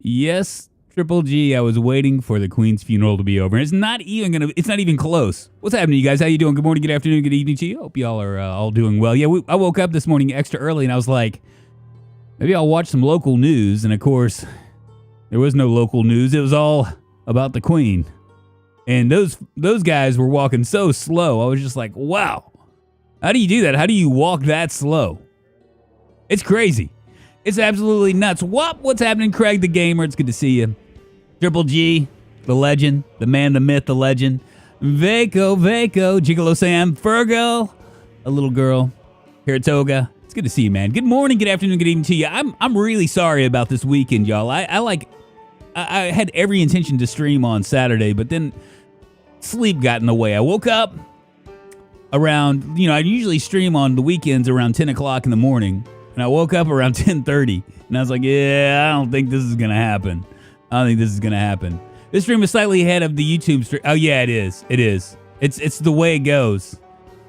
Yes, Triple G, I was waiting for the Queen's funeral to be over. It's not even close. What's happening, you guys? How you doing? Good morning, good afternoon, good evening to you. Hope y'all are all doing well. Yeah, I woke up this morning extra early, and I was like, maybe I'll watch some local news. And, of course, there was no local news. It was all about the Queen. And those guys were walking so slow. I was just like, wow. How do you do that? How do you walk that slow? It's crazy. It's absolutely nuts. What's happening, Craig the Gamer? It's good to see you. Triple G, the legend, the man, the myth, the legend. Vaco, Gigolo Sam, Fergo, a little girl, Haratoga. It's good to see you, man. Good morning, good afternoon, good evening to you. I'm really sorry about this weekend, y'all. I had every intention to stream on Saturday, but then sleep got in the way. I woke up around, I usually stream on the weekends around 10 o'clock in the morning. And I woke up around 10:30, and I was like, yeah, I don't think this is going to happen. This stream is slightly ahead of the YouTube stream. Oh, yeah, it is. It's the way it goes.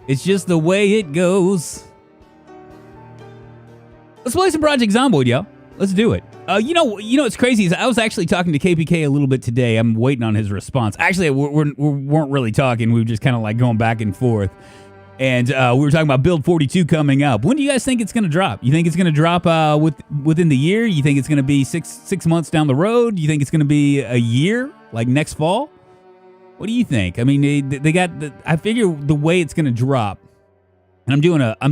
It's just the way it goes. Let's play some Project Zomboid, y'all. Let's do it. You know what's crazy is I was actually talking to KPK a little bit today. I'm waiting on his response. Actually, we weren't really talking. We were just kind of like going back and forth. And we were talking about Build 42 coming up. When do you guys think it's going to drop? You think it's going to drop within the year? You think it's going to be six months down the road? You think it's going to be a year, like next fall? What do you think? I mean, they got. I figure the way it's going to drop, and I'm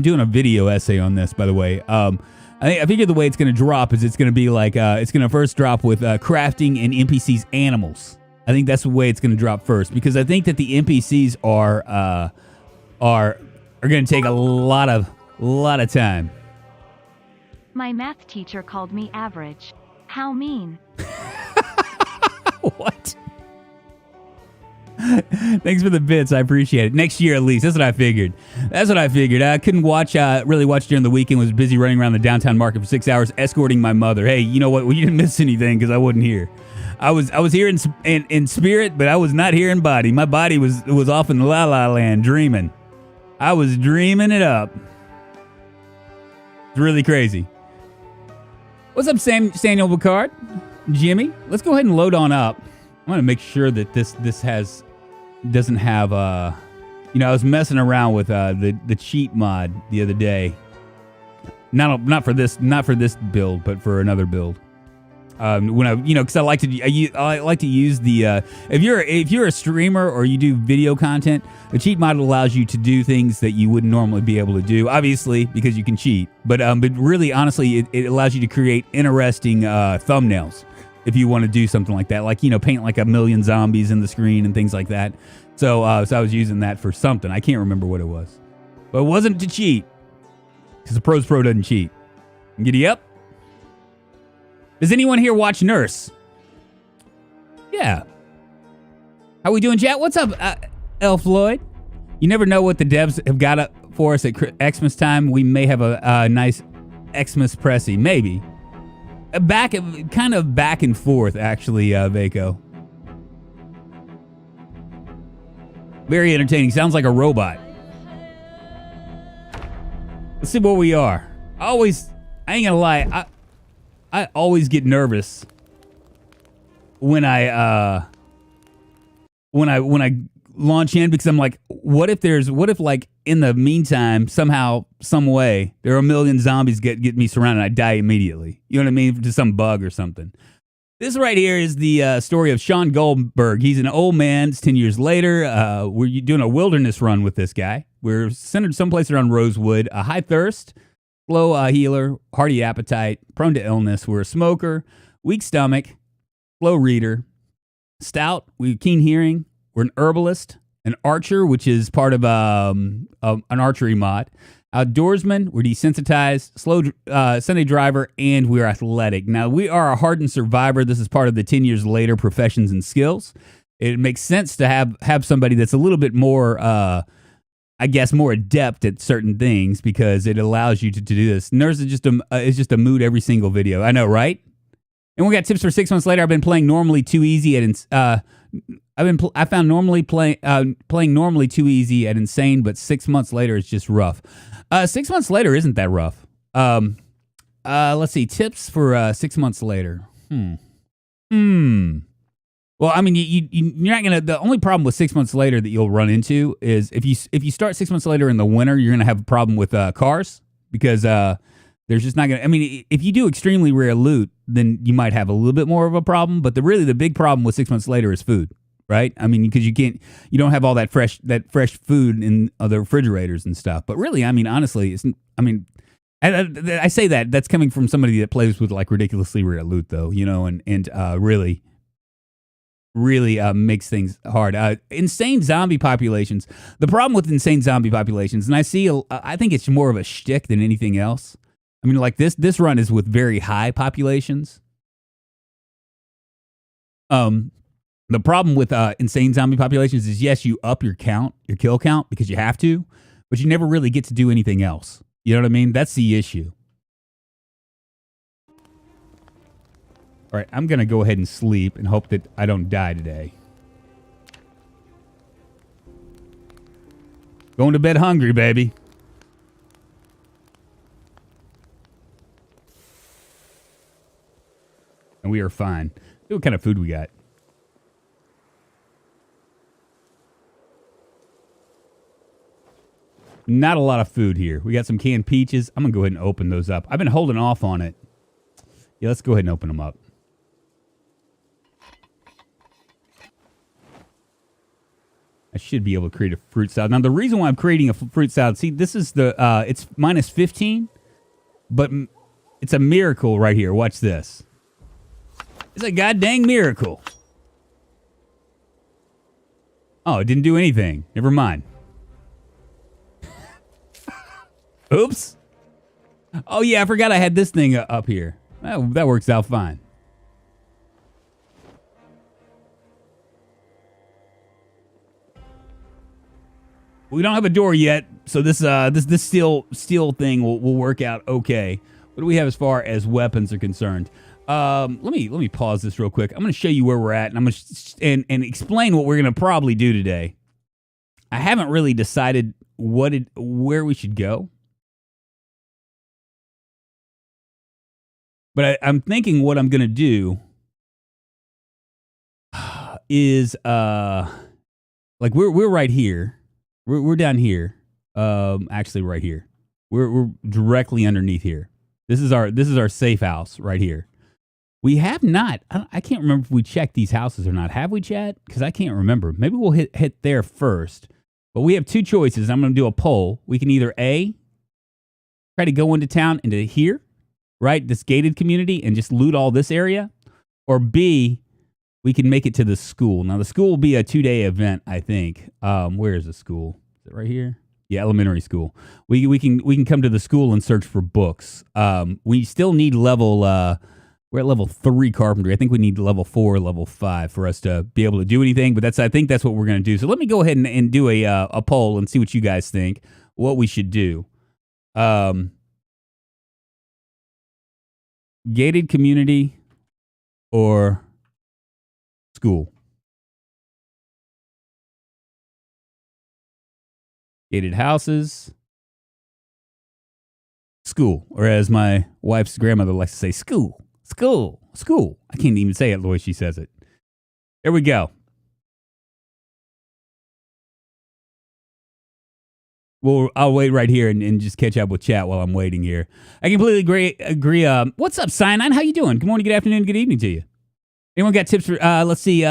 doing a video essay on this, by the way. I figure the way it's going to drop is it's going to be like it's going to first drop with crafting and NPCs animals. I think that's the way it's going to drop first, because I think that the NPCs are going to take a lot of time. My math teacher called me average. How mean. What? Thanks for the bits. I appreciate it. Next year, at least. That's what I figured. I couldn't really watch during the weekend. Was busy running around the downtown market for 6 hours escorting my mother. Hey, you know what? Well, you didn't miss anything because I wasn't here. I was here in spirit, but I was not here in body. My body was off in La La Land dreaming. I was dreaming it up. It's really crazy. What's up, Samuel Picard? Jimmy? Let's go ahead and load on up. I'm going to make sure that this doesn't have I was messing around with the cheat mod the other day. Not for this build, but for another build. When because I like to use the if you're a streamer or you do video content, the cheat mod allows you to do things that you wouldn't normally be able to do. Obviously, because you can cheat, but really, honestly, it allows you to create interesting thumbnails if you want to do something like that, like paint like a million zombies in the screen and things like that. So I was using that for something. I can't remember what it was, but it wasn't to cheat, because the Pros Pro doesn't cheat. Giddy up. Does anyone here watch Nurse? Yeah. How we doing, chat? What's up, L. Floyd? You never know what the devs have got for us at Xmas time. We may have a nice Xmas Pressy. Maybe. Kind of back and forth, actually, Vaco. Very entertaining. Sounds like a robot. Let's see where we are. I ain't gonna lie, I always get nervous when I launch in, because I'm like, what if like in the meantime, somehow, some way, there are a million zombies get me surrounded and I die immediately. You know what I mean? To some bug or something. This right here is the story of Sean Goldberg. He's an old man. It's 10 years later. We're doing a wilderness run with this guy. We're centered someplace around Rosewood. A high thirst. Slow healer, hearty appetite, prone to illness. We're a smoker, weak stomach, slow reader, stout, we have keen hearing. We're an herbalist, an archer, which is part of an archery mod. Outdoorsman, we're desensitized, slow Sunday driver, and we're athletic. Now, we are a hardened survivor. This is part of the 10 years later professions and skills. It makes sense to have somebody that's a little bit more more adept at certain things, because it allows you to do this. Nurse is just a mood every single video. I know, right? And we got tips for 6 months later. I've been playing normally too easy at I found normally playing normally too easy at insane, but 6 months later it's just rough. 6 months later isn't that rough. Let's see, tips for 6 months later. Well, I mean, you're not gonna. The only problem with 6 months later that you'll run into is if you start 6 months later in the winter, you're gonna have a problem with cars because there's just not gonna. I mean, if you do extremely rare loot, then you might have a little bit more of a problem. But the big problem with 6 months later is food, right? I mean, because you don't have all that fresh food in other refrigerators and stuff. But really, I mean, honestly, I say that's coming from somebody that plays with like ridiculously rare loot, though, and really makes things hard. Insane zombie populations. The problem with insane zombie populations, and I think it's more of a shtick than anything else. I mean, like this run is with very high populations. The problem with insane zombie populations is, yes, you up your kill count because you have to, but you never really get to do anything else. You know what I mean? That's the issue. All right, I'm going to go ahead and sleep and hope that I don't die today. Going to bed hungry, baby. And we are fine. See what kind of food we got. Not a lot of food here. We got some canned peaches. I'm going to go ahead and open those up. I've been holding off on it. Yeah, let's go ahead and open them up. I should be able to create a fruit salad. Now, the reason why I'm creating a fruit salad, see, this is it's minus 15, but it's a miracle right here. Watch this. It's a goddamn miracle. Oh, it didn't do anything. Never mind. Oops. Oh, yeah, I forgot I had this thing up here. That works out fine. We don't have a door yet, so this steel thing will work out okay. What do we have as far as weapons are concerned? Let me pause this real quick. I'm going to show you where we're at, and I'm going to and explain what we're going to probably do today. I haven't really decided where we should go, but I'm thinking what I'm going to do is like we're right here. We're down here. Actually, right here. We're directly underneath here. This is our safe house right here. We have not. I can't remember if we checked these houses or not. Have we, chat? Because I can't remember. Maybe we'll hit there first. But we have two choices. I'm going to do a poll. We can either A, try to go into town into here, right, this gated community, and just loot all this area, or B, we can make it to the school. Now, the school will be a 2-day event, I think. Where is the school? Is it right here? Yeah, elementary school. We can come to the school and search for books. We still need level. We're at level 3 carpentry. I think we need level 4, level 5 for us to be able to do anything. But I think that's what we're going to do. So let me go ahead and do a poll and see what you guys think. What we should do. Gated community or school? Gated houses, school, or as my wife's grandmother likes to say, school. I can't even say it the way she says it. There we go. Well, I'll wait right here and just catch up with chat while I'm waiting here. I completely agree. What's up, Cyanide? How you doing? Good morning, good afternoon, good evening to you. Anyone got tips for, let's see,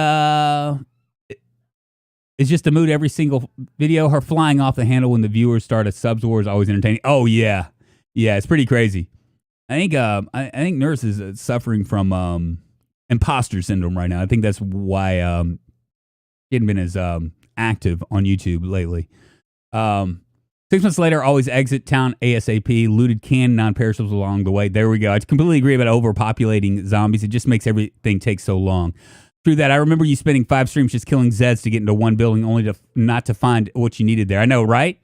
it's just the mood every single video. Her flying off the handle when the viewers start a subs war is always entertaining. Oh, yeah. Yeah, it's pretty crazy. I think Nurse is suffering from imposter syndrome right now. I think that's why he hadn't been as active on YouTube lately. 6 months later, always exit town ASAP. Looted canned non-perishables along the way. There we go. I completely agree about overpopulating zombies. It just makes everything take so long. Through that, I remember you spending 5 streams just killing Zeds to get into one building only not to find what you needed there. I know, right?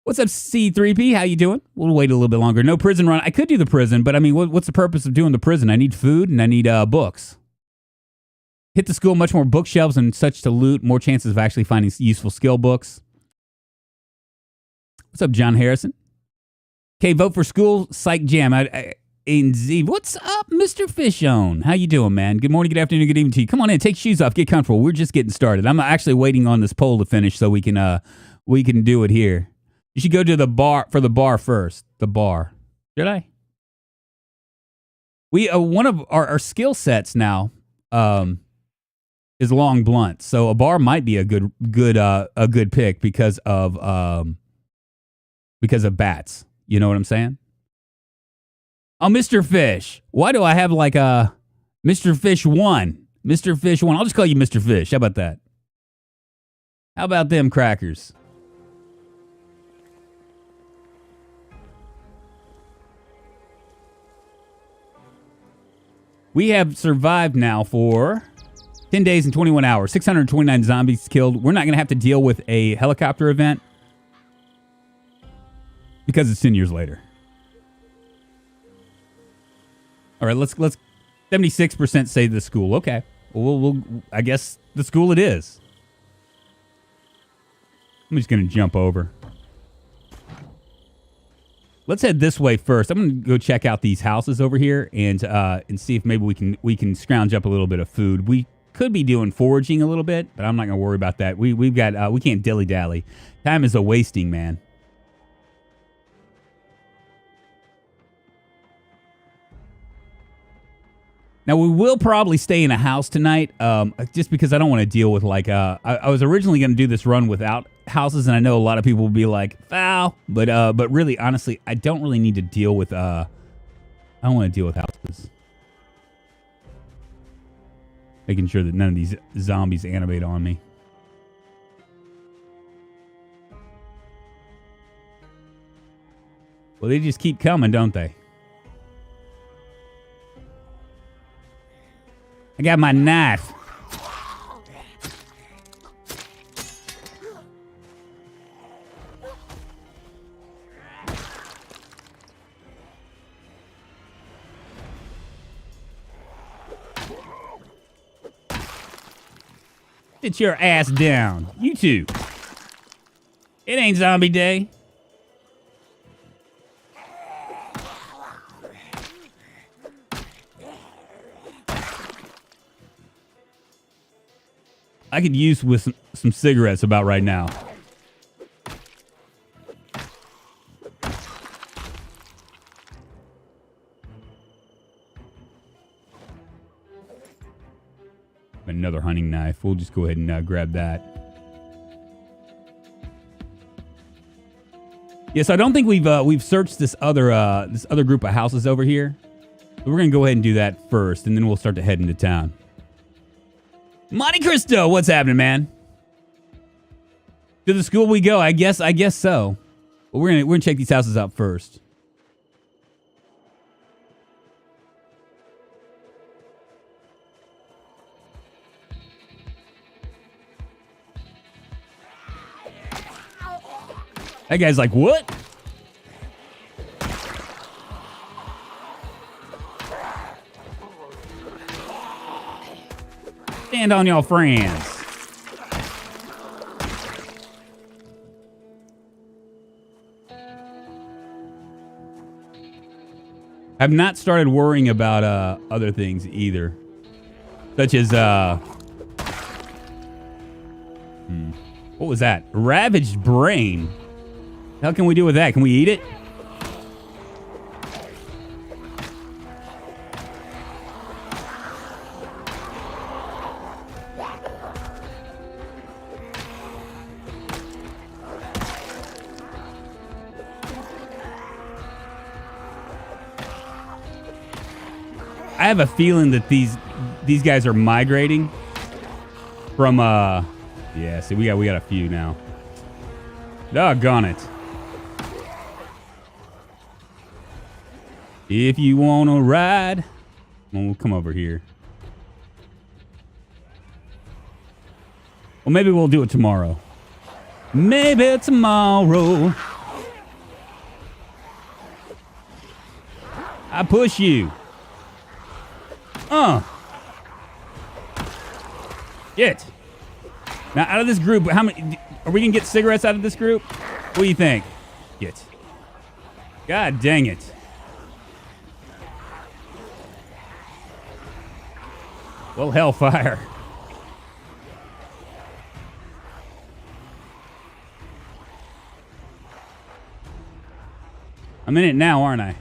What's up, C3P? How you doing? We'll wait a little bit longer. No prison run. I could do the prison, but I mean, what's the purpose of doing the prison? I need food and I need books. Hit the school, much more bookshelves and such to loot. More chances of actually finding useful skill books. What's up, John Harrison? Okay, vote for school. Psych jam. and Z. What's up, Mr. Fishone? How you doing, man? Good morning, good afternoon, good evening to you. Come on in, take your shoes off, get comfortable. We're just getting started. I'm actually waiting on this poll to finish so we can do it here. You should go to the bar first. The bar. Should I? We one of our skill sets now is long blunt, so a bar might be a good pick because of bats. You know what I'm saying? Oh, Mr. Fish. Why do I have like a Mr. Fish 1? Mr. Fish 1. I'll just call you Mr. Fish. How about that? How about them crackers? We have survived now for 10 days and 21 hours. 629 zombies killed. We're not going to have to deal with a helicopter event because it's 10 years later. All right, let's 76% say the school. Okay, we'll I guess the school it is. I'm just gonna jump over. Let's head this way first. I'm gonna go check out these houses over here and see if maybe we can scrounge up a little bit of food. We could be doing foraging a little bit, but I'm not gonna worry about that. We can't dilly dally. Time is a wasting, man. Now, we will probably stay in a house tonight, just because I don't want to deal with, like, I was originally going to do this run without houses, and I know a lot of people will be like, foul, but really, honestly, I don't really need to deal with, I don't want to deal with houses. Making sure that none of these zombies animate on me. Well, they just keep coming, don't they? I got my knife. Sit your ass down. You two. It ain't zombie day. I could use with some cigarettes about right now. Another hunting knife. We'll just go ahead and grab that. Yes, I don't think we've searched this other group of houses over here. So we're gonna go ahead and do that first, and then we'll start to head into town. Monte Cristo, what's happening, man? To the school we go. I guess so. But we're gonna check these houses out first. That guy's like, what? Stand on your friends. I've not started worrying about other things either. Such as what was that? Ravaged brain. How can we do with that? Can we eat it? I have a feeling that these guys are migrating from yeah, see we got a few now. Doggone it. If you wanna ride, we'll come over here. Well, maybe we'll do it tomorrow. Maybe tomorrow. I push you. Get. Now, out of this group, how many... Are we going to get cigarettes out of this group? What do you think? Get. God dang it. Well, hellfire. I'm in it now, aren't I?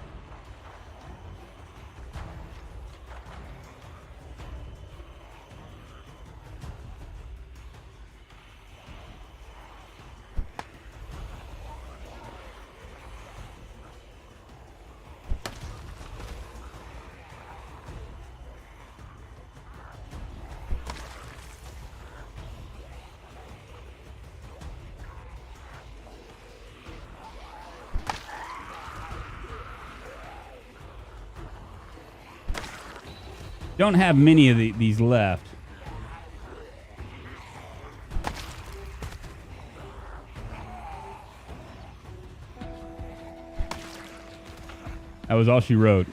Don't have many of these left. That was all she wrote.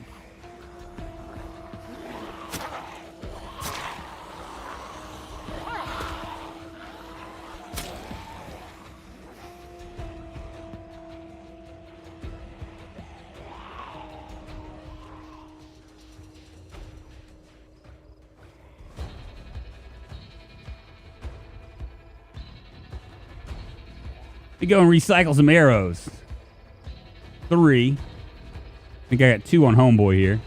We go and recycle some arrows. 3. I think I got 2 on Homeboy here.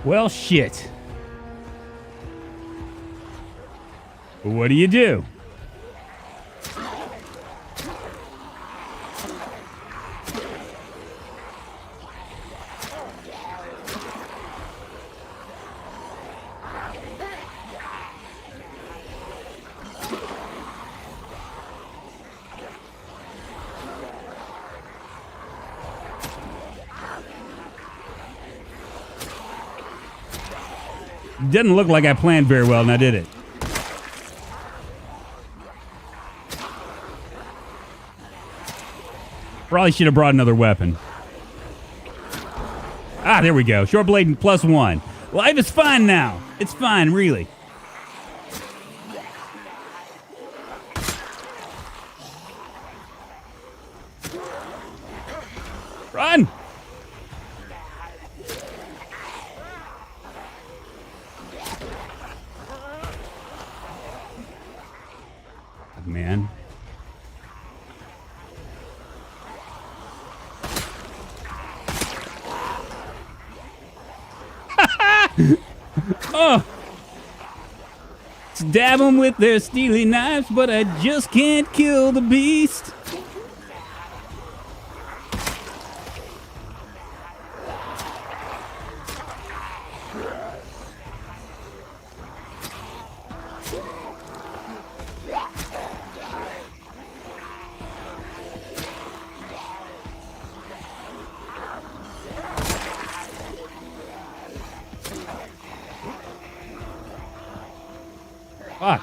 Well, shit. What do you do? Doesn't look like I planned very well, now did it? Probably should have brought another weapon. Ah, there we go. Short blade +1. Life is fine now. It's fine, really. Run! Man. Oh. Stab them with their steely knives, but I just can't kill the beast. Fuck.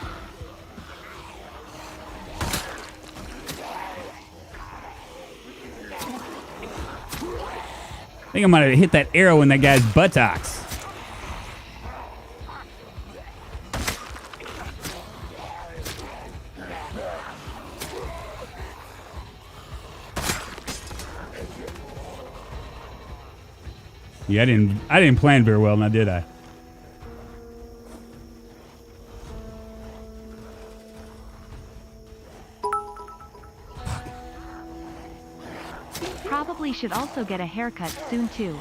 I think I might have hit that arrow in that guy's buttocks. Yeah, I didn't plan very well, now did I? Probably should also get a haircut soon too.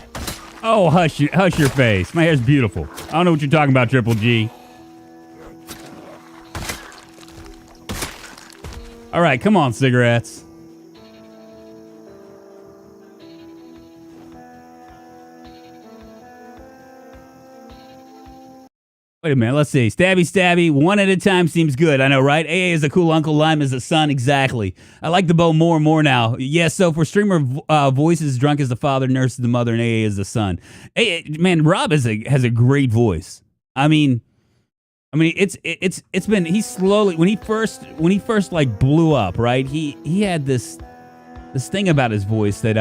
Oh, hush your face. My hair's beautiful. I don't know what you're talking about, Triple G. All right, come on, cigarettes. Wait a minute, let's see. Stabby, stabby, one at a time seems good. I know, right? AA is the cool uncle, Lime is the son, exactly. I like the bow more and more now. Yes, so for streamer voices, Drunk is the father, Nurse is the mother, and AA is the son. Man, Rob has a great voice. I mean, it's been, he slowly, when he first like blew up, right? He had this thing about his voice that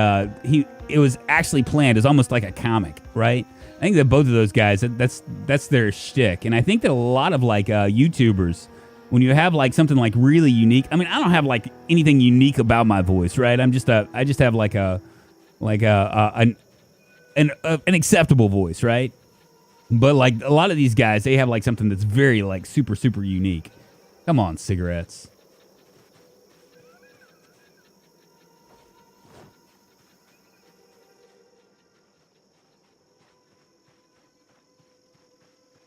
it was actually planned. It's almost like a comic, right? I think that both of those guys, that's their shtick. And I think that a lot of like YouTubers, when you have like something like really unique, I mean, I don't have like anything unique about my voice, right? I just have like an acceptable voice, right? But like a lot of these guys, they have like something that's very like super, super unique. Come on, cigarettes.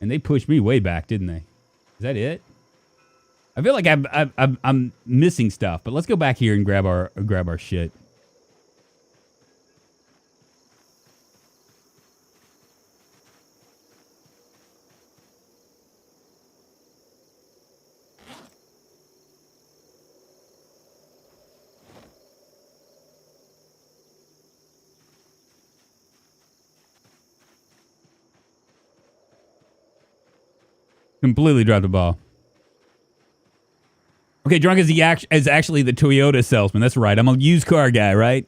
And they pushed me way back, didn't they? Is that it? I feel like I'm missing stuff, but let's go back here and grab our shit. Completely dropped the ball. Okay, Drunk is actually the Toyota salesman. That's right. I'm a used car guy, right?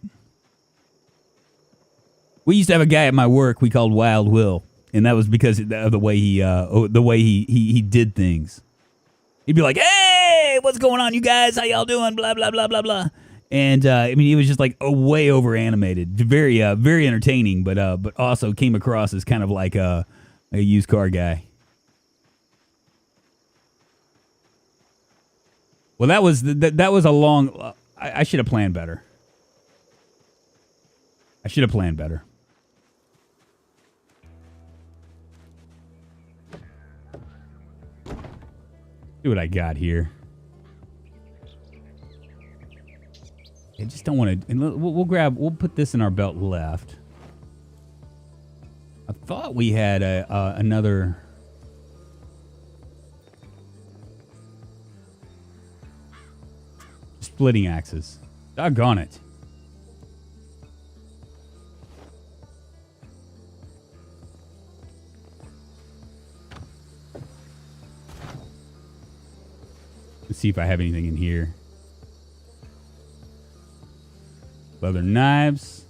We used to have a guy at my work we called Wild Will, and that was because of the way he did things. He'd be like, "Hey, what's going on, you guys? How y'all doing? Blah blah blah blah blah." And I mean, he was just like way over animated, very entertaining, but also came across as kind of like a used car guy. Well, that was a long. I should have planned better. See what I got here. I just don't want to. We'll put this in our belt left. I thought we had another. Splitting axes. Doggone it. Let's see if I have anything in here. Leather knives.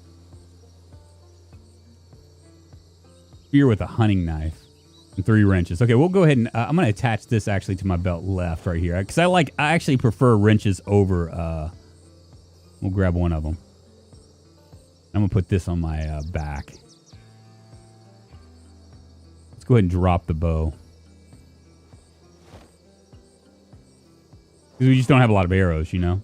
Spear with a hunting knife. And 3 wrenches. Okay, we'll go ahead and I'm going to attach this actually to my belt left right here. Because I actually prefer wrenches over, we'll grab one of them. I'm going to put this on my back. Let's go ahead and drop the bow. Because we just don't have a lot of arrows, you know?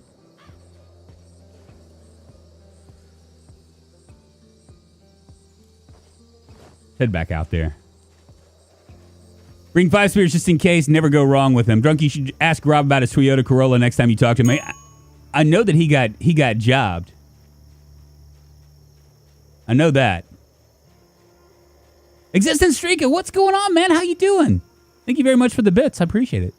Head back out there. Bring 5 spears just in case. Never go wrong with him. Drunk, you should ask Rob about his Toyota Corolla next time you talk to him. I know that he got jobbed. I know that. Existence Streaker, what's going on, man? How you doing? Thank you very much for the bits. I appreciate it.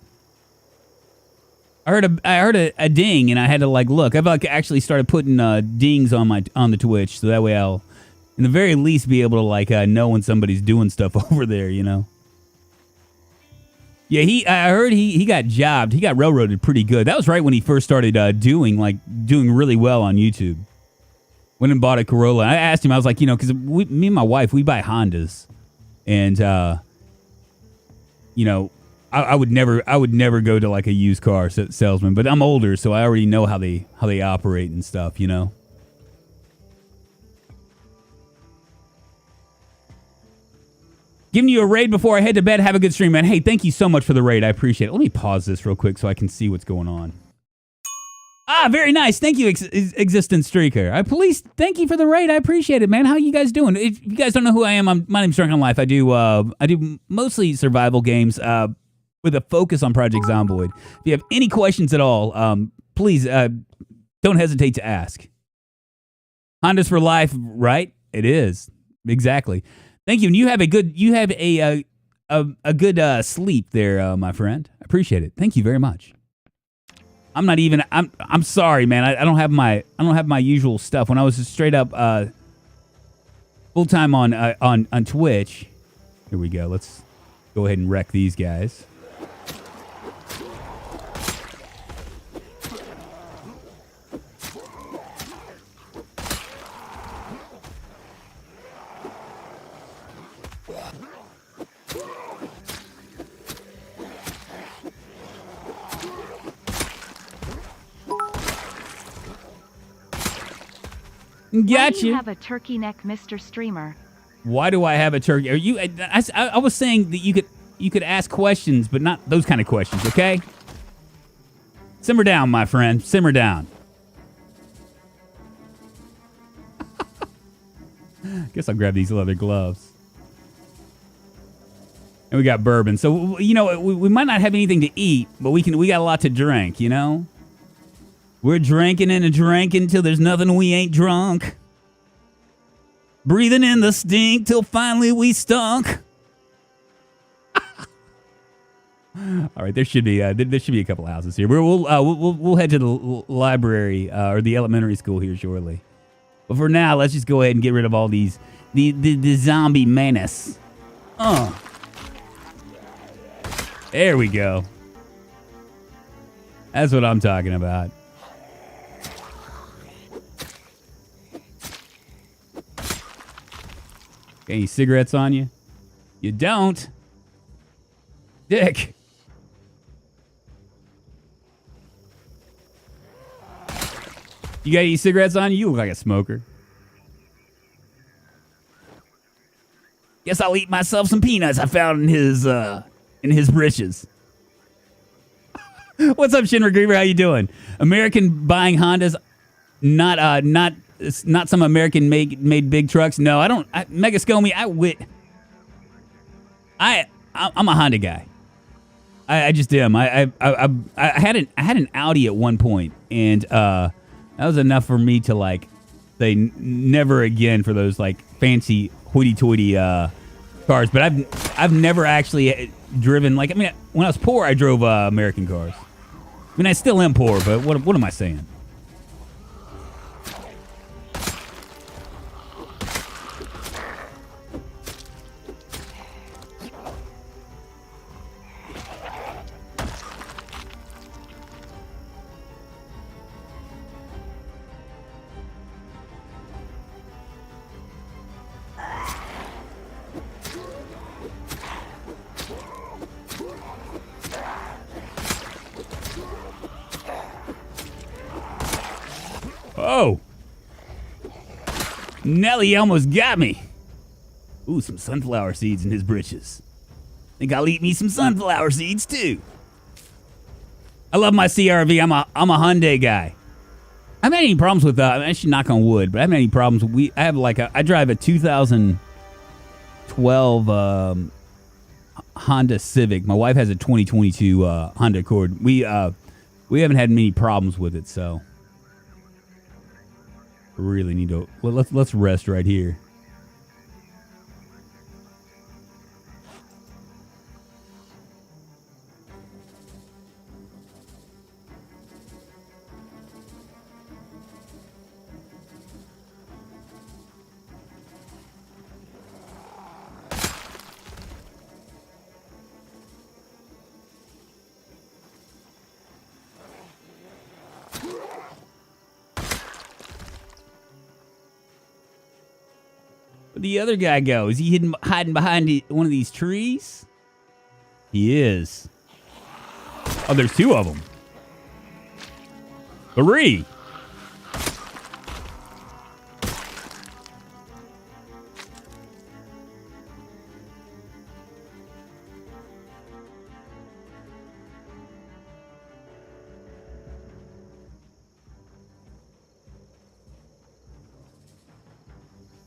I heard a ding, and I had to like look. I've like actually started putting dings on the Twitch, so that way I'll, in the very least, be able to like know when somebody's doing stuff over there, you know. Yeah, I heard he got jobbed. He got railroaded pretty good. That was right when he first started doing really well on YouTube. Went and bought a Corolla. I asked him, I was like, you know, because me and my wife, we buy Hondas, and you know, I would never go to like a used car salesman. But I'm older, so I already know how they operate and stuff, you know. Giving you a raid before I head to bed. Have a good stream, man. Hey, thank you so much for the raid. I appreciate it. Let me pause this real quick so I can see what's going on. Ah, very nice. Thank you, Existence Streaker. Police, thank you for the raid. I appreciate it, man. How you guys doing? If you guys don't know who I am, my name's Drunkonlife. I do mostly survival games with a focus on Project Zomboid. If you have any questions at all, please don't hesitate to ask. Honda's for life, right? It is. Exactly. Thank you. And you have a good good sleep there, my friend. I appreciate it. Thank you very much. I'm sorry, man. I don't have my usual stuff. When I was straight up full time on Twitch. Here we go. Let's go ahead and wreck these guys. Why do you have a turkey neck, Mr. Streamer? Why do I have a turkey? Are you? I was saying that you could ask questions, but not those kind of questions. Okay. Simmer down, my friend. Simmer down. Guess I'll grab these leather gloves. And we got bourbon. So, you know, we might not have anything to eat, but we got a lot to drink, you know? We're drinking and drinking till there's nothing we ain't drunk. Breathing in the stink till finally we stunk. All right, there should be a couple houses here. We'll head to the library or the elementary school here shortly. But for now, let's just go ahead and get rid of all these the zombie menace. There we go. That's what I'm talking about. Got any cigarettes on you? You don't. Dick. You got any cigarettes on you? You look like a smoker. Guess I'll eat myself some peanuts I found in his britches. What's up, Shinra Griever? How you doing? American buying Hondas, not some American made big trucks. No, I don't. Megascomy, I'm a Honda guy. I just am. I had an Audi at one point, and that was enough for me to like say never again for those like fancy hoity-toity cars. But I've never actually driven like, I mean, when I was poor, I drove American cars. I mean, I still am poor, but what am I saying? Oh! Nelly almost got me. Ooh, some sunflower seeds in his britches. Think I'll eat me some sunflower seeds too. I love my CRV. I'm a Hyundai guy. I haven't had any problems with I should knock on wood, but I haven't had any problems. I drive a 2012 Honda Civic. My wife has a 2022 Honda Accord. We haven't had many problems with it, so really need to let's rest right here. Where'd the other guy go? Is he hiding behind one of these trees? He is. Oh, there's two of them. Three.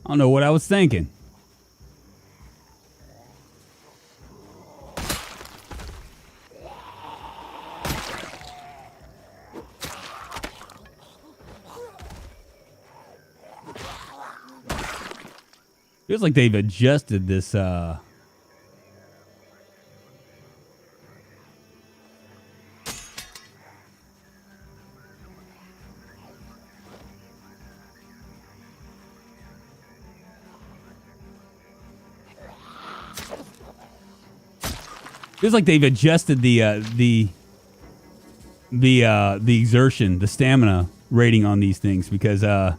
I don't know what I was thinking. Feels like they've adjusted this. Feels like they've adjusted the exertion, the stamina rating on these things because I'm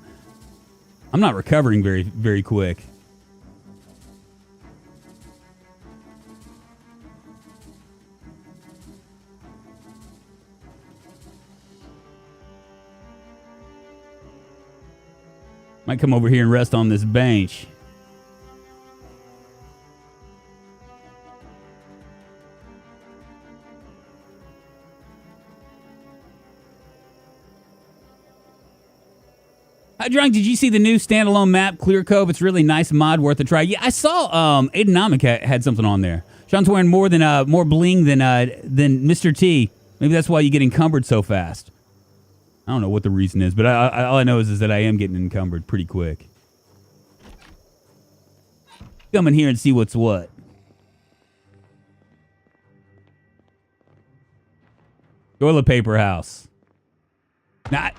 not recovering very quick. Might come over here and rest on this bench. Hi, Drunk, did you see the new standalone map, Clear Cove? It's really nice mod, worth a try. Yeah, I saw Aedonomic had something on there. Sean's wearing more bling than Mr. T. Maybe that's why you get encumbered so fast. I don't know what the reason is, but all I know is that I am getting encumbered pretty quick. Come in here and see what's what. Toilet paper house. Not.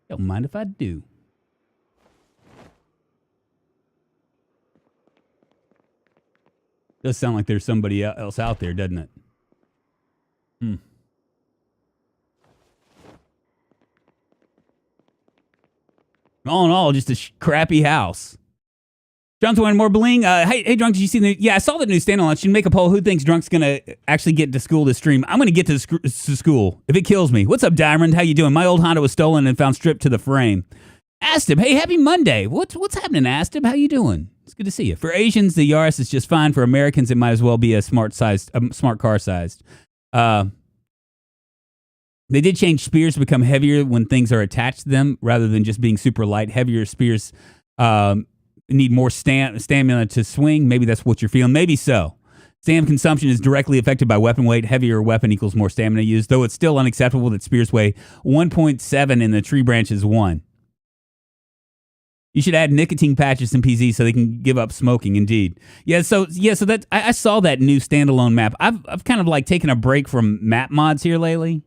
Don't mind if I do. Does sound like there's somebody else out there, doesn't it? All in all, just a crappy house. John's wearing more bling. Hey, Drunk, did you see the... Yeah, I saw the new standalone. Should make a poll. Who thinks Drunk's going to actually get to school this stream? I'm going to get to school if it kills me. What's up, Diamond? How you doing? My old Honda was stolen and found stripped to the frame. Astib, hey, happy Monday. What's happening, Astib? How you doing? It's good to see you. For Asians, the Yaris is just fine. For Americans, it might as well be a smart car sized. They did change spears to become heavier when things are attached to them rather than just being super light. Heavier spears need more stamina to swing. Maybe that's what you're feeling. Maybe so. Stam consumption is directly affected by weapon weight. Heavier weapon equals more stamina used, though it's still unacceptable that spears weigh 1.7 and the tree branch is 1. You should add nicotine patches in PZ so they can give up smoking. Indeed, So that I saw that new standalone map. I've kind of like taken a break from map mods here lately.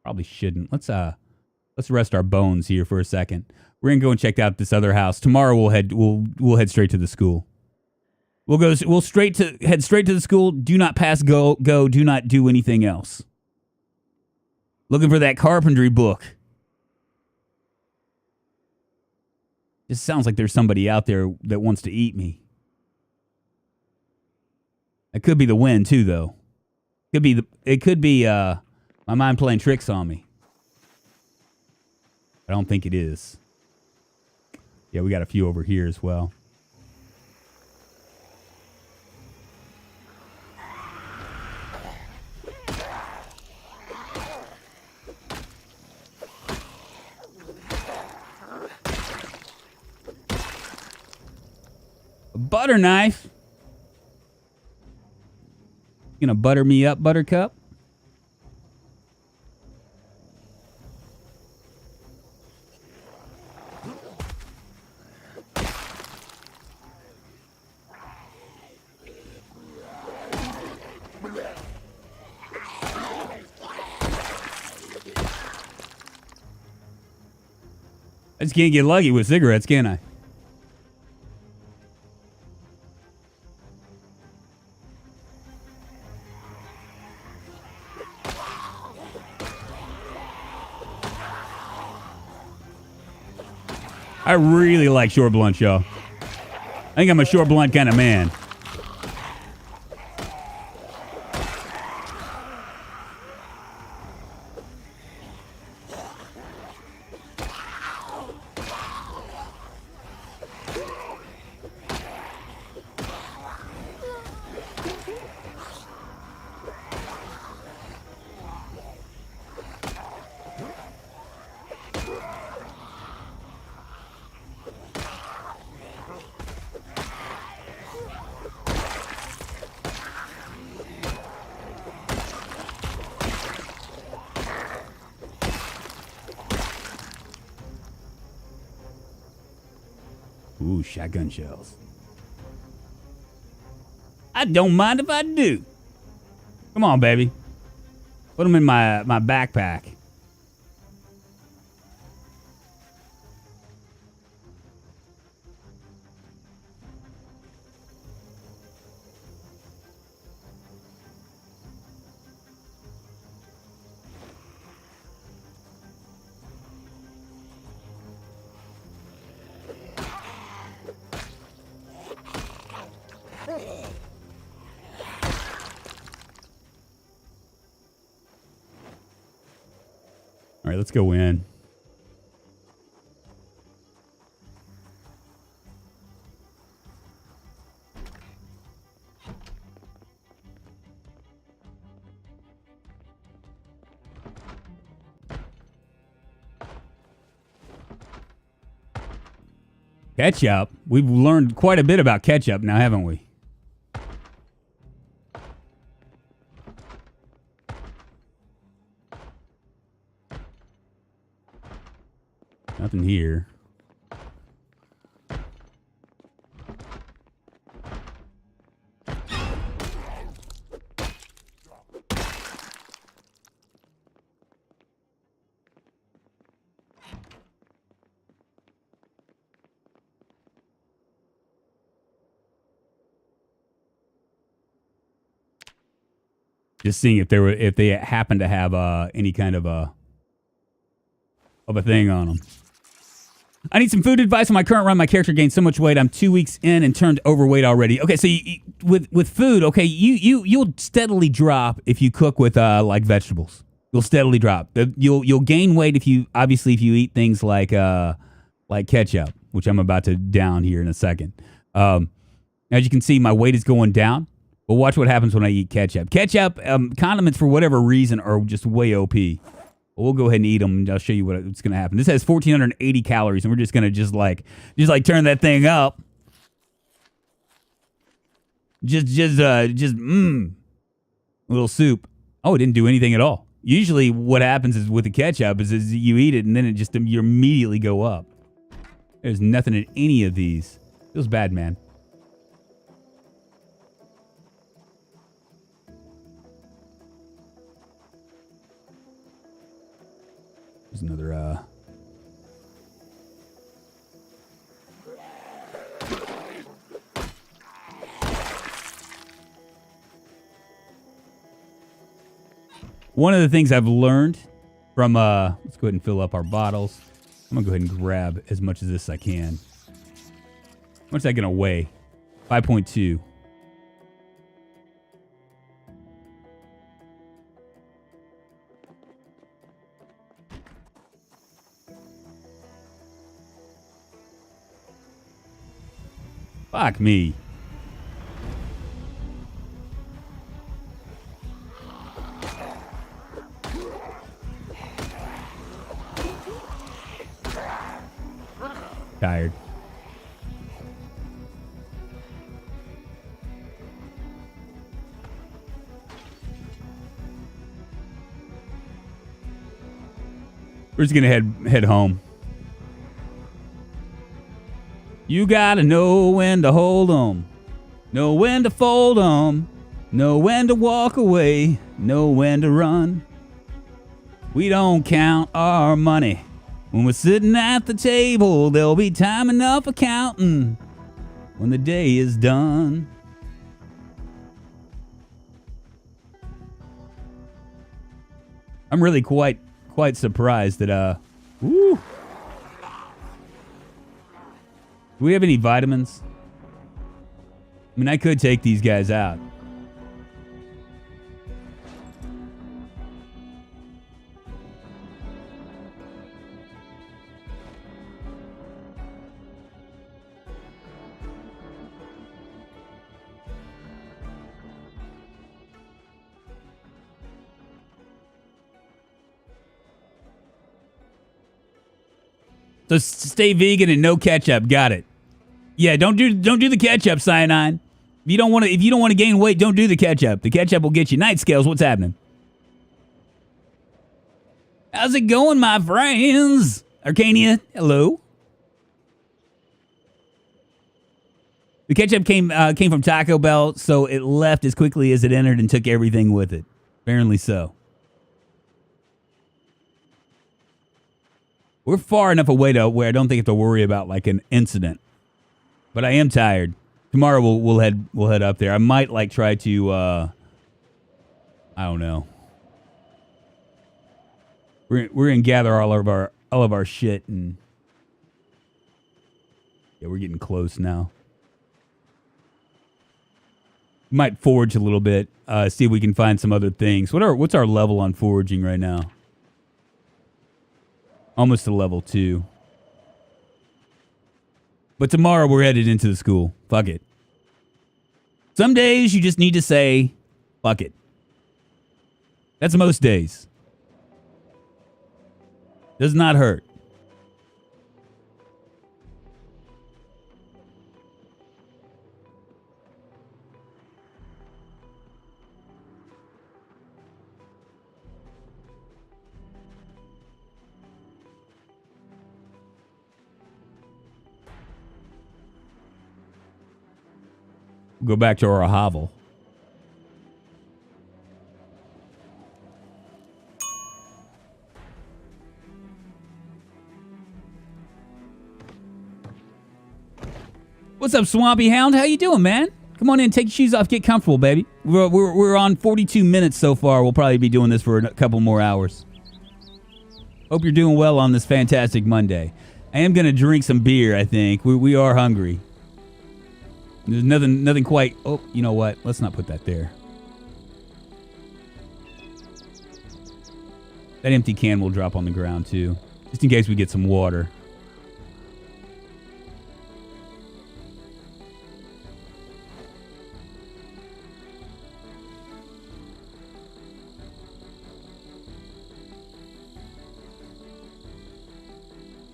Probably shouldn't. Let's rest our bones here for a second. We're gonna go and check out this other house. Tomorrow we'll head straight to the school. We'll head straight to the school. Do not pass go. Do not do anything else. Looking for that carpentry book. It sounds like there's somebody out there that wants to eat me. It could be the wind too, though. It could be my mind playing tricks on me. I don't think it is. Yeah, we got a few over here as well. A butter knife. You gonna butter me up, Buttercup? I just can't get lucky with cigarettes, can I? I really like short blunts, y'all. I think I'm a short blunt kind of man. Ooh, shotgun shells. I don't mind if I do. Come on, baby. Put them in my backpack. All right, let's go in. Ketchup. We've learned quite a bit about ketchup now, haven't we? Nothing here. Just seeing if they happen to have any kind of a thing on them. I need some food advice on my current run. My character gained so much weight. I'm 2 weeks in and turned overweight already. Okay, so with food, okay, you'll steadily drop if you cook with like vegetables. You'll steadily drop. You'll gain weight if you eat things like ketchup, which I'm about to down here in a second. As you can see, my weight is going down. But watch what happens when I eat ketchup. Ketchup, condiments for whatever reason are just way OP. We'll go ahead and eat them, and I'll show you what's going to happen. This has 1,480 calories, and we're just going to just turn that thing up. A little soup. Oh, it didn't do anything at all. Usually what happens is with the ketchup is you eat it, and then you immediately go up. There's nothing in any of these. Feels bad, man. There's another, One of the things I've learned from, let's go ahead and fill up our bottles. I'm going to go ahead and grab as much of this as I can. How much is that going to weigh? 5.2. Fuck me. Tired. We're just gonna head home. You gotta know when to hold 'em, know when to fold 'em, know when to walk away, know when to run. We don't count our money when we're sitting at the table. There'll be time enough for counting when the day is done. I'm really quite surprised that woo. Do we have any vitamins? I mean, I could take these guys out. So stay vegan and no ketchup. Got it. Yeah, don't do the ketchup, Cyanide. If you don't want to gain weight, don't do the ketchup. The ketchup will get you. Night Scales, what's happening? How's it going, my friends? Arcania, hello. The ketchup came from Taco Bell, so it left as quickly as it entered and took everything with it. Apparently so. We're far enough away to where I don't think I have to worry about like an incident. But I am tired. Tomorrow we'll head up there. I might like try to I don't know. We're gonna gather all of our shit and yeah, we're getting close now. Might forage a little bit, see if we can find some other things. What's our level on foraging right now? Almost to level 2. But tomorrow we're headed into the school. Fuck it. Some days you just need to say, fuck it. That's most days. Does not hurt. Go back to our hovel. What's up, Swampy Hound? How you doing, man? Come on in, take your shoes off, get comfortable, baby. We're on 42 minutes so far. We'll probably be doing this for a couple more hours. Hope you're doing well on this fantastic Monday. I am gonna drink some beer, I think. We are hungry. There's nothing quite... Oh, you know what? Let's not put that there. That empty can will drop on the ground, too. Just in case we get some water.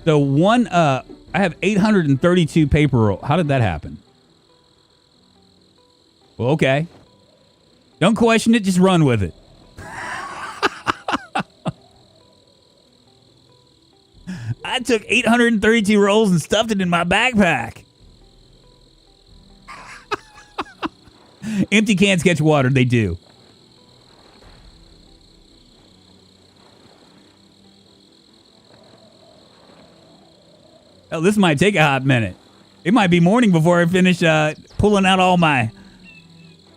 So I have 832 paper roll. How did that happen? Well, okay. Don't question it, just run with it. I took 832 rolls and stuffed it in my backpack. Empty cans catch water, they do. Oh, this might take a hot minute. It might be morning before I finish pulling out all my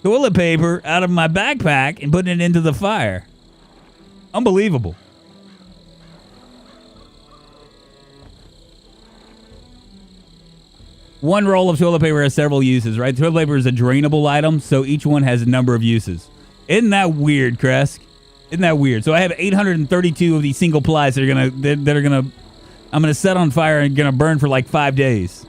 toilet paper out of my backpack and putting it into the fire. Unbelievable. One roll of toilet paper has several uses, right? Toilet paper is a drainable item, so each one has a number of uses. Isn't that weird, Kresk? Isn't that weird? So I have 832 of these single plies that are I'm gonna set on fire and gonna burn for like 5 days.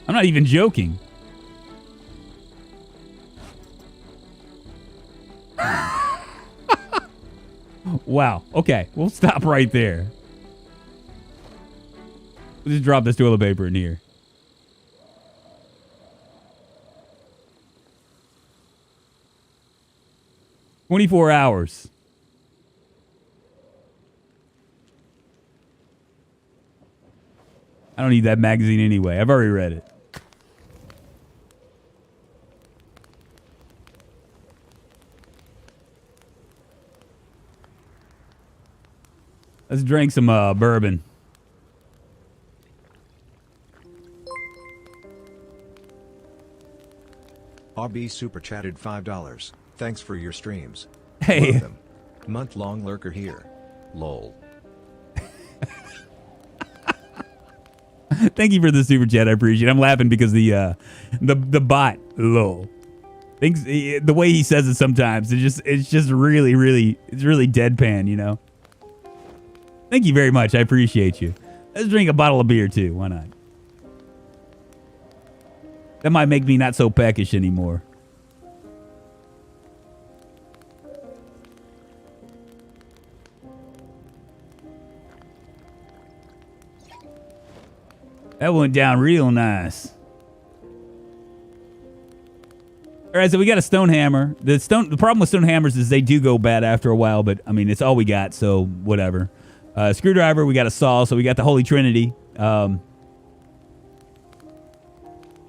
I'm not even joking. Wow. Okay, we'll stop right there. We'll just drop this toilet paper in here. "24 hours. I don't need that magazine anyway. I've already read it. Let's drink some bourbon. RB super chatted $5. Thanks for your streams. Hey. Love them. Month-long lurker here. Lol. Thank you for the super chat. I appreciate it. I'm laughing because the bot, lol. Thinks the way he says it sometimes, it's just really deadpan, you know. Thank you very much. I appreciate you. Let's drink a bottle of beer too. Why not? That might make me not so peckish anymore. That went down real nice. All right, so we got a stone hammer. The problem with stone hammers is they do go bad after a while, but I mean it's all we got, so whatever. Screwdriver, we got a saw, so we got the Holy Trinity. I'm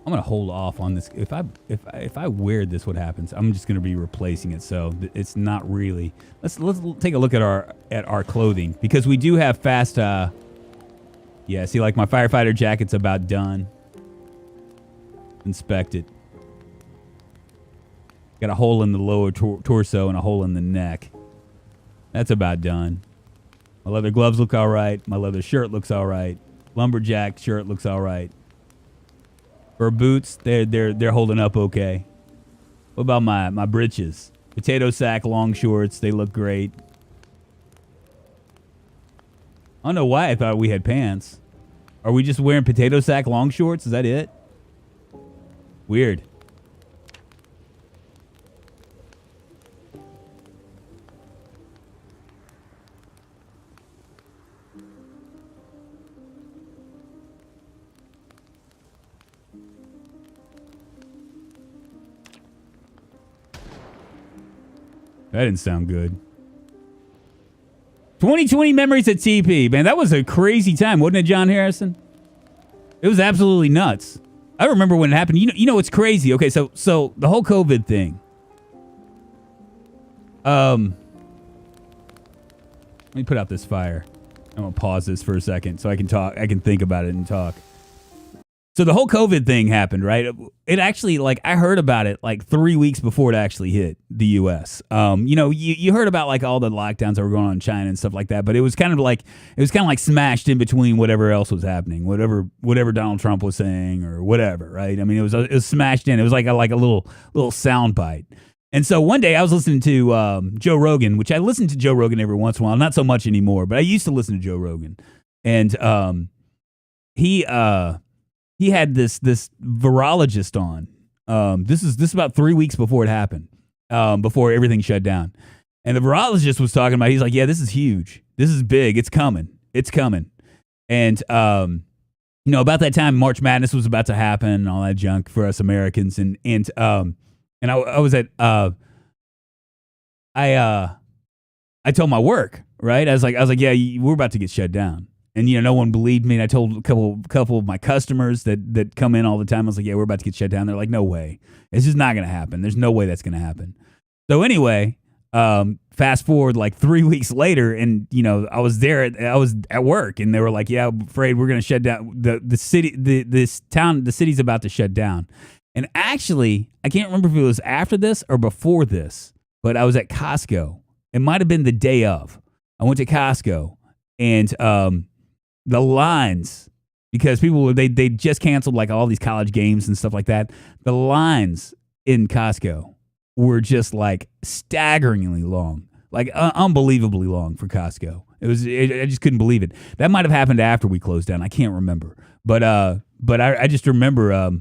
gonna hold off on this. If I wear this, what happens? I'm just gonna be replacing it, so it's not really. Let's take a look at our clothing, because we do have fast. Yeah, see, like my firefighter jacket's about done. Inspect it. Got a hole in the lower torso and a hole in the neck. That's about done. My leather gloves look all right. My leather shirt looks all right. Lumberjack shirt looks all right. For boots, they're holding up okay. What about my breeches? Potato sack long shorts, they look great. I don't know why I thought we had pants. Are we just wearing potato sack long shorts? Is that it? Weird. That didn't sound good. 2020 memories at TP. Man, that was a crazy time, wasn't it, John Harrison? It was absolutely nuts. I remember when it happened. You know what's crazy? Okay, so the whole COVID thing. Let me put out this fire. I'm gonna pause this for a second so I can talk. I can think about it and talk. So the whole COVID thing happened, right? It actually, like, I heard about it like 3 weeks before it actually hit the U.S. You heard about like all the lockdowns that were going on in China and stuff like that, but it was kind of like smashed in between whatever else was happening, whatever Donald Trump was saying or whatever, right? I mean, it was smashed in. It was like a little sound bite. And so one day I was listening to Joe Rogan, which I listen to Joe Rogan every once in a while, not so much anymore, but I used to listen to Joe Rogan, and he had this virologist on. This is about 3 weeks before it happened, before everything shut down. And the virologist was talking about, he's like, yeah, this is huge. This is big. It's coming. It's coming. And, about that time, March Madness was about to happen and all that junk for us Americans. And I was at, I told my work, right? I was like, yeah, we're about to get shut down. And, no one believed me. And I told a couple of my customers that come in all the time. I was like, yeah, we're about to get shut down. They're like, no way. It's just not going to happen. There's no way that's going to happen. So anyway, fast forward like 3 weeks later, and, I was at work, and they were like, yeah, I'm afraid we're going to shut down the city. The city's about to shut down. And actually, I can't remember if it was after this or before this, but I was at Costco. It might have been the day of. I went to Costco, and the lines, because people they just canceled like all these college games and stuff like that. The lines in Costco were just like staggeringly long, like unbelievably long for Costco. I just couldn't believe it. That might have happened after we closed down. I can't remember, but I just remember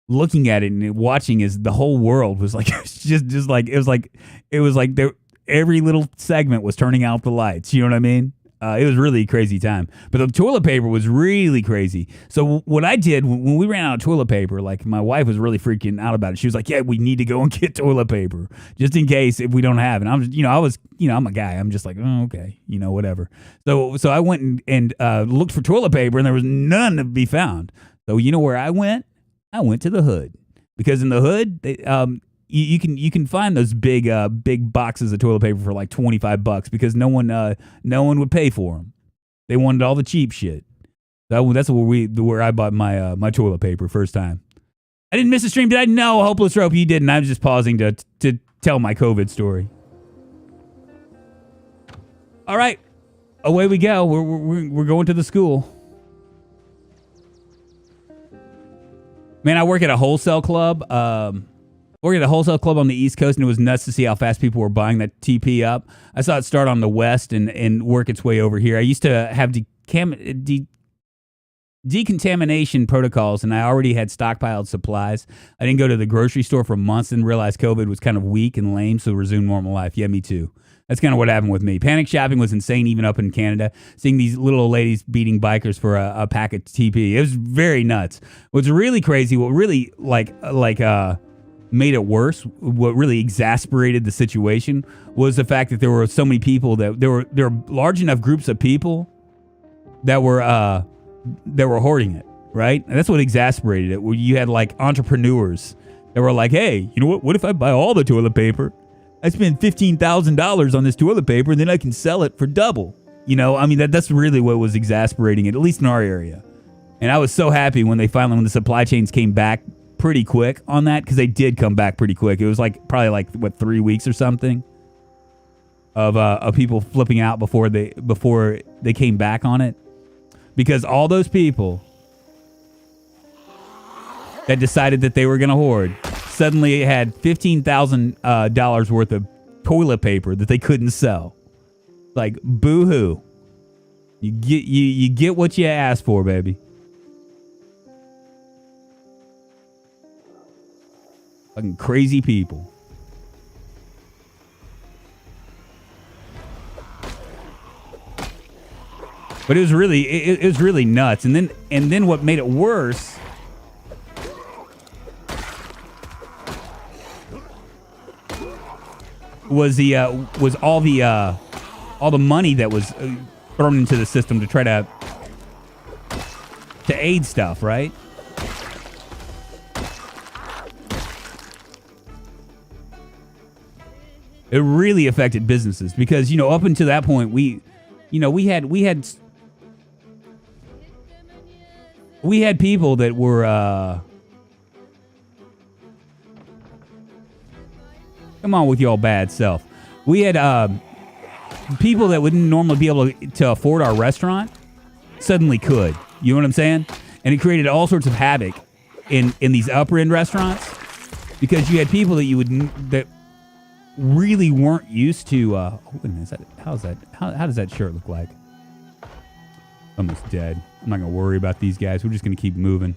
looking at it and watching as the whole world was like it was like every little segment was turning out the lights. You know what I mean? It was really a crazy time. But the toilet paper was really crazy. So what I did when we ran out of toilet paper, like my wife was really freaking out about it. She was like, yeah, we need to go and get toilet paper just in case if we don't have it. And I'm a guy. I'm just like, oh, okay, whatever. So I went and looked for toilet paper, and there was none to be found. So you know where I went? I went to the hood, because in the hood, you can find those big boxes of toilet paper for like $25 because no one would pay for them. They wanted all the cheap shit. That's where I bought my toilet paper first time. I didn't miss a stream, did I? No, hopeless rope, you didn't. I was just pausing to tell my COVID story. All right, away we go. We're going to the school. Man, I work at a wholesale club. Worked at a wholesale club on the East Coast, and it was nuts to see how fast people were buying that TP up. I saw it start on the West and work its way over here. I used to have decontamination protocols, and I already had stockpiled supplies. I didn't go to the grocery store for months and realized COVID was kind of weak and lame, so resumed normal life. Yeah, me too. That's kind of what happened with me. Panic shopping was insane, even up in Canada. Seeing these little old ladies beating bikers for a pack of TP. It was very nuts. What's really crazy, what really made it worse, what really exasperated the situation, was the fact that there were so many people that there were large enough groups of people that were hoarding it, right? And that's what exasperated it. Where you had like entrepreneurs that were like, "Hey, you know what? What if I buy all the toilet paper? I spend $15,000 on this toilet paper, and then I can sell it for double." You know, I mean that's really what was exasperating it, at least in our area. And I was so happy when the supply chains came back pretty quick on that, because they did come back pretty quick. It was like probably like 3 weeks or something of people flipping out before they came back on it, because all those people that decided that they were going to hoard suddenly had $15,000 worth of toilet paper that they couldn't sell. Like, boo-hoo. You get what you asked for, baby. Fucking crazy people. But it was really nuts. And then what made it worse was all the money that was thrown into the system to try to aid stuff, right? It really affected businesses because, up until that point, we had people that were, come on with your bad self. We had people that wouldn't normally be able to afford our restaurant suddenly could. You know what I'm saying? And it created all sorts of havoc in these upper end restaurants, because you had people that really weren't used to. Wait a minute, how does that shirt look like? Almost dead. I'm not gonna worry about these guys. We're just gonna keep moving.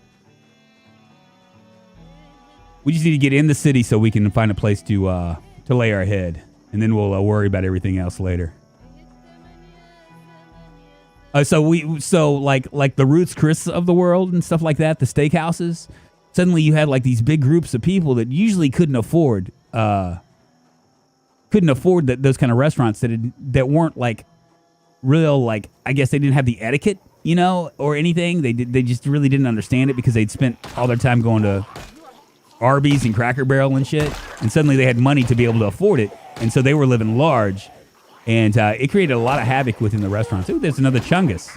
We just need to get in the city so we can find a place to lay our head, and then we'll worry about everything else later. So like the Ruth's Chris of the world and stuff like that, the steakhouses. Suddenly you had like these big groups of people that usually couldn't afford those kind of restaurants that weren't like real, like, I guess they didn't have the etiquette, or anything. They just really didn't understand it because they'd spent all their time going to Arby's and Cracker Barrel and shit, and suddenly they had money to be able to afford it, and so they were living large, and it created a lot of havoc within the restaurants. Ooh, there's another Chungus.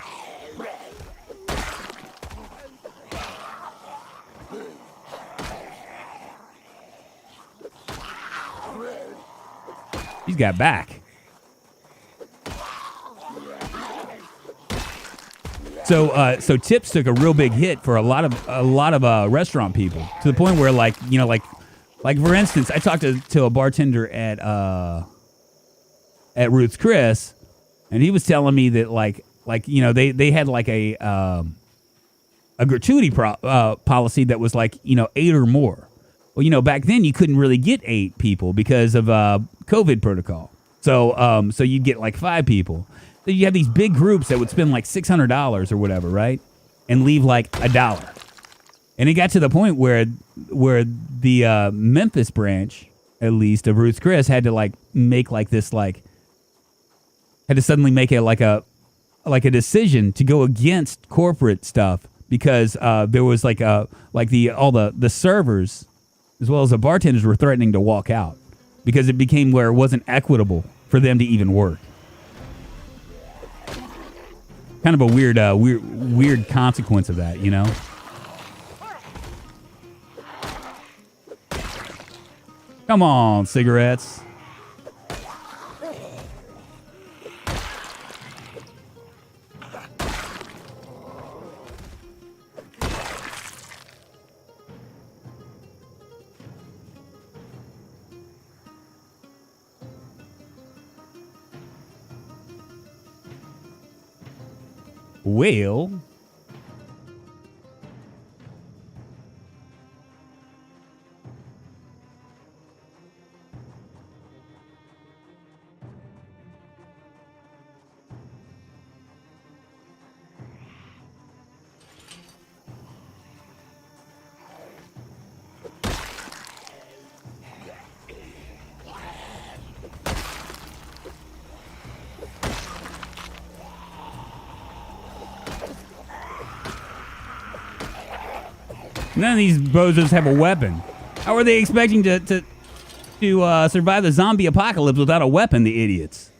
He's got back. So tips took a real big hit for a lot of restaurant people, to the point where like for instance, I talked to a bartender at Ruth's Chris, and he was telling me that they had like a gratuity policy that was like 8 or more. Well, back then you couldn't really get 8 people because of COVID protocol. So you'd get like 5 people. So you have these big groups that would spend like $600 or whatever, right? And leave like $1. And it got to the point where the Memphis branch, at least, of Ruth's Chris had to like make like this had to suddenly make it like a decision to go against corporate stuff, because there was all the servers as well as the bartenders were threatening to walk out, because it became where it wasn't equitable for them to even work. Kind of a weird consequence of that, Come on, cigarettes. Well, None of these bozos have a weapon. How are they expecting to survive the zombie apocalypse without a weapon, the idiots?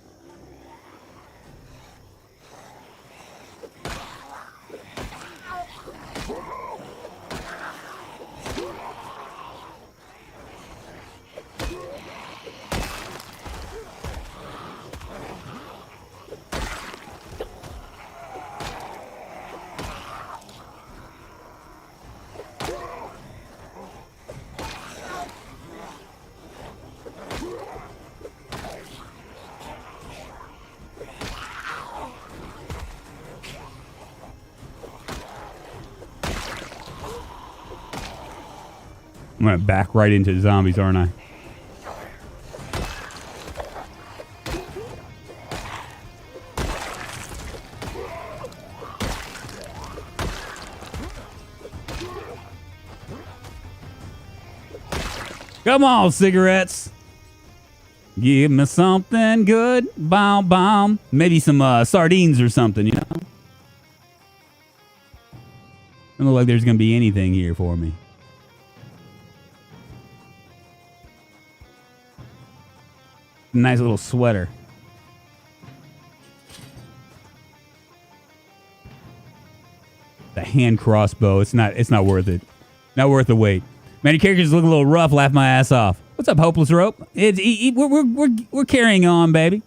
I'm going to back right into zombies, aren't I? Come on, cigarettes. Give me something good. Bomb, bomb. Maybe some sardines or something, you know? Doesn't look like there's going to be anything here for me. Nice little sweater. The hand crossbow. It's not worth it. Not worth the wait. Man, your characters look a little rough. Laugh my ass off. What's up, Hopeless Rope? We're carrying on, baby.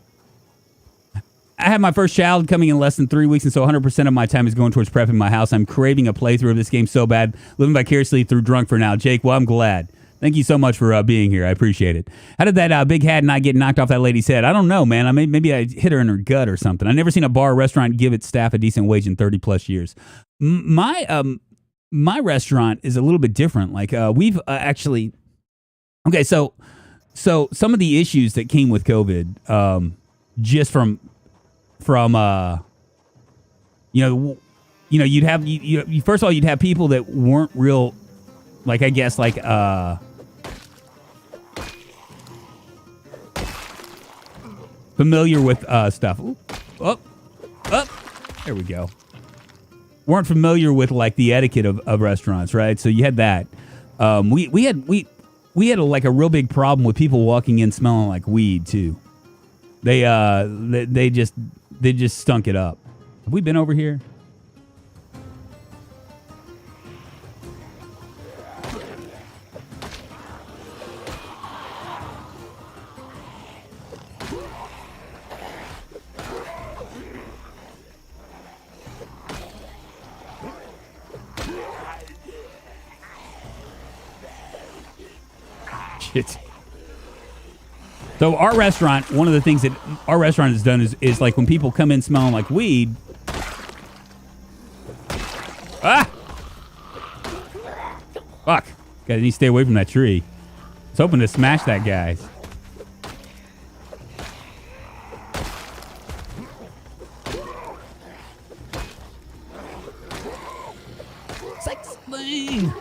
I have my first child coming in less than 3 weeks, and so 100% of my time is going towards prepping my house. I'm craving a playthrough of this game so bad. Living vicariously through Drunk for now. Jake, well, I'm glad. Thank you so much for being here. I appreciate it. How did that big hat not get knocked off that lady's head? I don't know, man. Maybe I hit her in her gut or something. I've never seen a bar or restaurant give its staff a decent wage in 30 plus years. My restaurant is a little bit different. Like we've actually, okay. So some of the issues that came with COVID, just from you'd have you first of all you'd have people that weren't real, like I guess like familiar with stuff. There we go. Weren't familiar with like the etiquette of restaurants, right? So you had that. We had like a real big problem with people walking in smelling like weed too. They just stunk it up. Have we been over here? Shit. So our restaurant, one of the things that our restaurant has done is like when people come in smelling like weed. Ah! Fuck. Gotta need to stay away from that tree. I was hoping to smash that guy. Sex thing.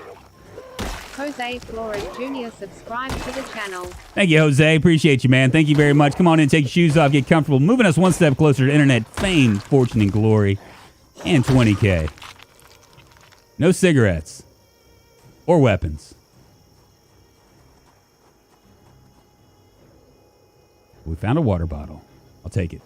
Jose Flores Jr. subscribe to the channel. Thank you, Jose. Appreciate you, man. Thank you very much. Come on in, take your shoes off, get comfortable. Moving us one step closer to internet fame, fortune, and glory. And 20K. No cigarettes. Or weapons. We found a water bottle. I'll take it.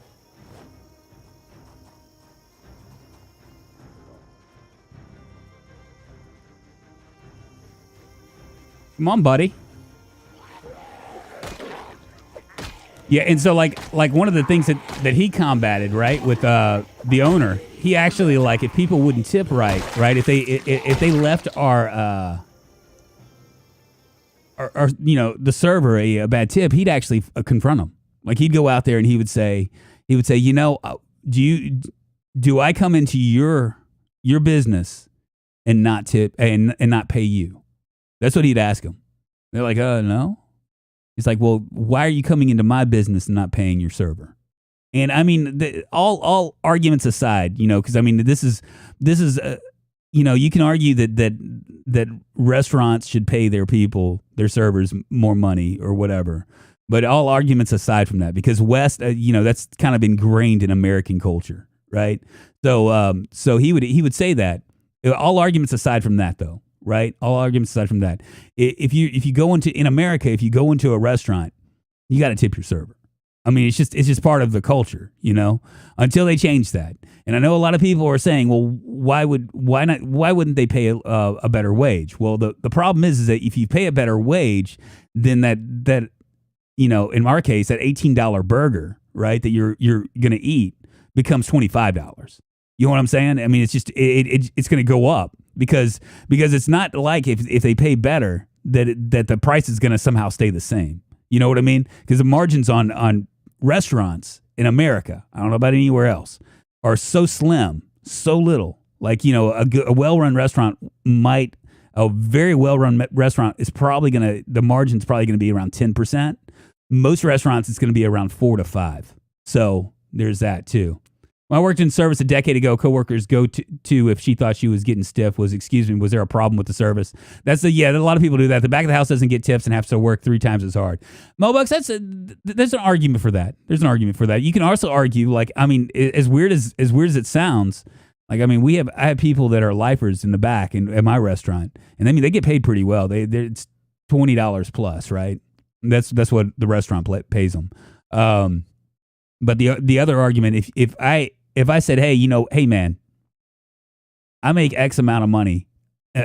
Come on, buddy. Yeah, and so like one of the things that he combated, right, with the owner, he actually, like, if people wouldn't tip right, if they left our the server a bad tip, he'd actually confront them. Like, he'd go out there and he would say, do I come into your business and not tip and not pay you? That's what he'd ask them. They're like, no. He's like, well, why are you coming into my business and not paying your server? And I mean, all arguments aside, because I mean, this is, you can argue that restaurants should pay their people, their servers, more money or whatever. But all arguments aside from that, because West, that's kind of ingrained in American culture, right? So he would say that. All arguments aside from that, though. right? All arguments aside from that. If you go in America, if you go into a restaurant, you got to tip your server. I mean, it's just part of the culture, you know, until they change that. And I know a lot of people are saying, well, why wouldn't they pay a better wage? Well, the problem is that if you pay a better wage, then that you know, in our case, that $18 burger, right, that you're going to eat becomes $25. You know what I'm saying? I mean, it's just it's going to go up because it's not like if they pay better that the price is going to somehow stay the same. You know what I mean? Because the margins on restaurants in America, I don't know about anywhere else, are so slim, so little. Like, you know, a well-run restaurant a very well-run restaurant is probably the margin's probably going to be around 10%. Most restaurants, it's going to be around 4 to 5. So there's that too. When I worked in service a decade ago, coworkers go to if she thought she was getting stiff was, excuse me, was there a problem with the service? A lot of people do that. The back of the house doesn't get tips and has to work 3 times as hard. Mobucks, there's an argument for that. There's an argument for that. You can also argue, like, I mean, as weird as it sounds, like, I mean, I have people that are lifers in the back at my restaurant, and I mean, they get paid pretty well. It's $20 plus, right? That's what the restaurant pays them. But the other argument, if I said, hey, you know, hey man, I make X amount of money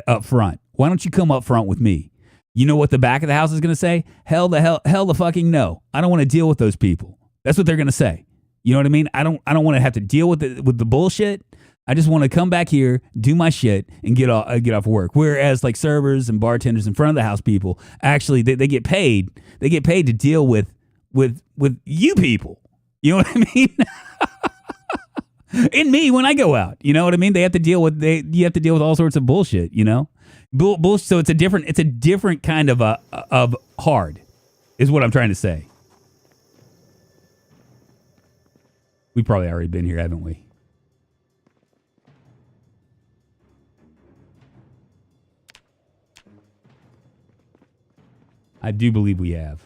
up front. Why don't you come up front with me? You know what the back of the house is going to say? Hell the fucking no. I don't want to deal with those people. That's what they're going to say. You know what I mean? I don't want to have to deal with the bullshit. I just want to come back here, do my shit, and get off work. Whereas like servers and bartenders in front of the house people, actually they get paid. They get paid to deal with you people. You know what I mean? And me when I go out, you know what I mean? You have to deal with all sorts of bullshit, you know? So it's a different kind of hard, is what I'm trying to say. We've probably already been here, haven't we? I do believe we have.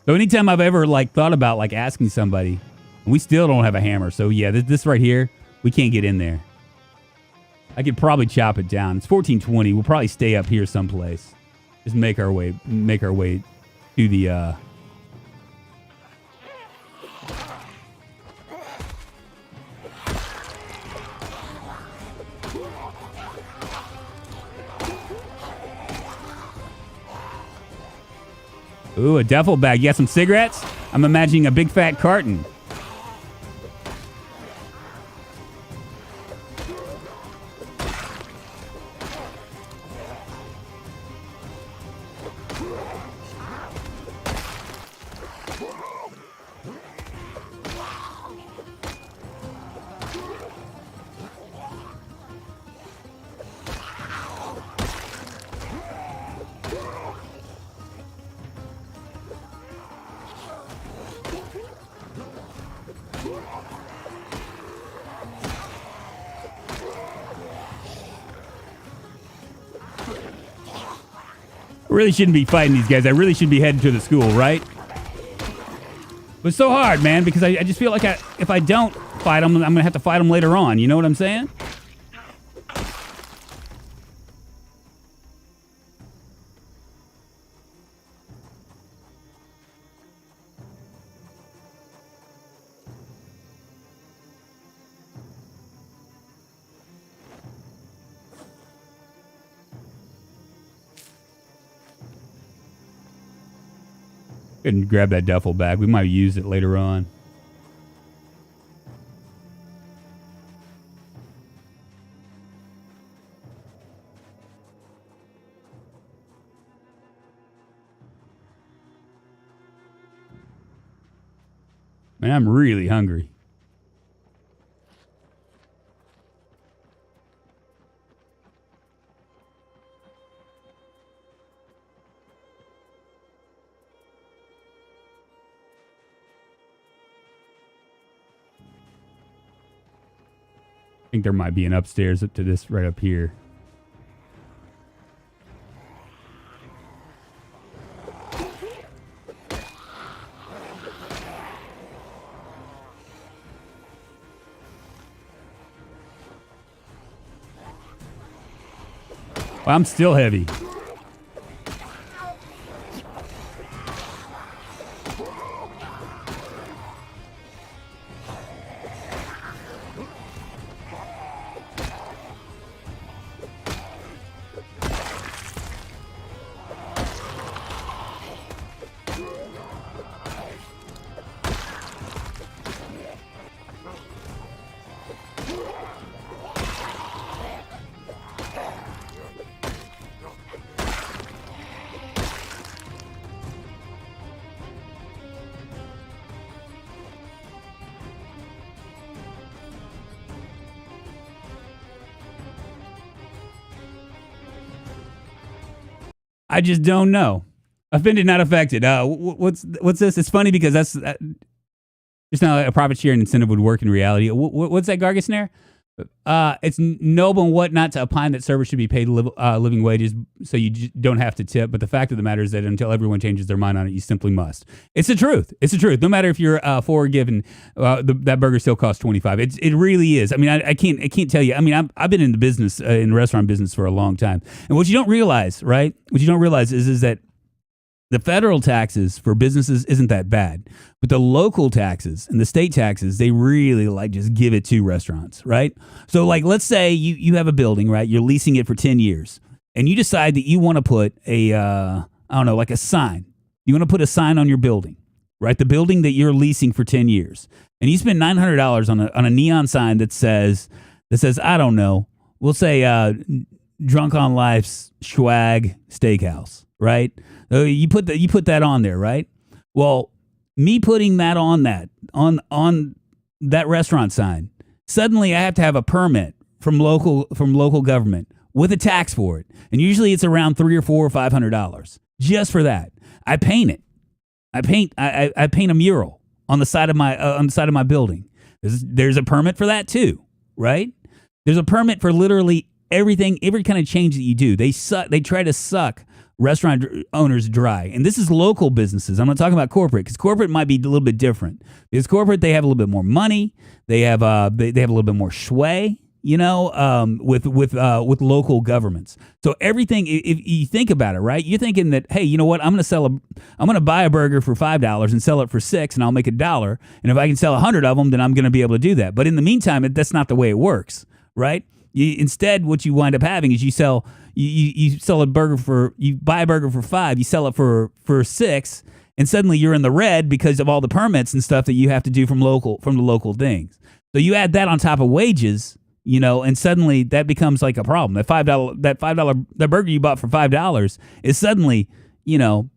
So anytime I've ever like thought about like asking somebody, we still don't have a hammer. So yeah, this right here, we can't get in there. I could probably chop it down. It's 1420. We'll probably stay up here someplace. Just make our way to the Ooh, a duffel bag. You got some cigarettes? I'm imagining a big fat carton. Really shouldn't be fighting these guys. I really should be heading to the school, right? But it's so hard, man, because I just feel like if I don't fight them, I'm going to have to fight them later on. You know what I'm saying? And grab that duffel bag. We might use it later on. Man, I'm really hungry. I think there might be an upstairs up to this right up here. Well, I'm still heavy. I just don't know. Offended, not affected. What's this? It's funny because that's just not a profit share and incentive would work in reality. What's that Gargus snare? It's noble and whatnot to opine that servers should be paid living wages so you don't have to tip. But the fact of the matter is that until everyone changes their mind on it, you simply must. It's the truth. It's the truth. No matter if you're forgiven, that burger still costs $25. It really is. I mean, I can't tell you. I mean, I've been in the business, in the restaurant business for a long time. And what you don't realize, right? What you don't realize is that the federal taxes for businesses isn't that bad, but the local taxes and the state taxes, they really like just give it to restaurants, right? So like, let's say you have a building, right? You're leasing it for 10 years and you decide that you want to put a, I don't know, like a sign. You want to put a sign on your building, right? The building that you're leasing for 10 years. And you spend $900 on a neon sign that says, I don't know, we'll say Drunkonlife's Swag Steakhouse, right? You put that on there, right? Well, me putting that on that restaurant sign, suddenly I have to have a permit from local government with a tax for it, and usually it's around $300 or $400 or $500 just for that. I paint it. I paint a mural on the side of my building. There's a permit for that too, right? There's a permit for literally everything, every kind of change that you do. They try to suck restaurant owners dry. And this is local businesses. I'm not talking about corporate, because corporate might be a little bit different. Because corporate, they have a little bit more money. They have they have a little bit more sway, you know, with local governments. So everything, if you think about it, right? You're thinking that, hey, you know what? I'm going to buy a burger for $5 and sell it for $6, and I'll make $1. And if I can sell 100 of them, then I'm going to be able to do that. But in the meantime, that's not the way it works, right? Instead, what you wind up having is you buy a burger for $5, you sell it for $6, and suddenly you're in the red because of all the permits and stuff that you have to do from the local things. So you add that on top of wages, you know, and suddenly that becomes like a problem. That burger you bought for $5 is suddenly, you know,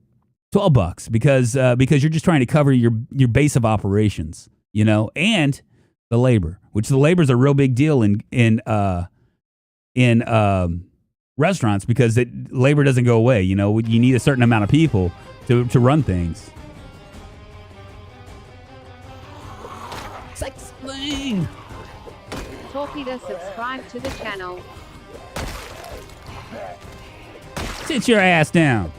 $12 because you're just trying to cover your base of operations, you know, and the labor, which the labor is a real big deal in restaurants, because labor doesn't go away. You know, you need a certain amount of people to run things. Sex Sling! Torpedo, subscribe to the channel. Sit your ass down.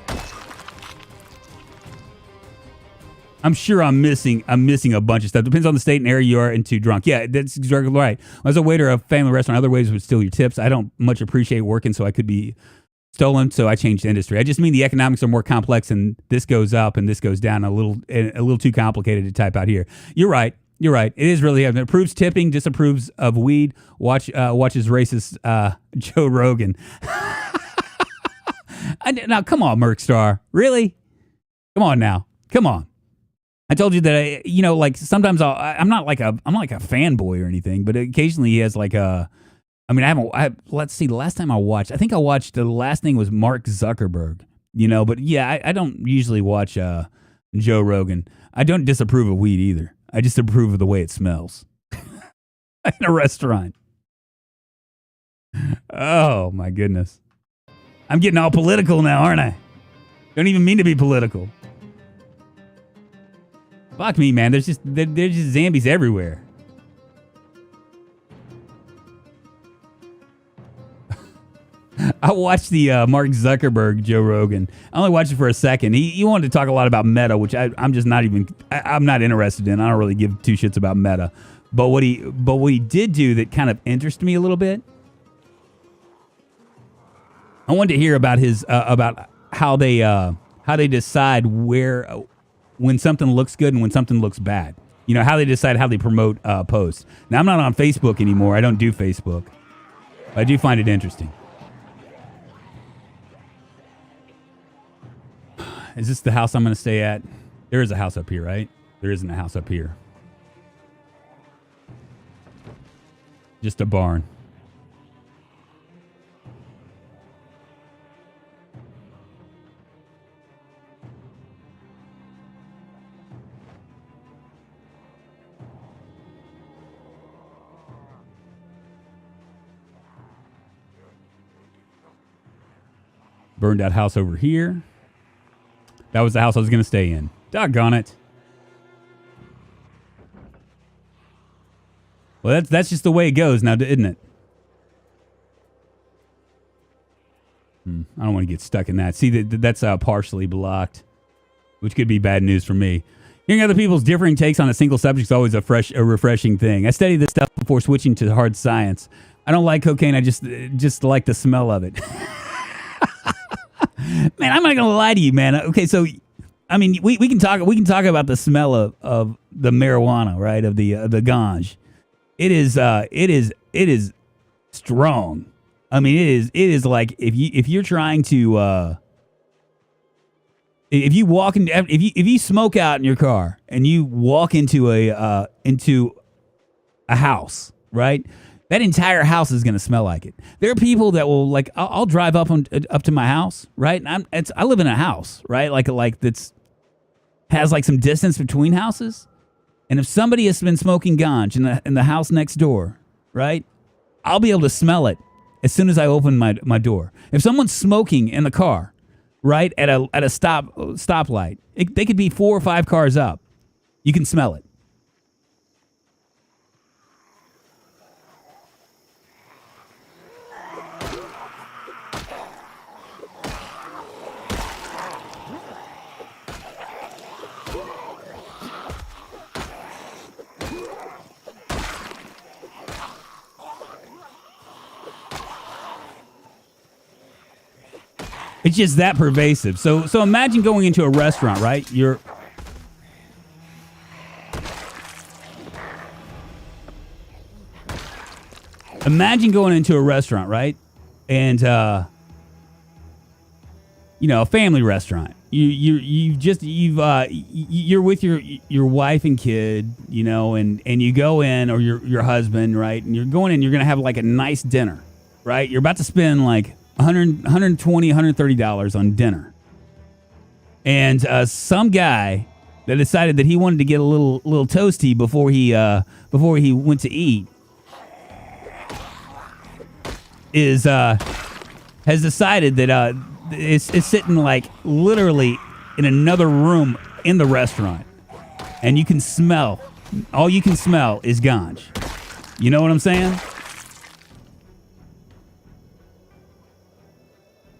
I'm sure I'm missing a bunch of stuff. Depends on the state and area you are into drunk. Yeah, that's exactly right. As a waiter of a family restaurant, other ways would steal your tips. I don't much appreciate working, so I could be stolen, so I changed industry. I just mean the economics are more complex, and this goes up and this goes down a little too complicated to type out here. You're right. It is really heavy. It approves tipping, disapproves of weed. Watches racist Joe Rogan. Now, come on, Merkstar. Really? Come on now. Come on. I told you that, you know, like sometimes I'm not like a fanboy or anything, but occasionally he has like let's see, the last time I watched the last thing was Mark Zuckerberg, you know, but yeah, I don't usually watch Joe Rogan. I don't disapprove of weed either. I just approve of the way it smells in a restaurant. Oh my goodness. I'm getting all political now, aren't I? Don't even mean to be political. Fuck me, man. There's just zombies everywhere. I watched the Mark Zuckerberg Joe Rogan. I only watched it for a second. He wanted to talk a lot about meta, which I'm just not even. I'm not interested in. I don't really give two shits about meta. But what he did do that kind of interested me a little bit. I wanted to hear about his about how they decide when something looks good and when something looks bad. You know, how they decide how they promote posts. Now, I'm not on Facebook anymore. I don't do Facebook. I do find it interesting. Is this the house I'm going to stay at? There is a house up here, right? There isn't a house up here. Just a barn. Burned out house over here. That was the house I was going to stay in. Doggone it. Well, that's just the way it goes now, isn't it? I don't want to get stuck in that. See, that's partially blocked, which could be bad news for me. Hearing other people's differing takes on a single subject is always a refreshing thing. I studied this stuff before switching to hard science. I don't like cocaine. I just like the smell of it. Man, I'm not gonna lie to you, man. Okay, so I mean, we can talk about the smell of the marijuana, right? Of the ganj. It is strong. I mean, it is like if you're trying to if you smoke out in your car and you walk into a house, right? That entire house is going to smell like it. There are people that will like. I'll drive up to my house, right? I live in a house, right? Like that's has like some distance between houses, and if somebody has been smoking ganj in the house next door, right? I'll be able to smell it as soon as I open my door. If someone's smoking in the car, right at a stoplight, they could be 4 or 5 cars up. You can smell it. It's just that pervasive. So imagine going into a restaurant, right? Imagine going into a restaurant, right? And a family restaurant. You're with your wife and kid, and you go in, or your husband, right? And you're going in, you're going to have like a nice dinner, right? You're about to spend like $120, $130 on dinner. And some guy that decided that he wanted to get a little toasty before he went to eat has decided that it's sitting like literally in another room in the restaurant, and you can smell. All you can smell is ganj. You know what I'm saying?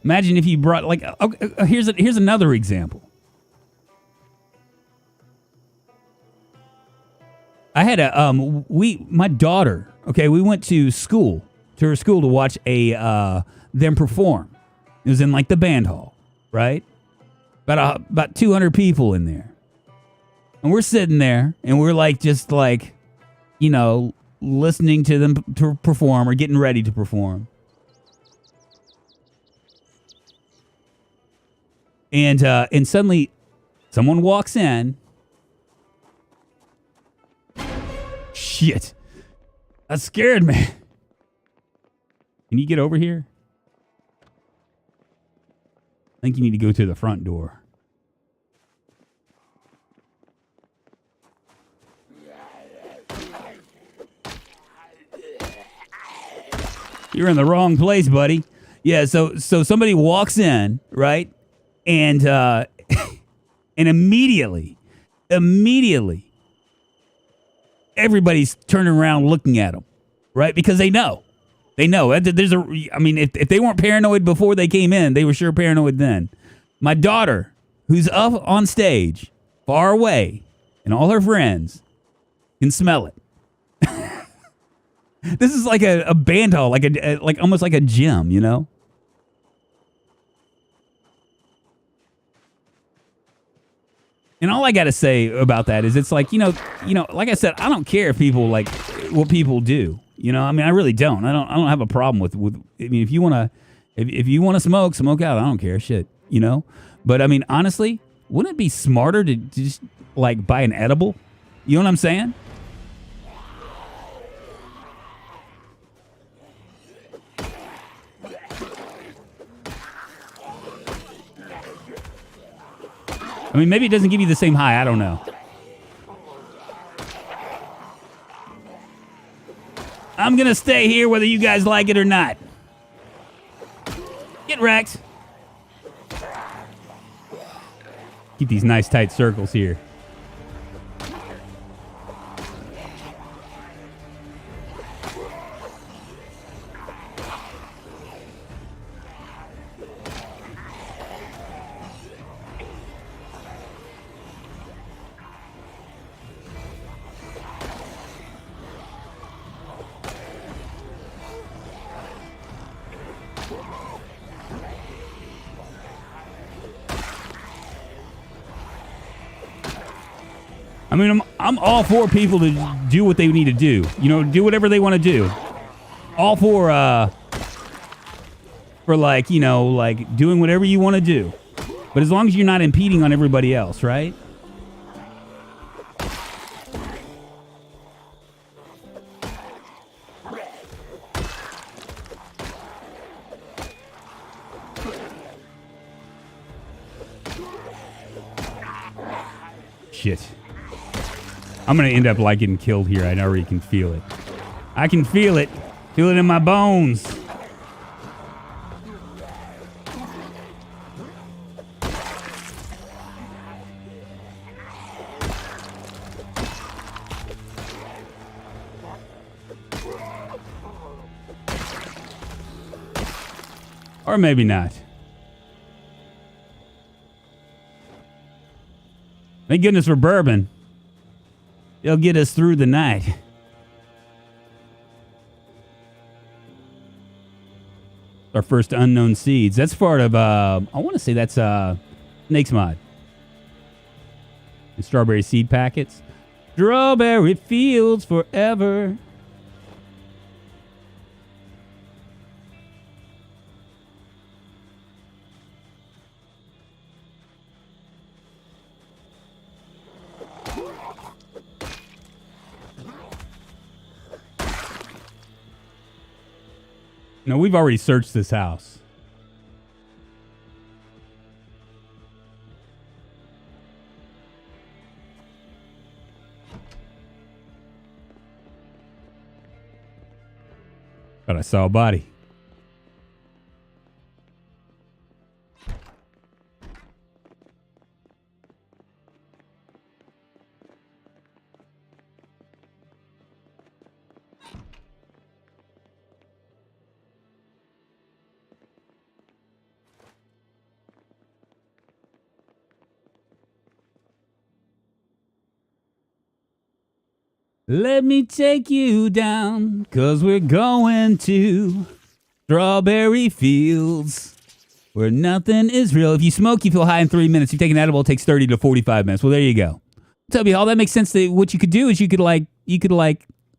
Imagine if you brought here's another example. I had my daughter. Okay, we went to her school to watch them perform. It was in like the band hall, right? About 200 people in there, and we're sitting there and we're listening to them to perform or getting ready to perform. And suddenly, someone walks in. Shit, that scared me. Can you get over here? I think you need to go to the front door. You're in the wrong place, buddy. Yeah. So somebody walks in, right? And immediately, everybody's turning around looking at them, right? Because they know. If they weren't paranoid before they came in, they were sure paranoid then. My daughter, who's up on stage, far away, and all her friends can smell it. This is like a band hall, like almost like a gym, And all I got to say about that is it's like, like I said, I don't care if people like what people do. I mean, I really don't. I don't have a problem with I mean, if you want to smoke out. I don't care shit, But I mean, honestly, wouldn't it be smarter to just like buy an edible? You know what I'm saying? I mean, maybe it doesn't give you the same high. I don't know. I'm going to stay here whether you guys like it or not. Get wrecked. Keep these nice tight circles here. I mean, I'm all for people to do what they need to do. Do whatever they want to do. All for like, doing whatever you want to do. But as long as you're not impeding on everybody else, right? Shit. I'm going to end up like getting killed here. I already can feel it. I can feel it. Feel it in my bones. Or maybe not. Thank goodness for bourbon. It'll get us through the night. Our first unknown seeds. That's part of, I want to say that's Snake's Mod. And strawberry seed packets. Strawberry fields forever. No, we've already searched this house. But I saw a body. Let me take you down, 'cause we're going to strawberry fields where nothing is real. If you smoke, you feel high in 3 minutes. If you take an edible, it takes 30 to 45 minutes. Well, there you go. Tell me, all that makes sense. What you could do is you could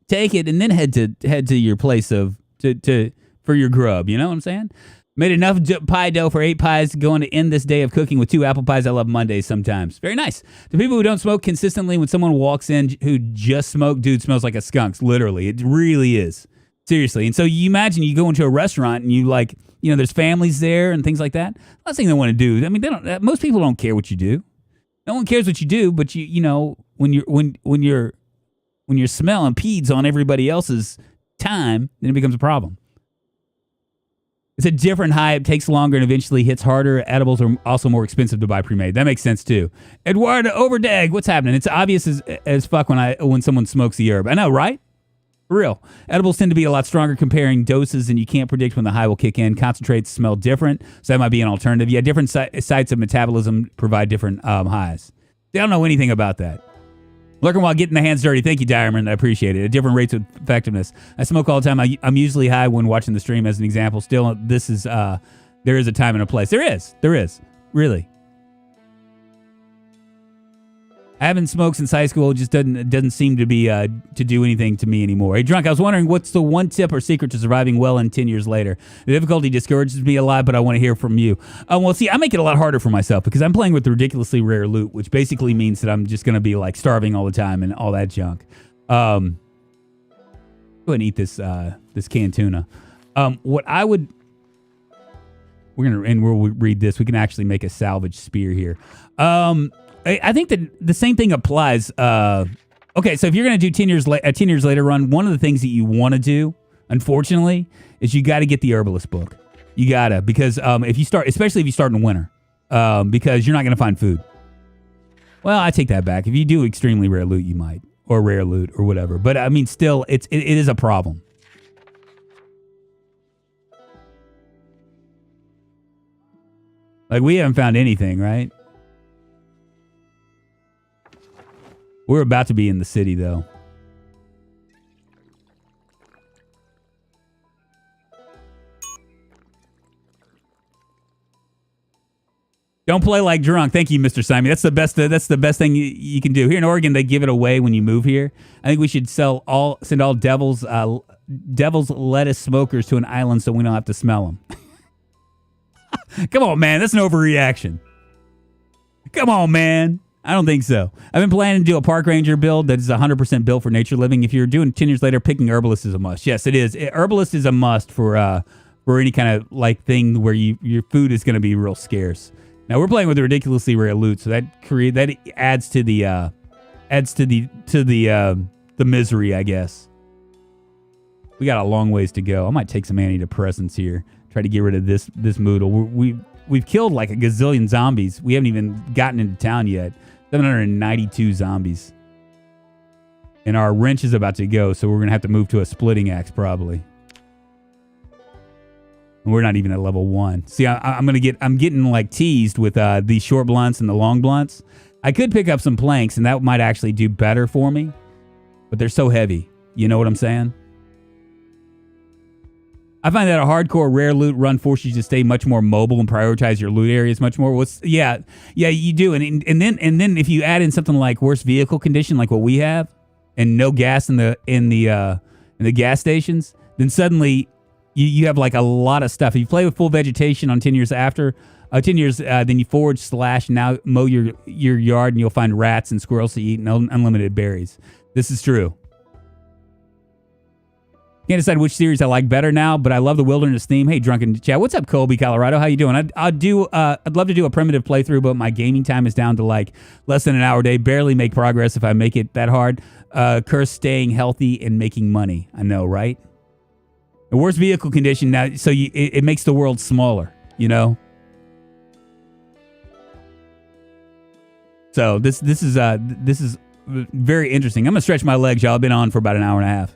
take it and then head to your place of for your grub. You know what I'm saying? Made enough pie dough for 8 pies, going to end this day of cooking with 2 apple pies. I love Mondays sometimes. Very nice. The people who don't smoke consistently, when someone walks in who just smoked, dude, smells like a skunk. Literally. It really is. Seriously. And so you imagine you go into a restaurant and you there's families there and things like that. I'm not saying they want to do. I mean, most people don't care what you do. No one cares what you do, but when your smell impedes on everybody else's time, then it becomes a problem. It's a different high. It takes longer and eventually hits harder. Edibles are also more expensive to buy pre-made. That makes sense too. Eduardo Overdag, what's happening? It's obvious as fuck when someone smokes the herb. I know, right? For real. Edibles tend to be a lot stronger comparing doses, and you can't predict when the high will kick in. Concentrates smell different, so that might be an alternative. Yeah, different sites of metabolism provide different highs. They don't know anything about that. Lurking while getting the hands dirty. Thank you, Diamond. I appreciate it. At different rates of effectiveness. I smoke all the time. I'm usually high when watching the stream, as an example. Still, there is a time and a place. There is. Really. I haven't smoked since high school. It just doesn't seem to be to do anything to me anymore. Hey, Drunk, I was wondering what's the one tip or secret to surviving well in 10 years later? The difficulty discourages me a lot, but I want to hear from you. Well, see, I make it a lot harder for myself because I'm playing with ridiculously rare loot, which basically means that I'm just going to be like starving all the time and all that junk. Go ahead and eat this canned tuna. What I would... we'll read this. We can actually make a salvage spear here. I think that the same thing applies. Okay, so if you're going to do 10 years a 10 years later run, one of the things that you want to do, unfortunately, is you got to get the herbalist book. You got to, because if you start, especially if you start in winter, because you're not going to find food. Well, I take that back. If you do extremely rare loot, you might, or rare loot or whatever. But I mean, still, it is a problem. Like, we haven't found anything, right? We're about to be in the city, though. Don't play like drunk. Thank you, Mr. Simon. That's the best. That's the best thing you can do. Here in Oregon, they give it away when you move here. I think we should send all devil's lettuce smokers to an island so we don't have to smell them. Come on, man. That's an overreaction. Come on, man. I don't think so. I've been planning to do a park ranger build that is 100% built for nature living. If you're doing 10 years later, picking herbalist is a must. Yes, it is. Herbalist is a must for any kind of like thing where your food is going to be real scarce. Now we're playing with a ridiculously rare loot, so that adds to the misery, I guess. We got a long ways to go. I might take some antidepressants here. Try to get rid of this moodle. We've killed like a gazillion zombies. We haven't even gotten into town yet. 792 zombies. And our wrench is about to go, so we're going to have to move to a splitting axe probably. And we're not even at level 1. See, I'm getting like teased with these short blunts and the long blunts. I could pick up some planks, and that might actually do better for me. But they're so heavy. You know what I'm saying? I find that a hardcore rare loot run forces you to stay much more mobile and prioritize your loot areas much more. Yeah, you do. And then if you add in something like worse vehicle condition, like what we have, and no gas in the gas stations, then suddenly you have like a lot of stuff. If you play with full vegetation on 10 years after 10 years, then you forage / now mow your yard, and you'll find rats and squirrels to eat and unlimited berries. This is true. Can't decide which series I like better now, but I love the wilderness theme. Hey, Drunken Chat. What's up, Colby, Colorado? How you doing? I'd love to do a primitive playthrough, but my gaming time is down to like less than an hour a day. Barely make progress if I make it that hard. Curse staying healthy and making money. I know, right? The worst vehicle condition now, so it makes the world smaller, you know? So this is very interesting. I'm going to stretch my legs, y'all. I've been on for about an hour and a half.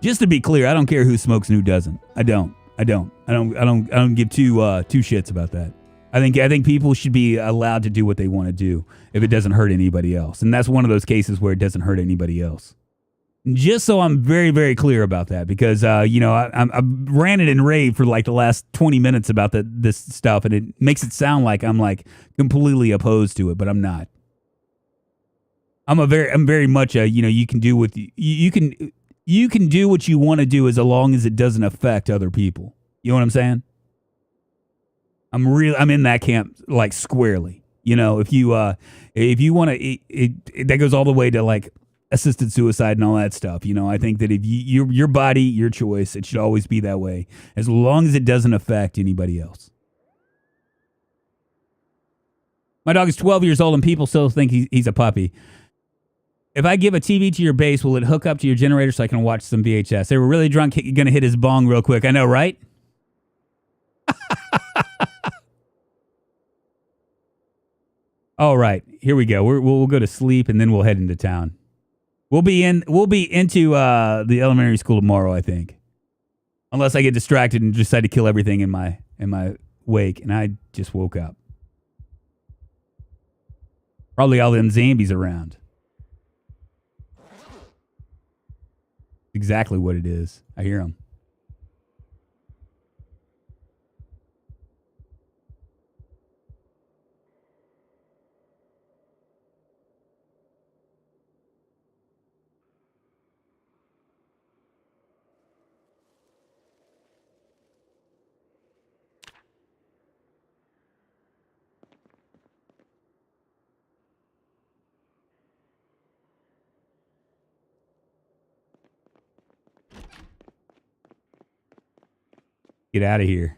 Just to be clear, I don't care who smokes and who doesn't. I don't give two shits about that. I think people should be allowed to do what they want to do if it doesn't hurt anybody else. And that's one of those cases where it doesn't hurt anybody else. Just so I'm very, very clear about that, because I've ranted and raved for like the last 20 minutes about this stuff, and it makes it sound like I'm like completely opposed to it, but I'm not. I'm very much a, you can do what you can do what you want to do as long as it doesn't affect other people. You know what I'm saying? I'm in that camp like squarely. You know, if you want to, that goes all the way to like assisted suicide and all that stuff. You know, I think that if your body, your choice, it should always be that way as long as it doesn't affect anybody else. My dog is 12 years old and people still think he's a puppy. If I give a TV to your base, will it hook up to your generator so I can watch some VHS? They were really drunk. You're going to hit his bong real quick. I know, right? All right. Here we go. We'll go to sleep, and then we'll head into town. We'll be into the elementary school tomorrow, I think. Unless I get distracted and decide to kill everything in my in my wake, and I just woke up. Probably all them zombies around. Exactly what it is. I hear them. Get out of here.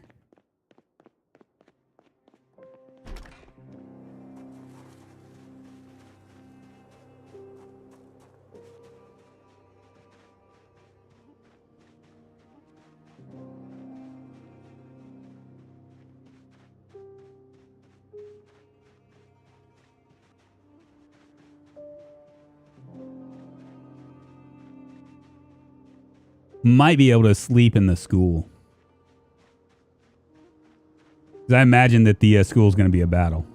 Might be able to sleep in the school. 'Cause I imagine that the school's going to be a battle.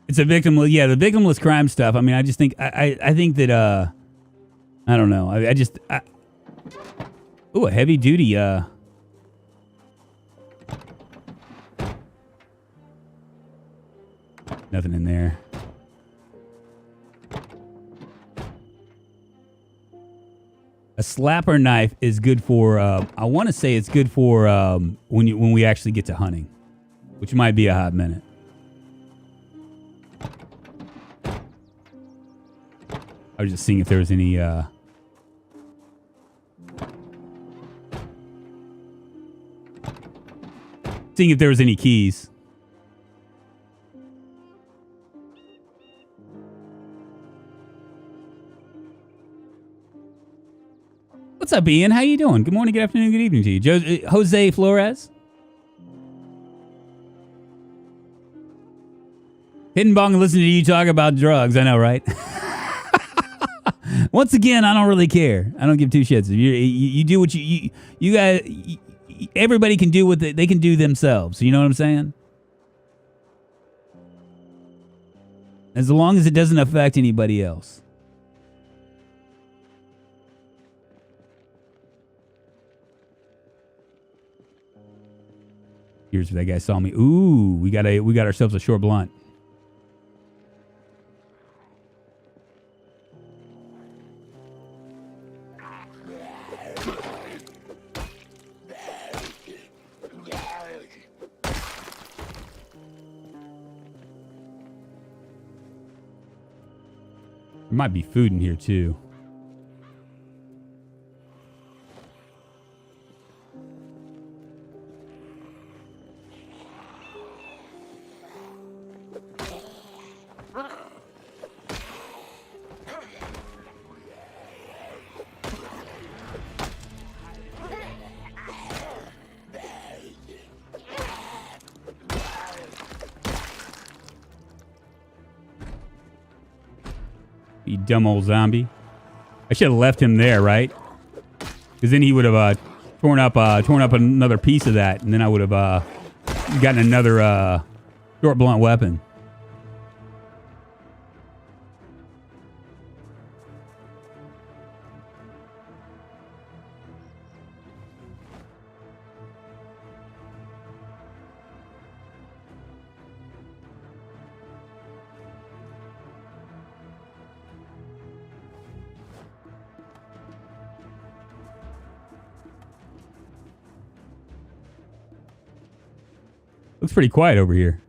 It's a victimless, yeah, the victimless crime stuff. I mean, I just think, I think that, I don't know. Ooh, a heavy duty, nothing in there. A slapper knife is good for, I want to say it's good for, when we actually get to hunting, which might be a hot minute. I was just seeing if there was any, seeing if there was any keys. What's up, Ian? How you doing? Good morning, good afternoon, good evening to you. Jose Flores. Hidden Bong and listen to you talk about drugs. I know, right? Once again, I don't really care. I don't give two shits. You do what you guys. Everybody can do what they can do themselves. You know what I'm saying? As long as it doesn't affect anybody else. Here's where that guy saw me. Ooh, we got ourselves a short blunt. There might be food in here too. You dumb old zombie. I should have left him there, right? Because then he would have torn up another piece of that, and then I would have gotten another short blunt weapon. Looks pretty quiet over here.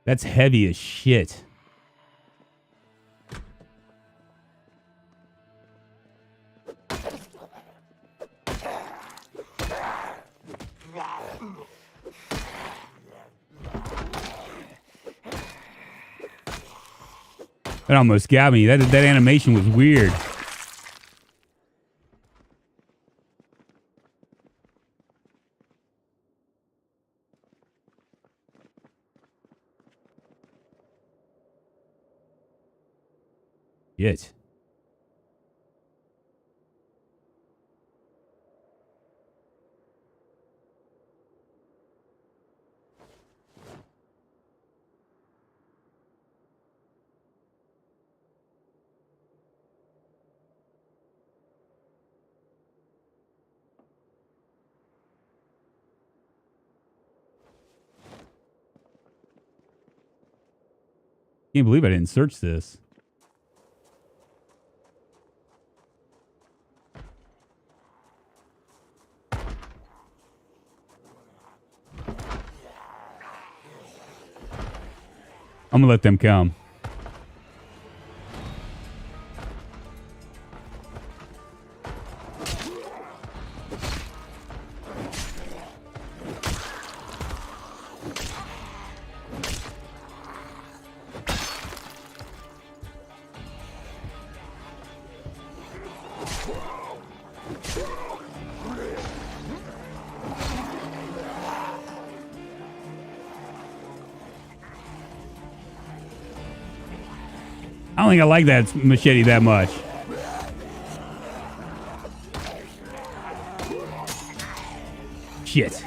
That's heavy as shit. That almost got me. That animation was weird. Shit. Can't believe I didn't search this. I'm gonna let them come. I don't think I like that machete that much. Shit.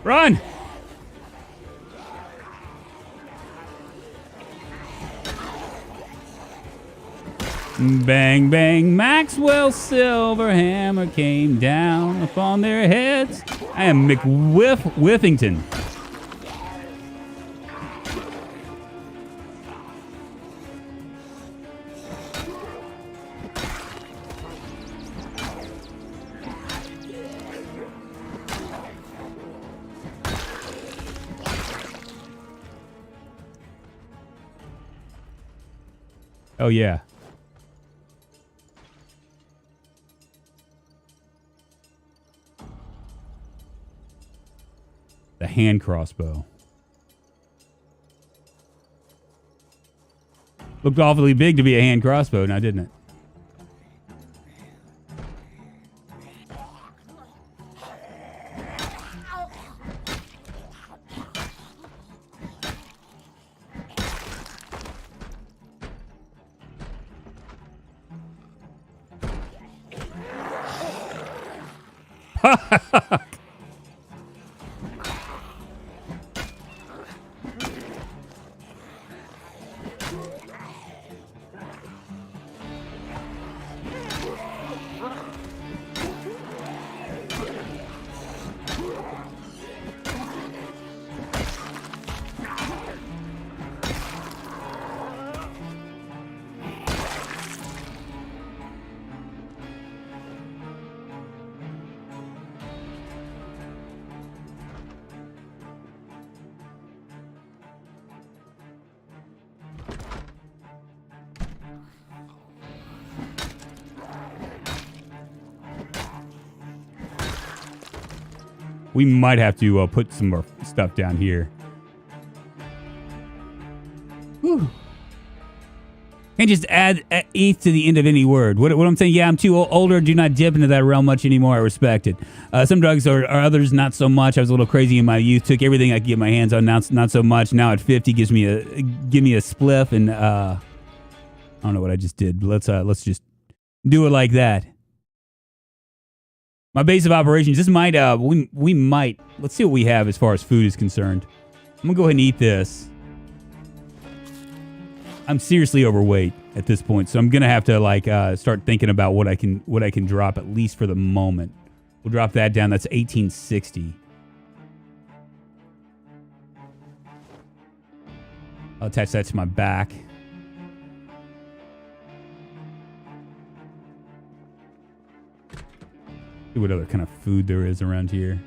Run! Bang, bang, Maxwell's silver hammer came down upon their heads. I am McWiffington. Oh, yeah. The hand crossbow. Looked awfully big to be a hand crossbow now, didn't it? We might have to put some more stuff down here. Whew. Can't just add ETH to the end of any word. What I'm saying, yeah, I'm too older. Do not dip into that realm much anymore. I respect it. Some drugs are others not so much. I was a little crazy in my youth. Took everything I could get my hands on. Now it's not so much. Now at 50, give me a spliff, and I don't know what I just did. But let's just do it like that. My base of operations. This might we might. Let's see what we have as far as food is concerned. I'm gonna go ahead and eat this. I'm seriously overweight at this point, so I'm gonna have to start thinking about what I can drop, at least for the moment. We'll drop that down. That's 1860. I'll attach that to my back. See what other kind of food there is around here.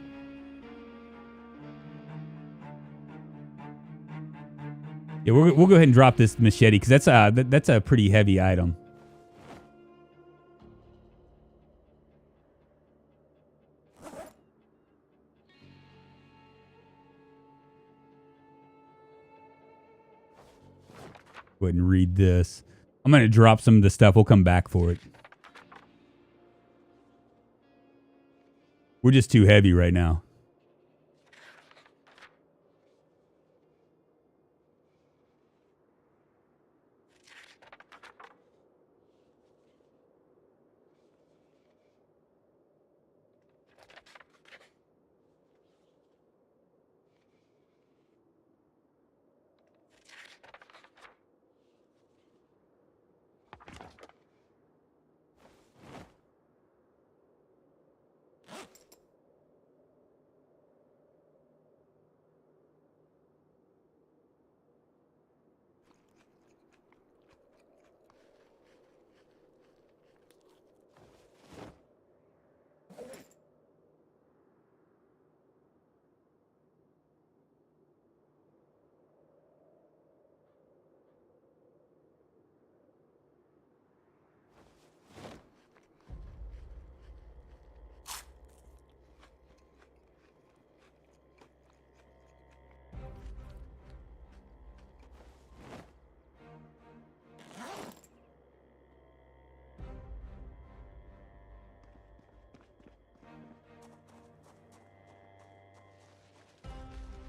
Yeah, we'll go ahead and drop this machete because that's a pretty heavy item. Go ahead and read this. I'm going to drop some of the stuff. We'll come back for it. We're just too heavy right now.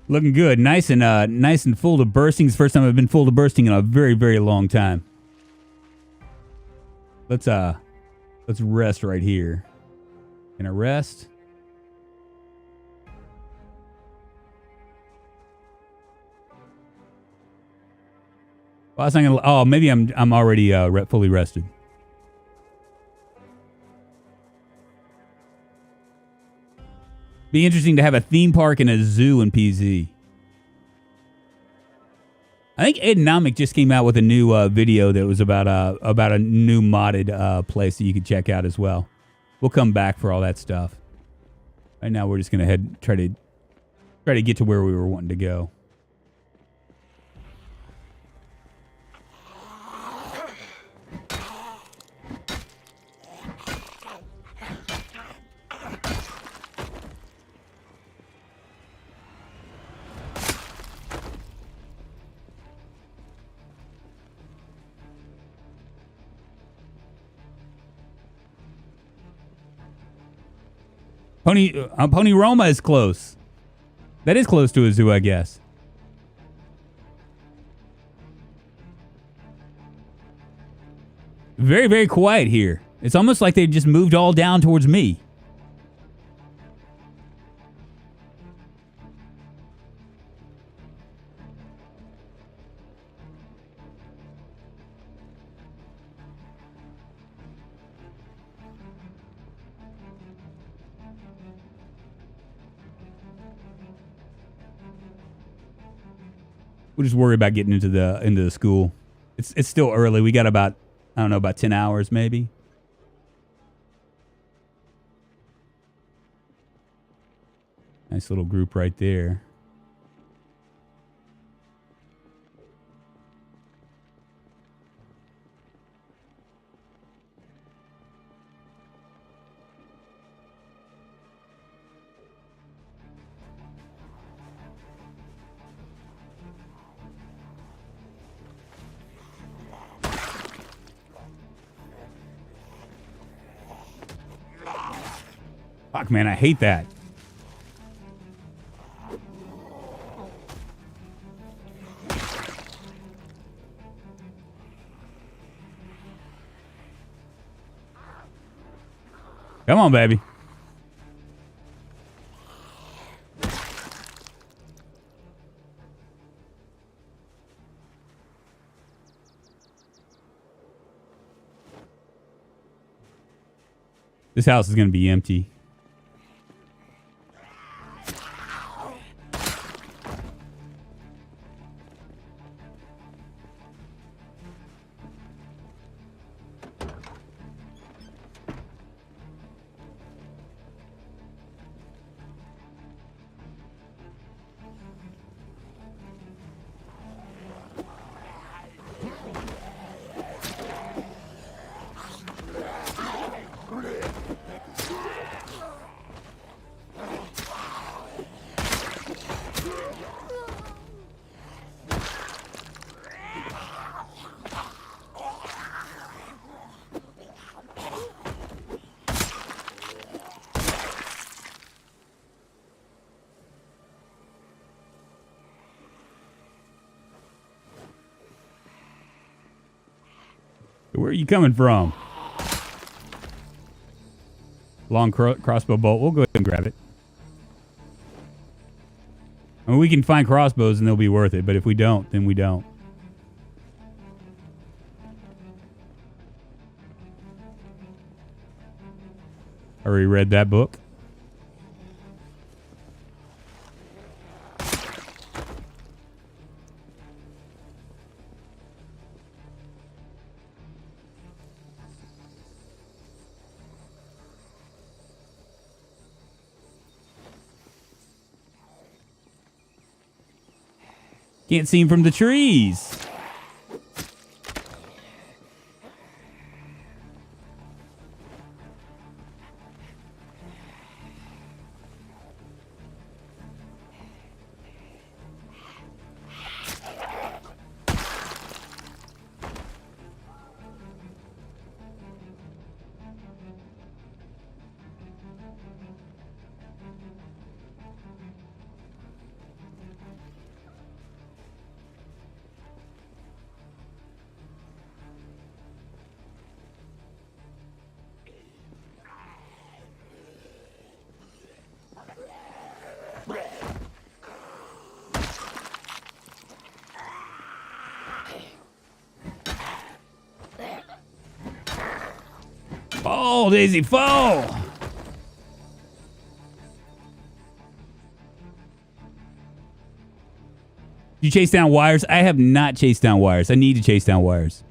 Looking good. Nice and full to bursting. It's the first time I've been full to bursting in a very, very long time. Let's rest right here. Can I rest? Well, I was thinking, oh, maybe I'm already fully rested. Be interesting to have a theme park and a zoo in PZ. I think Edenomic just came out with a new video that was about a new modded place that you could check out as well. We'll come back for all that stuff. Right now, we're just gonna try to get to where we were wanting to go. Pony Roma is close. That is close to a zoo, I guess. Very, very quiet here. It's almost like they've just moved all down towards me. We'll just worry about getting into the school. It's still early. We got about 10 hours maybe. Nice little group right there. Fuck, man, I hate that. Come on, baby. This house is going to be empty. Where are you coming from? Long crossbow bolt. We'll go ahead and grab it. I mean, we can find crossbows and they'll be worth it, but if we don't, then we don't. I already read that book. Can't see him from the trees. Fall, Daisy, fall! You chase down wires? I have not chased down wires. I need to chase down wires.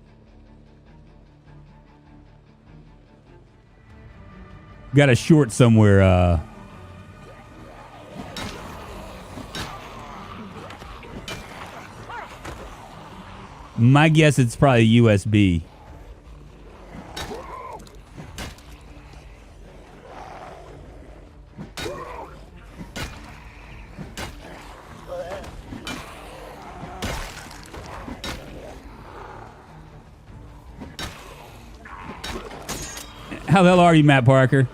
Got a short somewhere. My guess it's probably USB. How the hell are you, Matt Parker?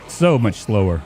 So much slower.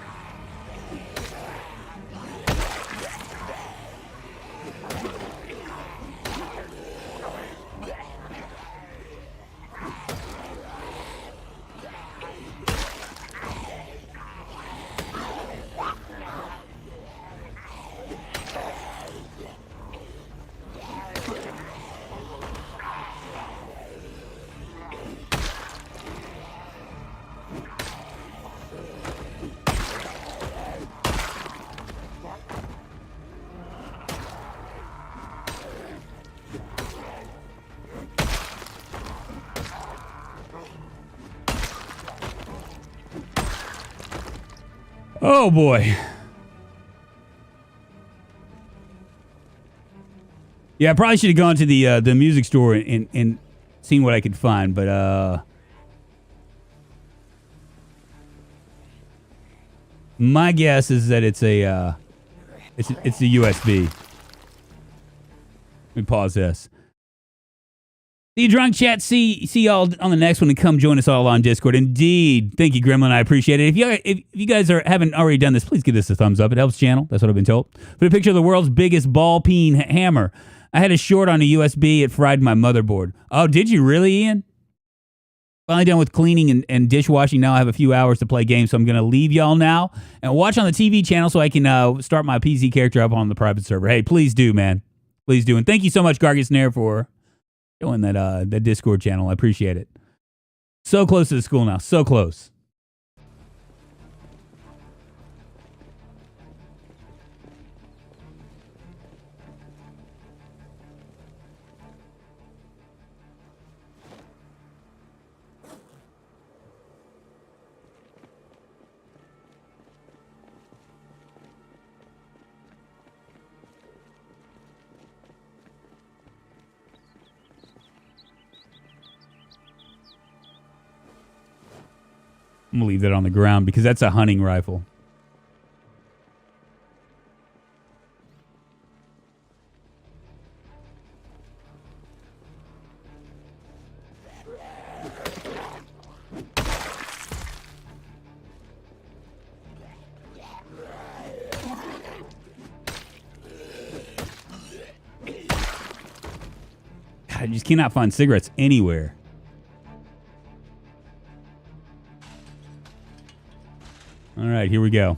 Oh boy. Yeah, I probably should have gone to the music store and seen what I could find, but my guess is that it's a it's a USB. Let me pause this. See you, drunk chat. See y'all on the next one, and come join us all on Discord. Indeed, thank you, Gremlin. I appreciate it. If you guys haven't already done this, please give this a thumbs up. It helps the channel. That's what I've been told. Put a picture of the world's biggest ball peen hammer. I had a short on a USB. It fried my motherboard. Oh, did you really, Ian? Finally done with cleaning and dishwashing. Now I have a few hours to play games, so I'm going to leave y'all now and watch on the TV channel so I can start my PC character up on the private server. Hey, please do, man. Please do. And thank you so much, Gargus Nair, for join that Discord channel. I appreciate it. So close to the school now. So close. I'm going to leave that on the ground because that's a hunting rifle. I just cannot find cigarettes anywhere. All right, here we go.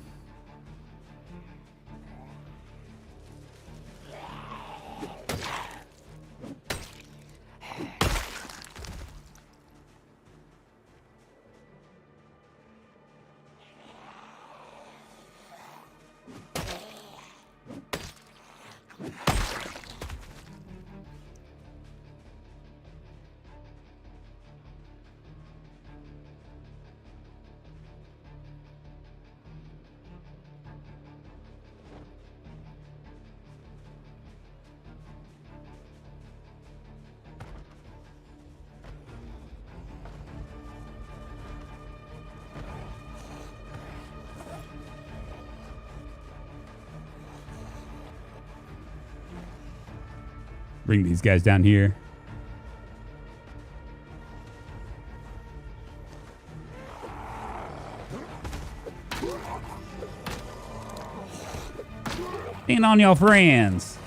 Bring these guys down here. Stand on your friends.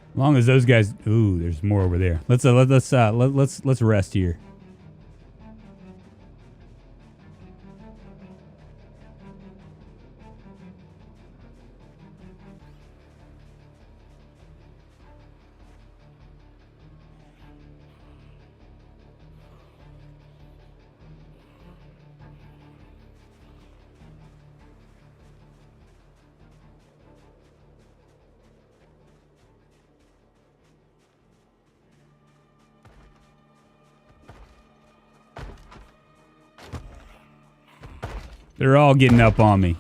As long as those guys, ooh, there's more over there. Let's rest here. They're all getting up on me.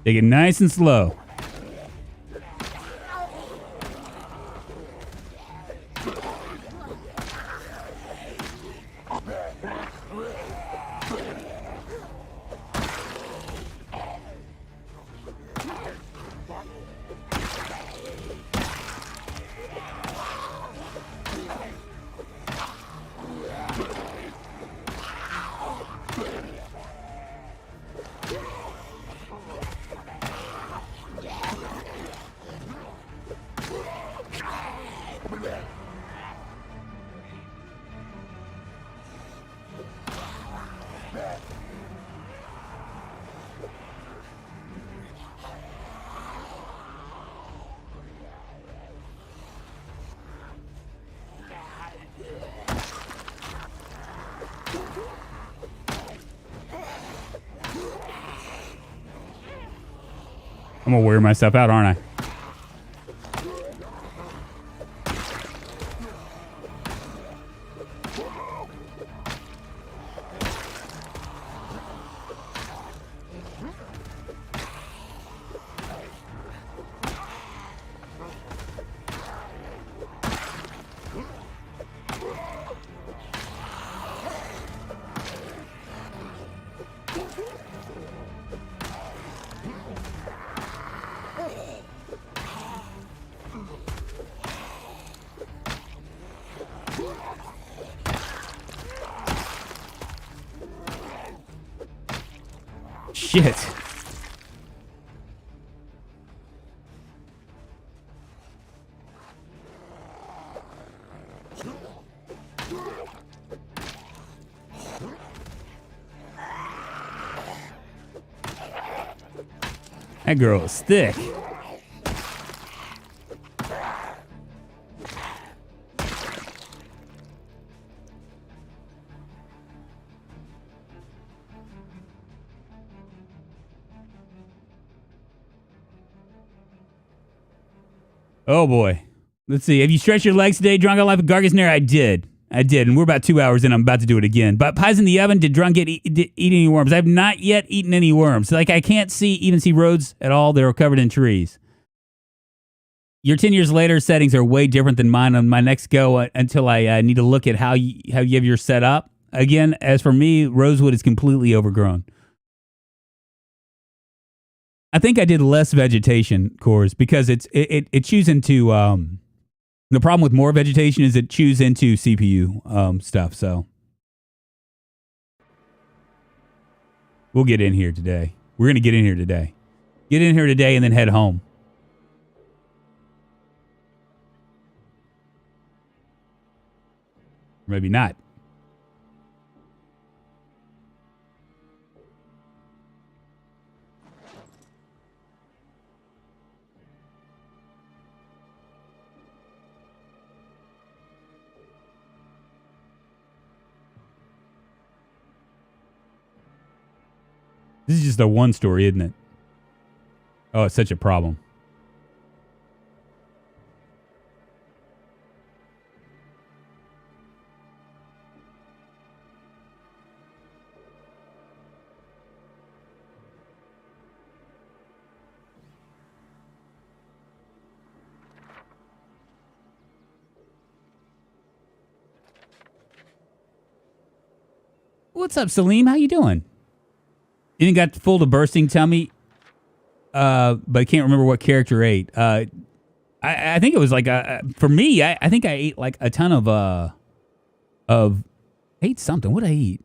Take it nice and slow. I'm gonna wear myself out, aren't I? Shit. That girl is thick. Oh boy. Let's see. Have you stretched your legs today, Drunkonlife and Gargasnare? I did, and we're about 2 hours in. I'm about to do it again. But pies in the oven. Did Drunk eat any worms? I've not yet eaten any worms. Like I can't even see roads at all. They're covered in trees. Your 10 years later settings are way different than mine on my next go until I need to look at how you have your set up. Again, as for me, rosewood is completely overgrown. I think I did less vegetation cores because it chews into the problem with more vegetation is it chews into CPU stuff. So we'll get in here today. We're gonna get in here today. Get in here today and then head home. Maybe not. This is just a one story, isn't it? Oh, it's such a problem. What's up, Salim? How you doing? You didn't got full to bursting tummy, but I can't remember what character ate. I think it was like for me. I think I ate like a ton of ate something. What I eat?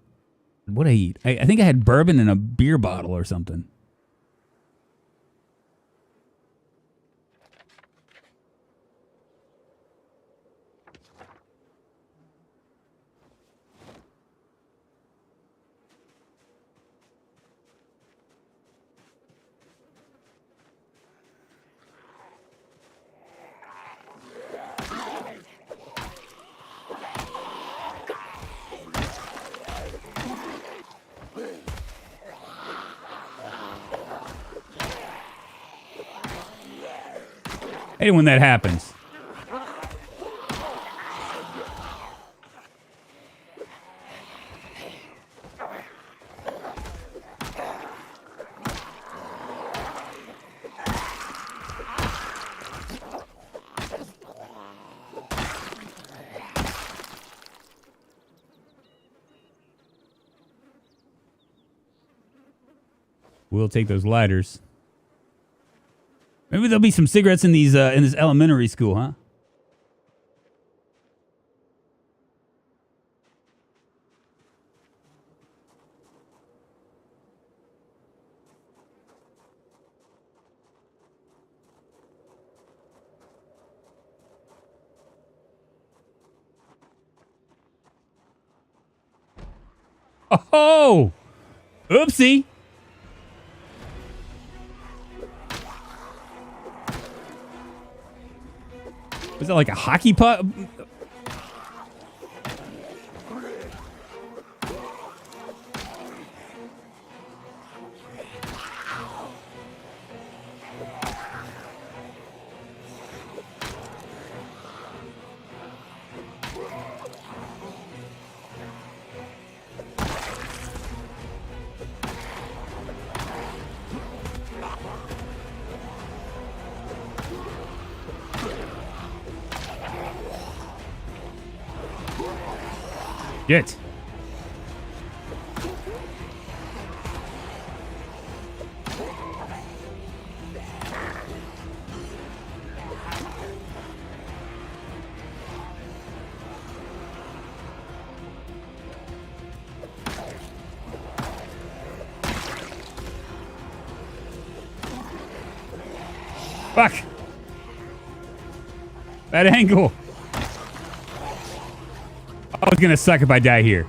I think I had bourbon in a beer bottle or something. I hate it when that happens. We'll take those lighters. Maybe there'll be some cigarettes in these in this elementary school, huh? Oh! Oopsie! Was that like a hockey puck? Shit. Fuck. Bad angle. Oh, it's gonna suck if I die here.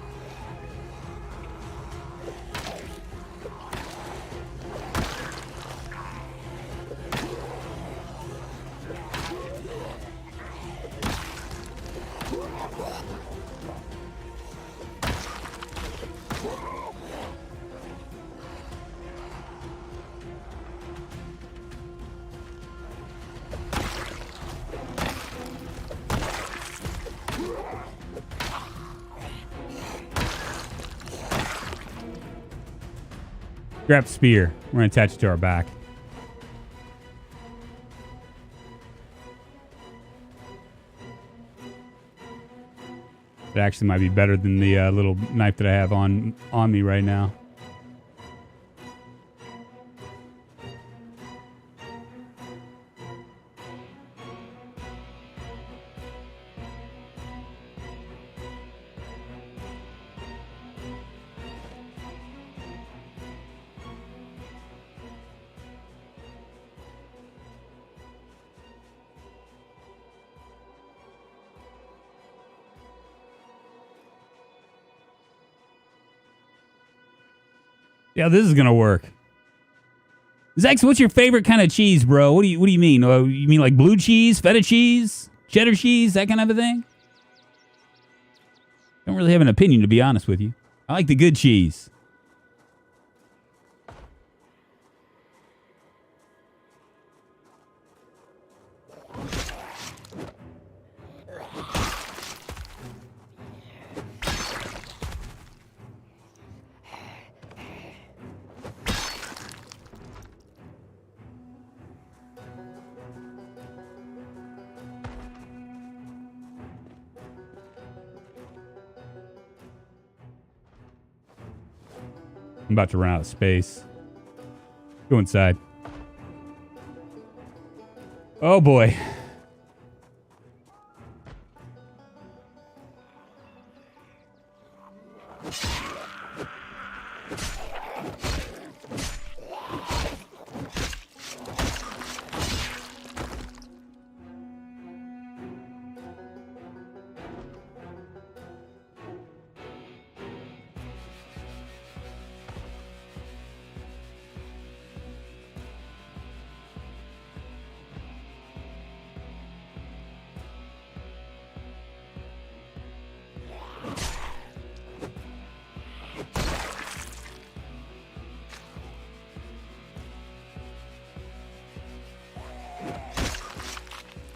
Grab spear. We're going to attach it to our back. It actually might be better than the little knife that I have on me right now. Yeah, this is gonna work. Zex, what's your favorite kind of cheese, bro? What do you mean? You mean like blue cheese, feta cheese, cheddar cheese, that kind of a thing? Don't really have an opinion, to be honest with you. I like the good cheese. I'm about to run out of space. Go inside. Oh boy.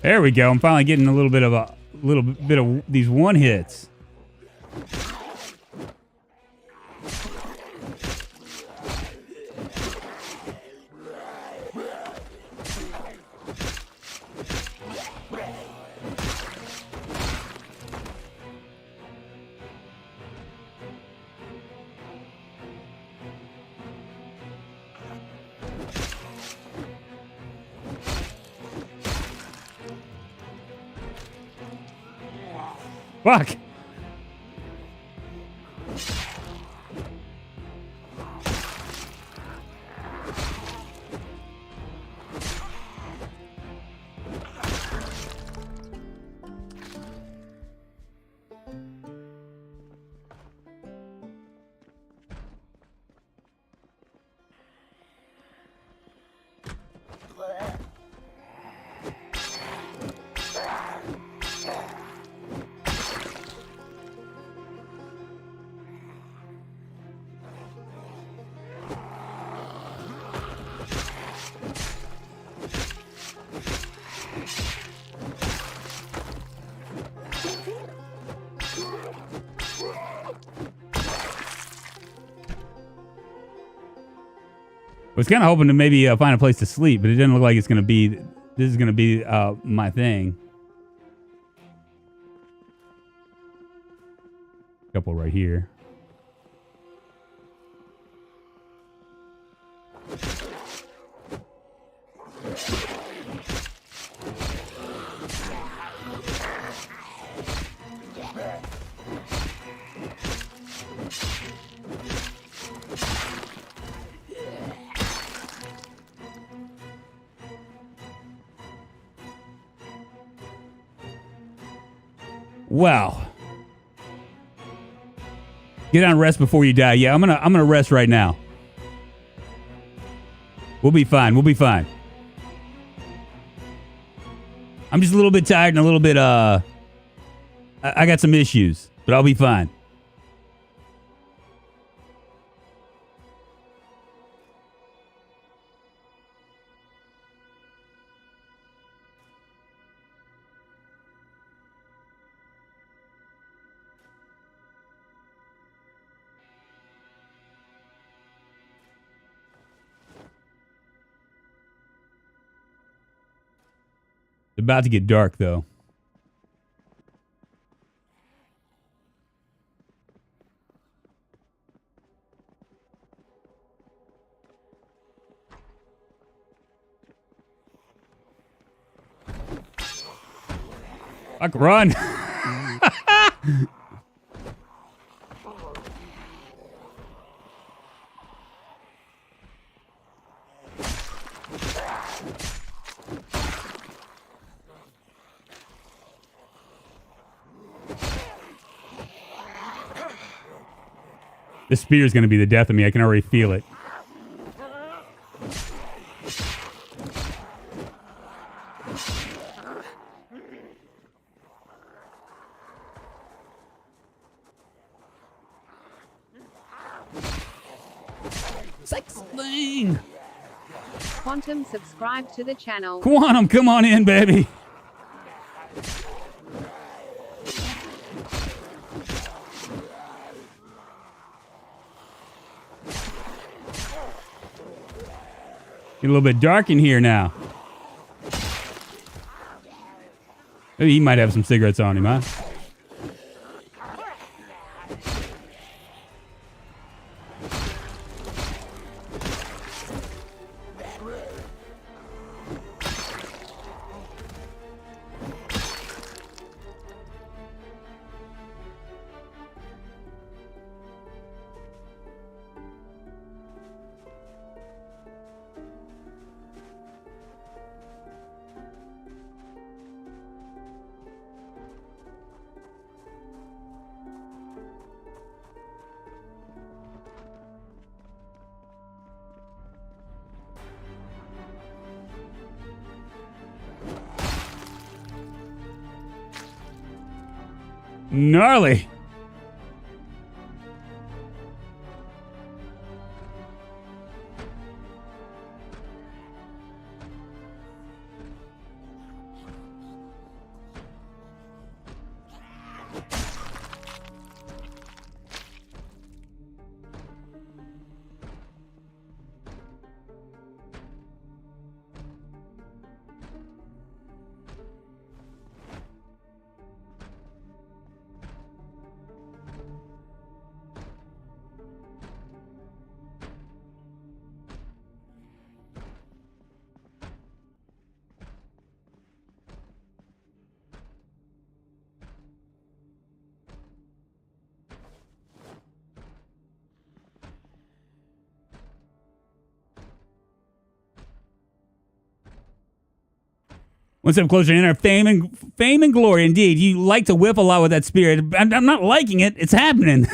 There we go. I'm finally getting a little bit of these one hits. Fuck. Was kind of hoping to maybe find a place to sleep, but it didn't look like it's going to be. This is going to be my thing. Couple right here. Wow. Get on rest before you die. Yeah, I'm gonna rest right now. We'll be fine. We'll be fine. I'm just a little bit tired and a little bit I got some issues, but I'll be fine. about to get dark, though. Fuck, run! This spear is going to be the death of me. I can already feel it. Sexling! Quantum, subscribe to the channel. Quantum, come on in, baby. Get a little bit dark in here now. Maybe he might have some cigarettes on him, huh? Gnarly. One step closer to enter fame and glory. Indeed, you like to whip a lot with that spirit. I'm not liking it. It's happening.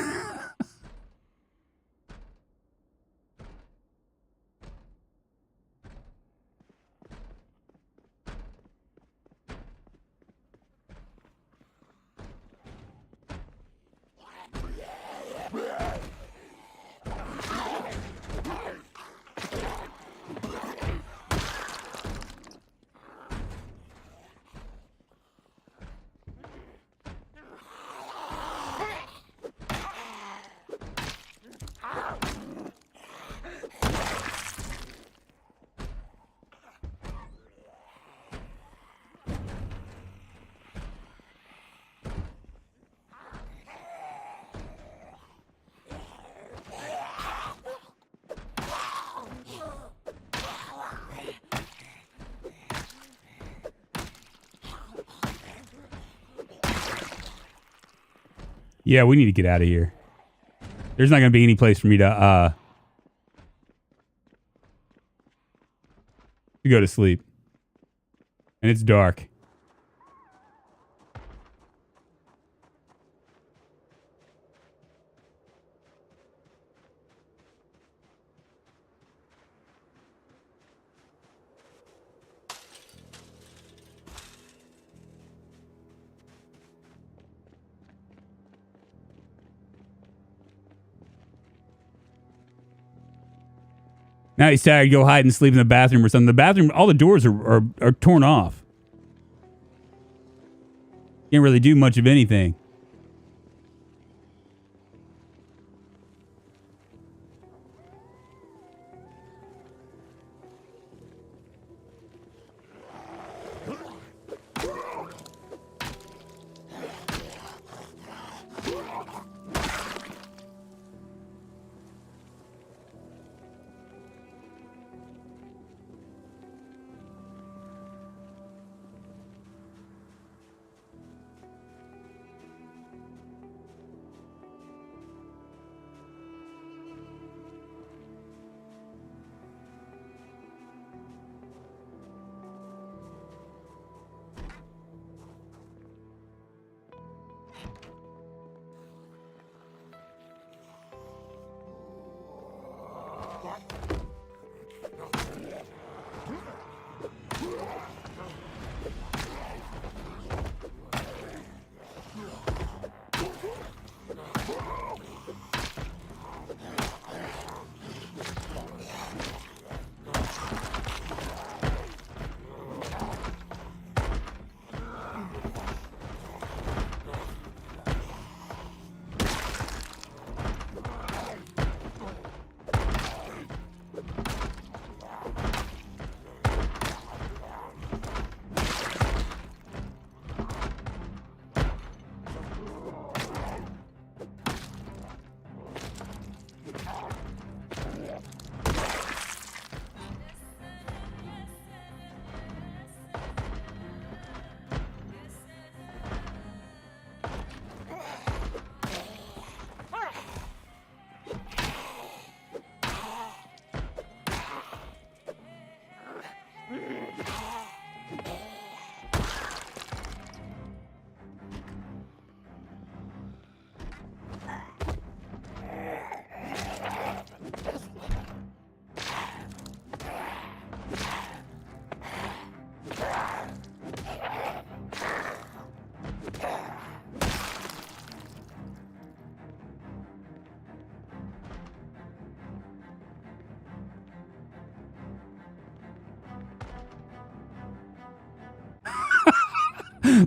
Yeah, we need to get out of here. There's not going to be any place for me to go to sleep. And it's dark. Now he's tired. Go hide and sleep in the bathroom or something. The bathroom, all the doors are torn off. Can't really do much of anything.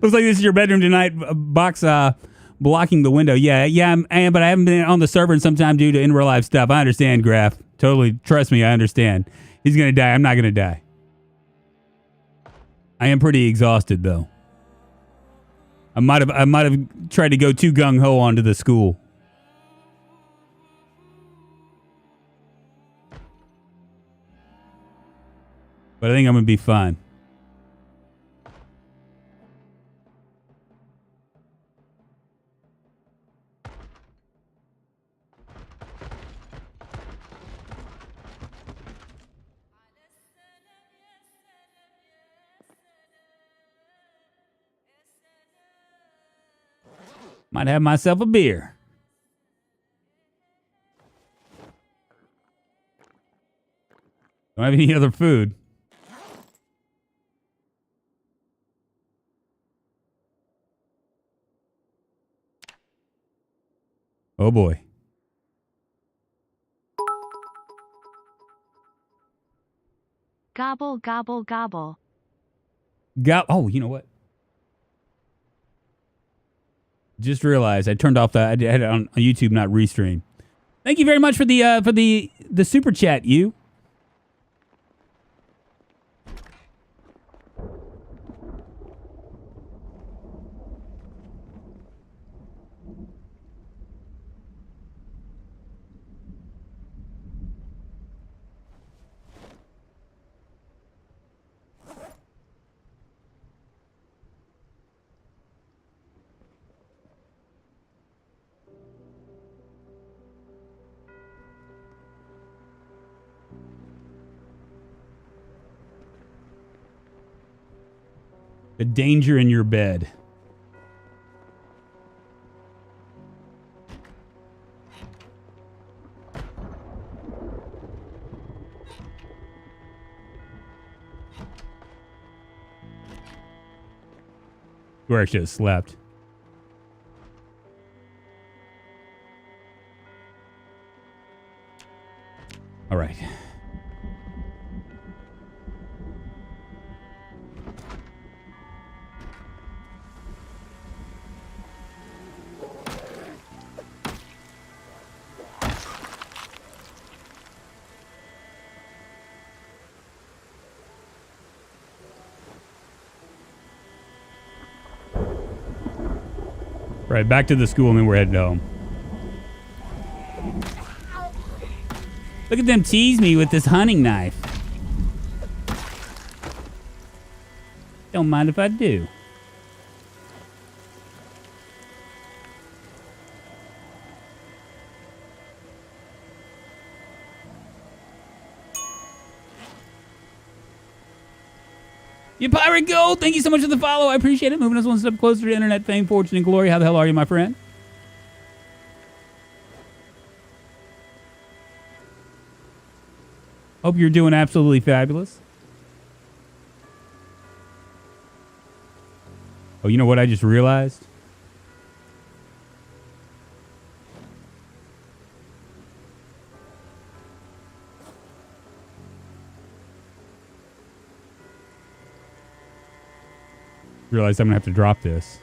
Looks like this is your bedroom tonight. Box blocking the window. Yeah, I am, but I haven't been on the server in some time due to in real life stuff. I understand, Graph. Totally, trust me, I understand. He's gonna die. I'm not gonna die. I am pretty exhausted though. I might have tried to go too gung ho onto the school. But I think I'm gonna be fine. Might have myself a beer. Don't have any other food. Oh boy. Gobble, gobble, gobble. Oh, you know what? Just realized I turned off the. I had it on YouTube, not restream. Thank you very much for the super chat, you. The danger in your bed. Where I should have slept. All right. Right, back to the school and then we're heading home. Look at them tease me with this hunting knife. Don't mind if I do. You Pirate Gold, thank you so much for the follow. I appreciate it. Moving us one step closer to internet fame, fortune, and glory. How the hell are you, my friend? Hope you're doing absolutely fabulous. Oh, you know what I just realized? Realize I'm gonna have to drop this.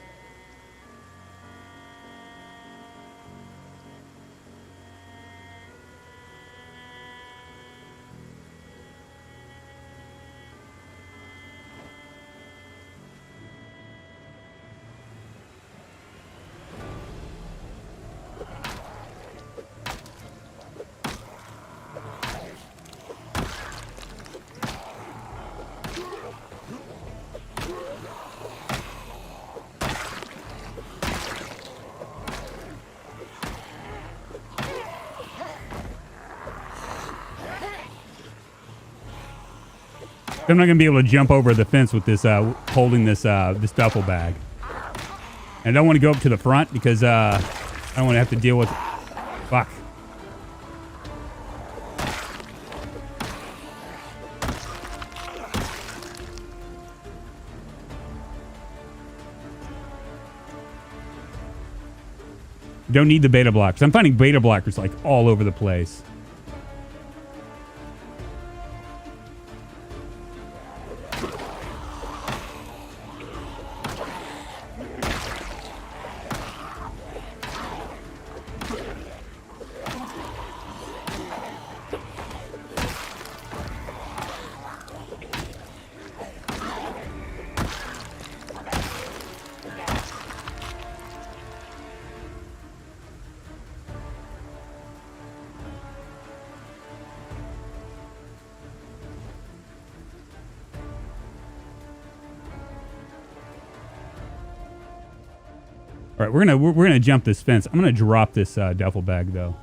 I'm not gonna be able to jump over the fence with this, holding this duffel bag. And I don't want to go up to the front because I don't want to have to deal with. Fuck. Don't need the beta blockers. I'm finding beta blockers like all over the place. All right, we're gonna jump this fence. I'm gonna drop this duffel bag though.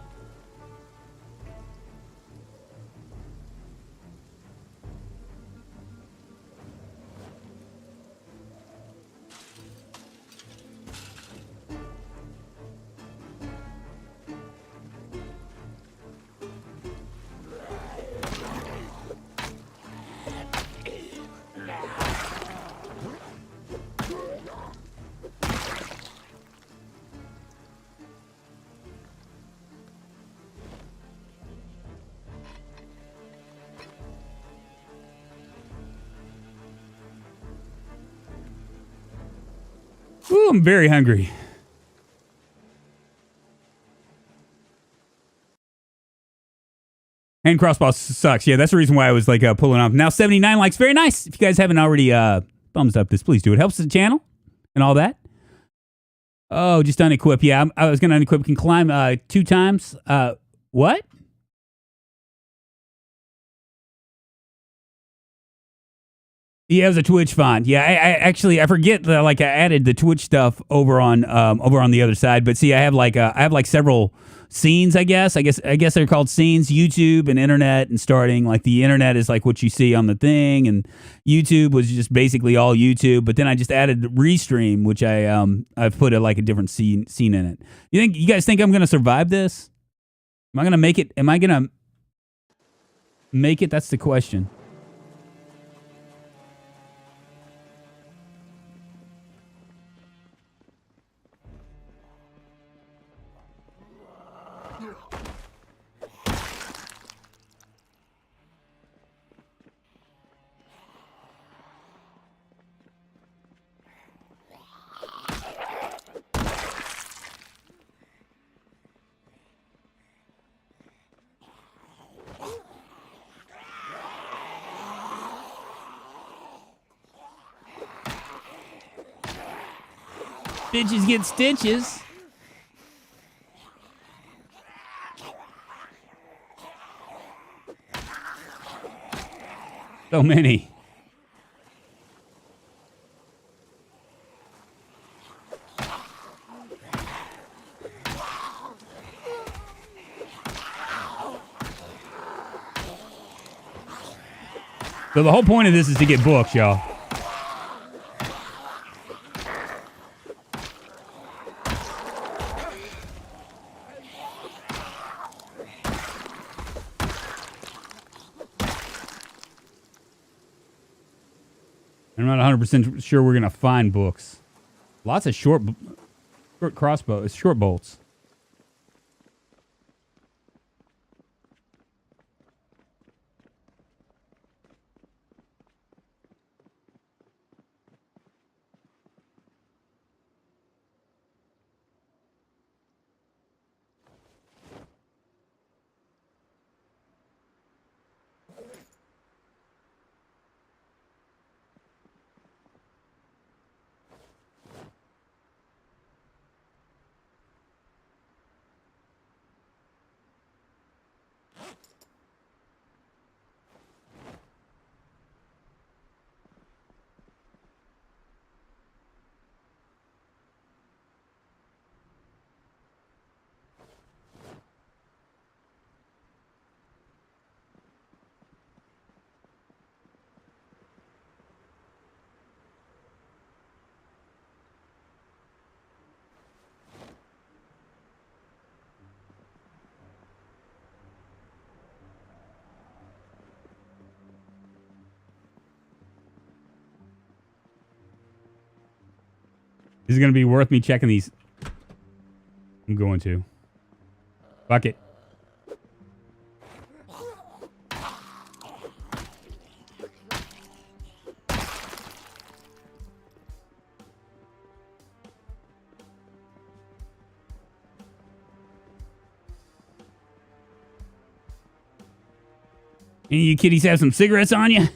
Ooh, I'm very hungry. And crossbow sucks. Yeah, that's the reason why I was like pulling off. Now 79 likes. Very nice. If you guys haven't already thumbs up this, please do. It helps the channel and all that. Oh, just unequip. Yeah, I was going to unequip. Can climb 2 times. What? Yeah, it was a Twitch font. Yeah, I actually I forget that I added the Twitch stuff over on the other side. But see, I have several scenes. I guess they're called scenes. YouTube and internet and starting. Like the internet is like what you see on the thing, and YouTube was just basically all YouTube. But then I just added Restream, which I've put a different scene in it. You guys think I'm gonna survive this? Am I gonna make it? Am I gonna make it? That's the question. Bitches get stitches. So many. So the whole point of this is to get books, y'all. I'm not 100% sure we're going to find books. Lots of short crossbows, short bolts. Is it going to be worth me checking these? I'm going to. Fuck it. Any of you kiddies have some cigarettes on you?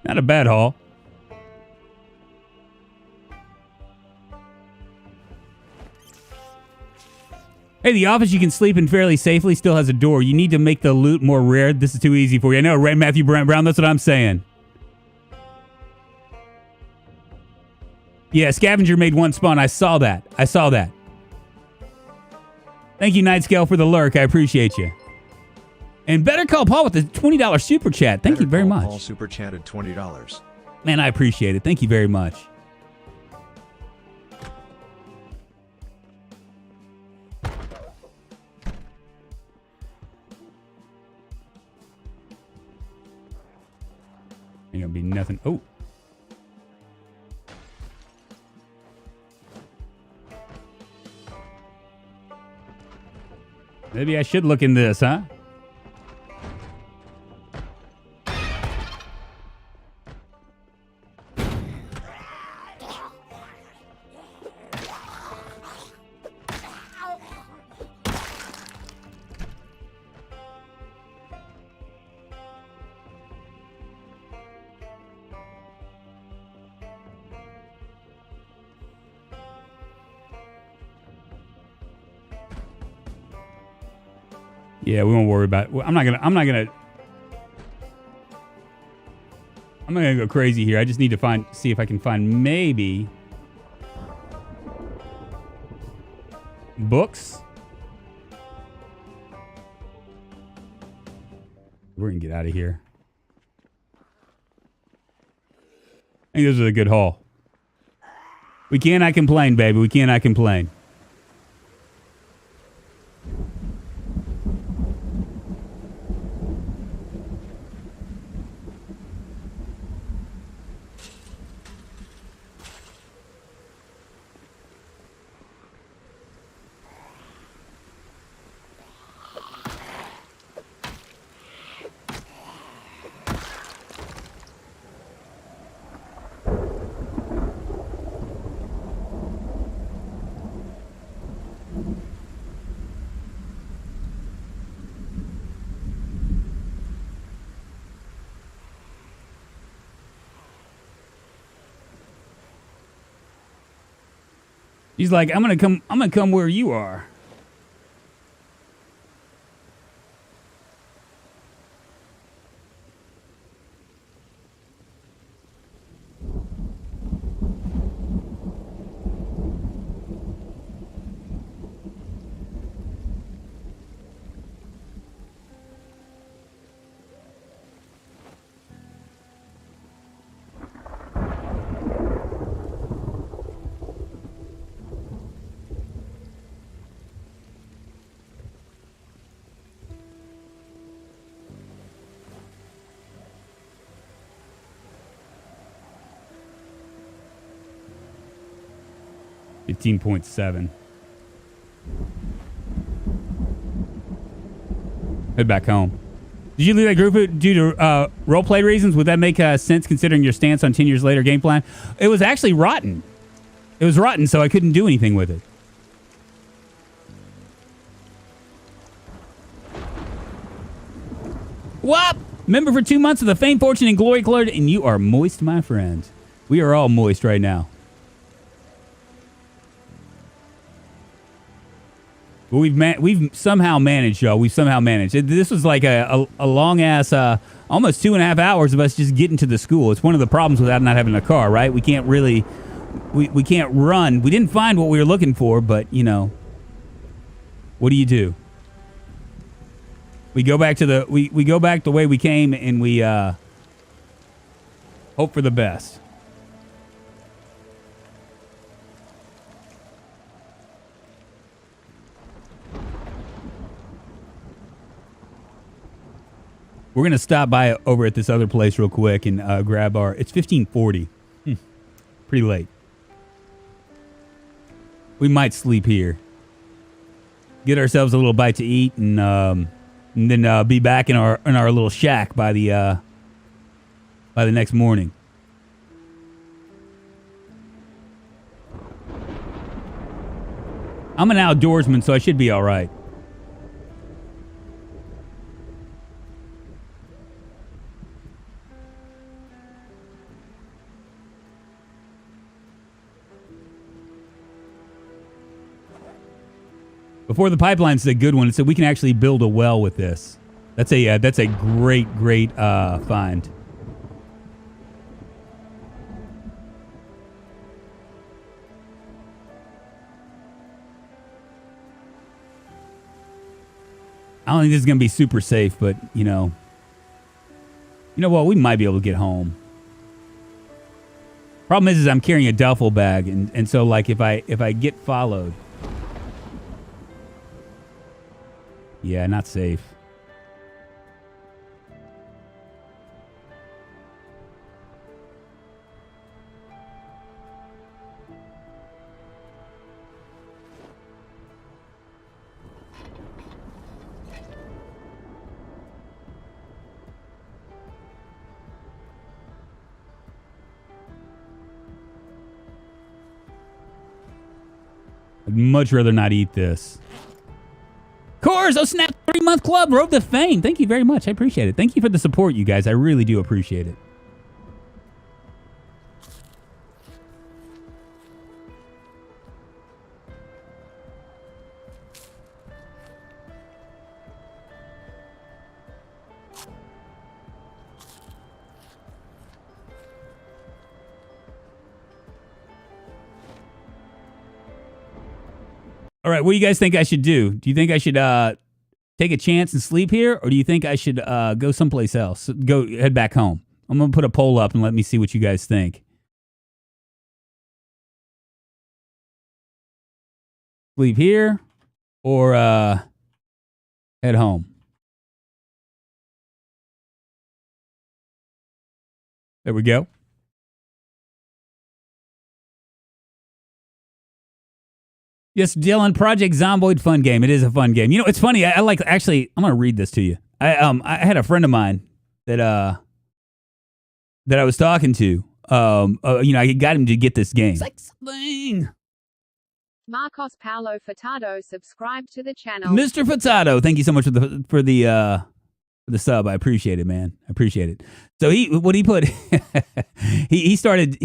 Not a bad haul. Hey, the office you can sleep in fairly safely still has a door. You need to make the loot more rare. This is too easy for you. I know, right, Matthew Brown? That's what I'm saying. Yeah, Scavenger made one spawn. I saw that. Thank you, Night Scale, for the lurk. I appreciate you. And Better Call Paul with the $20 super chat. Thank you very much. Paul super chatted $20. Man, I appreciate it. Thank you very much. Ain't gonna be nothing. Oh. Maybe I should look in this, huh? Yeah, we won't worry about it. I'm not gonna go crazy here. I just need to see if I can find maybe books. We're gonna get out of here. I think this is a good haul. We cannot complain, baby. We cannot complain. He's like, I'm gonna come where you are. $15.7. Head back home. Did you leave that group due to roleplay reasons? Would that make sense considering your stance on 10 years later game plan? It was actually rotten. It was rotten, so I couldn't do anything with it. What? Member for 2 months of the Fame, Fortune, and Glory Club, and you are moist, my friend. We are all moist right now. But we've somehow managed, y'all. We've somehow managed. This was like a long ass, almost 2.5 hours of us just getting to the school. It's one of the problems without not having a car, right? We can't really, we can't run. We didn't find what we were looking for, but you know, what do? We go back to the we go back the way we came, and we hope for the best. We're going to stop by over at this other place real quick and grab our... It's 15:40. Pretty late. We might sleep here. Get ourselves a little bite to eat and then be back in our little shack by the next morning. I'm an outdoorsman, so I should be all right. Before the pipeline's a good one. It said we can actually build a well with this. That's a great find. I don't think this is gonna be super safe, but you know what? We might be able to get home. Problem is I'm carrying a duffel bag, and so like if I get followed, yeah, not safe. I'd much rather not eat this. Coors, oh snap, 3-month club, Road to Fame. Thank you very much. I appreciate it. Thank you for the support, you guys. I really do appreciate it. All right, what do you guys think I should do? Do you think I should take a chance and sleep here, or do you think I should go someplace else? Head back home. I'm going to put a poll up and let me see what you guys think. Sleep here or head home? There we go. Yes, Dylan, Project Zomboid, fun game. It is a fun game. You know, it's funny. I like, actually, I'm going to read this to you. I had a friend of mine that I was talking to. You know, I got him to get this game. It's like something. Marcos Paulo Furtado, subscribe to the channel. Mr. Furtado, thank you so much for the sub. I appreciate it, man. I appreciate it. So he put he started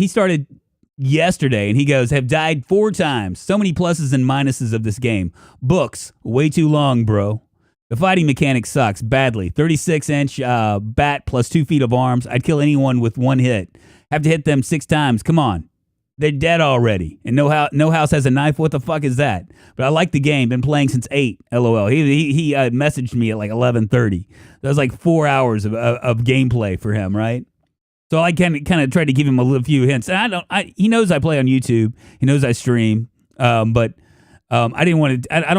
yesterday, and he goes, have died 4 times. So many pluses and minuses of this game. Books, way too long, bro. The fighting mechanic sucks badly. 36-inch bat plus 2 feet of arms. I'd kill anyone with 1 hit. Have to hit them 6 times. Come on. They're dead already. And no house has a knife. What the fuck is that? But I like the game. Been playing since 8. LOL. He messaged me at like 11:30. That was like 4 hours of gameplay for him, right? So I kind of tried to give him a few hints. And he knows I play on YouTube. He knows I stream. But I didn't want to. I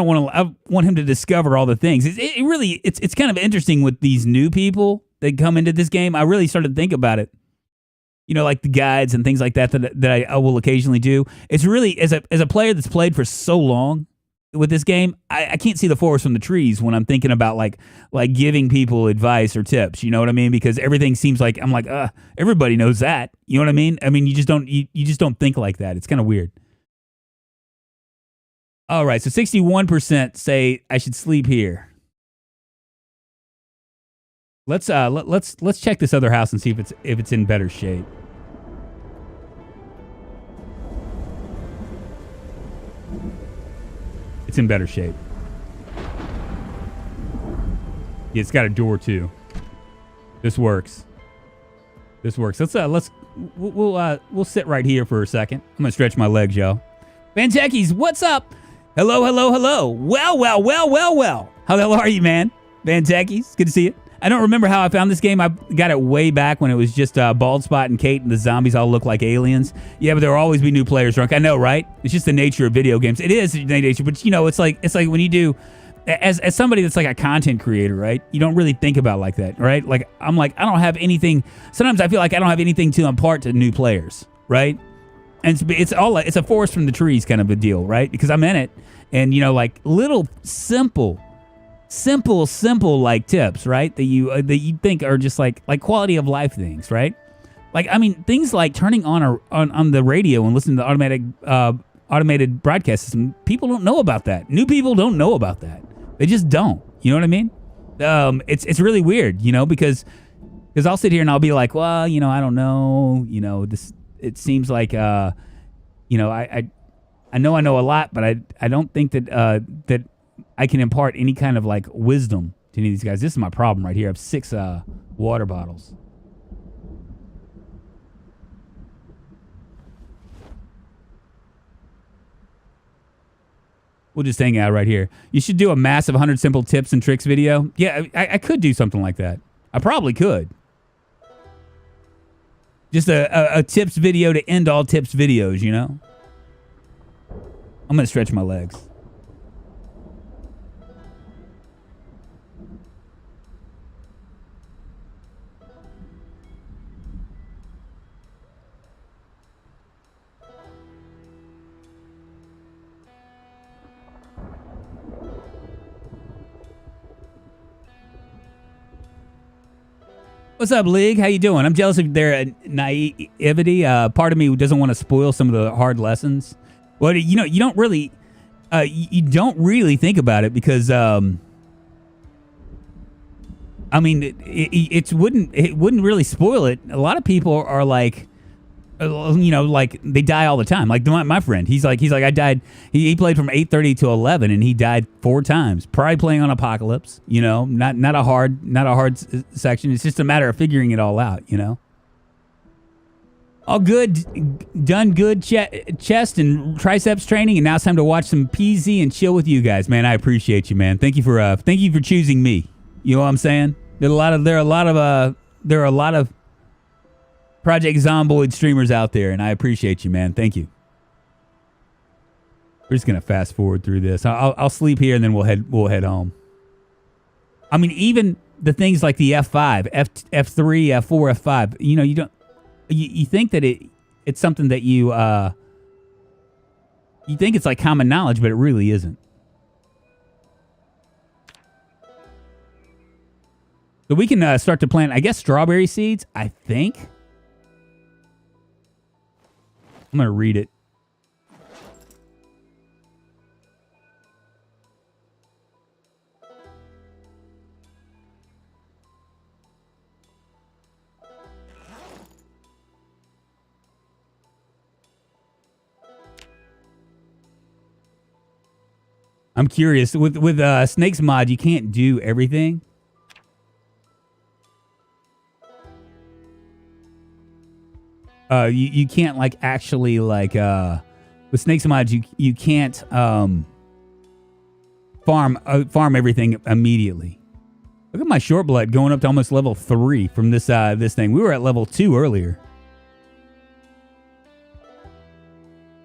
want him to discover all the things. It's kind of interesting with these new people that come into this game. I really started to think about it. You know, like the guides and things like that I will occasionally do. It's really, as a player that's played for so long with this game, I can't see the forest from the trees when I'm thinking about like giving people advice or tips. You know what I mean? Because everything seems like I'm like, everybody knows that. You know what I mean? I mean, you just don't think like that. It's kind of weird. All right, so 61% say I should sleep here. Let's check this other house and see if it's in better shape. It's in better shape. Yeah, it's got a door too. This works. We'll sit right here for a second. I'm gonna stretch my legs, y'all. Vantekis, what's up? Hello. Well. How the hell are you, man? Vantekis, good to see you. I don't remember how I found this game. I got it way back when it was just Bald Spot and Kate, and the zombies all look like aliens. Yeah, but there will always be new players drunk. I know, right? It's just the nature of video games. It is the nature, but you know, it's like when you do, as somebody that's like a content creator, right? You don't really think about like that, right? Like I'm like, I don't have anything. Sometimes I feel like I don't have anything to impart to new players, right? And it's a forest from the trees kind of a deal, right? Because I'm in it, and you know, like little simple like tips, right? That you think are just like quality of life things, right? Like, I mean, things like turning on the radio and listening to automated broadcast system. People don't know about that. New people don't know about that. They just don't. You know what I mean? It's really weird, you know, because I'll sit here and I'll be like, well, you know, I don't know, you know, this. It seems like, you know, I know a lot, but I don't think that I can impart any kind of like wisdom to any of these guys. This is my problem right here. I have 6 water bottles. We'll just hang out right here. You should do a massive 100 simple tips and tricks video. Yeah, I could do something like that. I probably could. Just a tips video to end all tips videos, you know? I'm going to stretch my legs. What's up, League? How you doing? I'm jealous of their naivety. Part of me doesn't want to spoil some of the hard lessons. Well, you know, you don't really think about it because, I mean, it wouldn't really spoil it. A lot of people are like, you know, like they die all the time. Like my friend, he's like I died. He played from 8:30 to 11, and he died 4 times. Probably playing on Apocalypse. You know, not a hard section. It's just a matter of figuring it all out. You know. All good, done good chest and triceps training, and now it's time to watch some PZ and chill with you guys, man. I appreciate you, man. Thank you for choosing me. You know what I'm saying? There are a lot of Project Zomboid streamers out there, and I appreciate you, man. Thank you. We're just gonna fast forward through this. I'll sleep here, and then we'll head home. I mean, even the things like the F5, F3, F4, F5. You know, you don't. You think that it's something that you think it's like common knowledge, but it really isn't. So we can start to plant, I guess, strawberry seeds. I think. I'm gonna read it. I'm curious. With Snake's mod, you can't do everything. You can't like actually like with Snake's mod you can't farm everything immediately. Look at my short blood going up to almost level 3 from this thing. We were at level 2 earlier.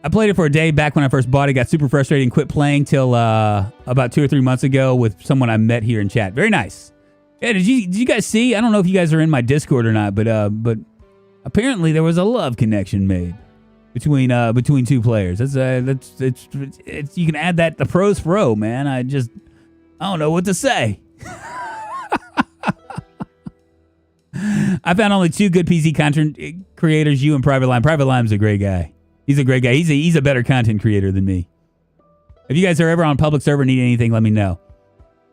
I played it for a day back when I first bought it. Got super frustrated and quit playing till about 2 or 3 months ago with someone I met here in chat. Very nice. Yeah, did you guys see? I don't know if you guys are in my Discord or not, but apparently there was a love connection made between 2 players. It's you can add that to pros pro, man. I don't know what to say. I found only 2 good PC content creators, you and Private Lime. Private Lime's a great guy. He's a great guy. He's a better content creator than me. If you guys are ever on public server and need anything, let me know.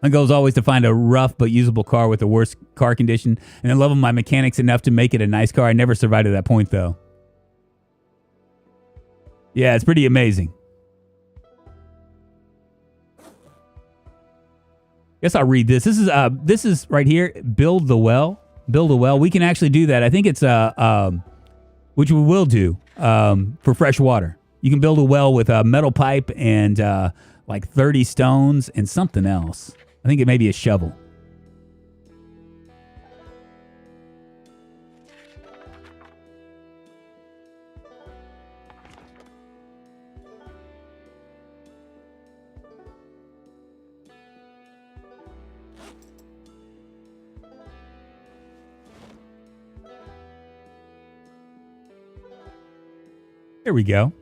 My goal is always to find a rough but usable car with the worst car condition and then level my mechanics enough to make it a nice car. I never survived to that point, though. Yeah, it's pretty amazing. Guess I'll read this. This is right here. Build the well. Build a well. We can actually do that. I think it's which we will do for fresh water. You can build a well with a metal pipe and like 30 stones and something else. I think it may be a shovel. There we go.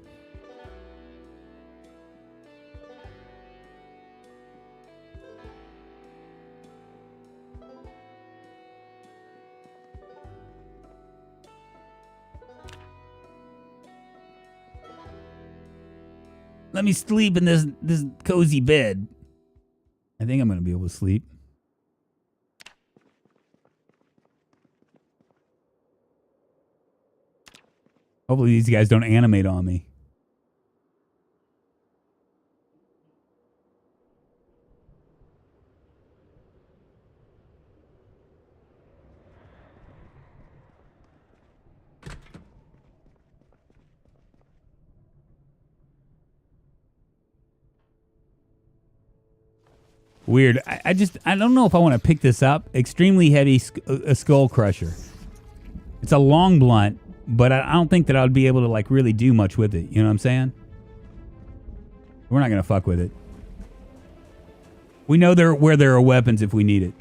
Let me sleep in this cozy bed. I think I'm going to be able to sleep. Hopefully these guys don't animate on me. Weird. I don't know if I want to pick this up. Extremely heavy skull crusher. It's a long blunt, but I don't think that I would be able to like really do much with it. You know what I'm saying? We're not gonna fuck with it. We know where there are weapons if we need it.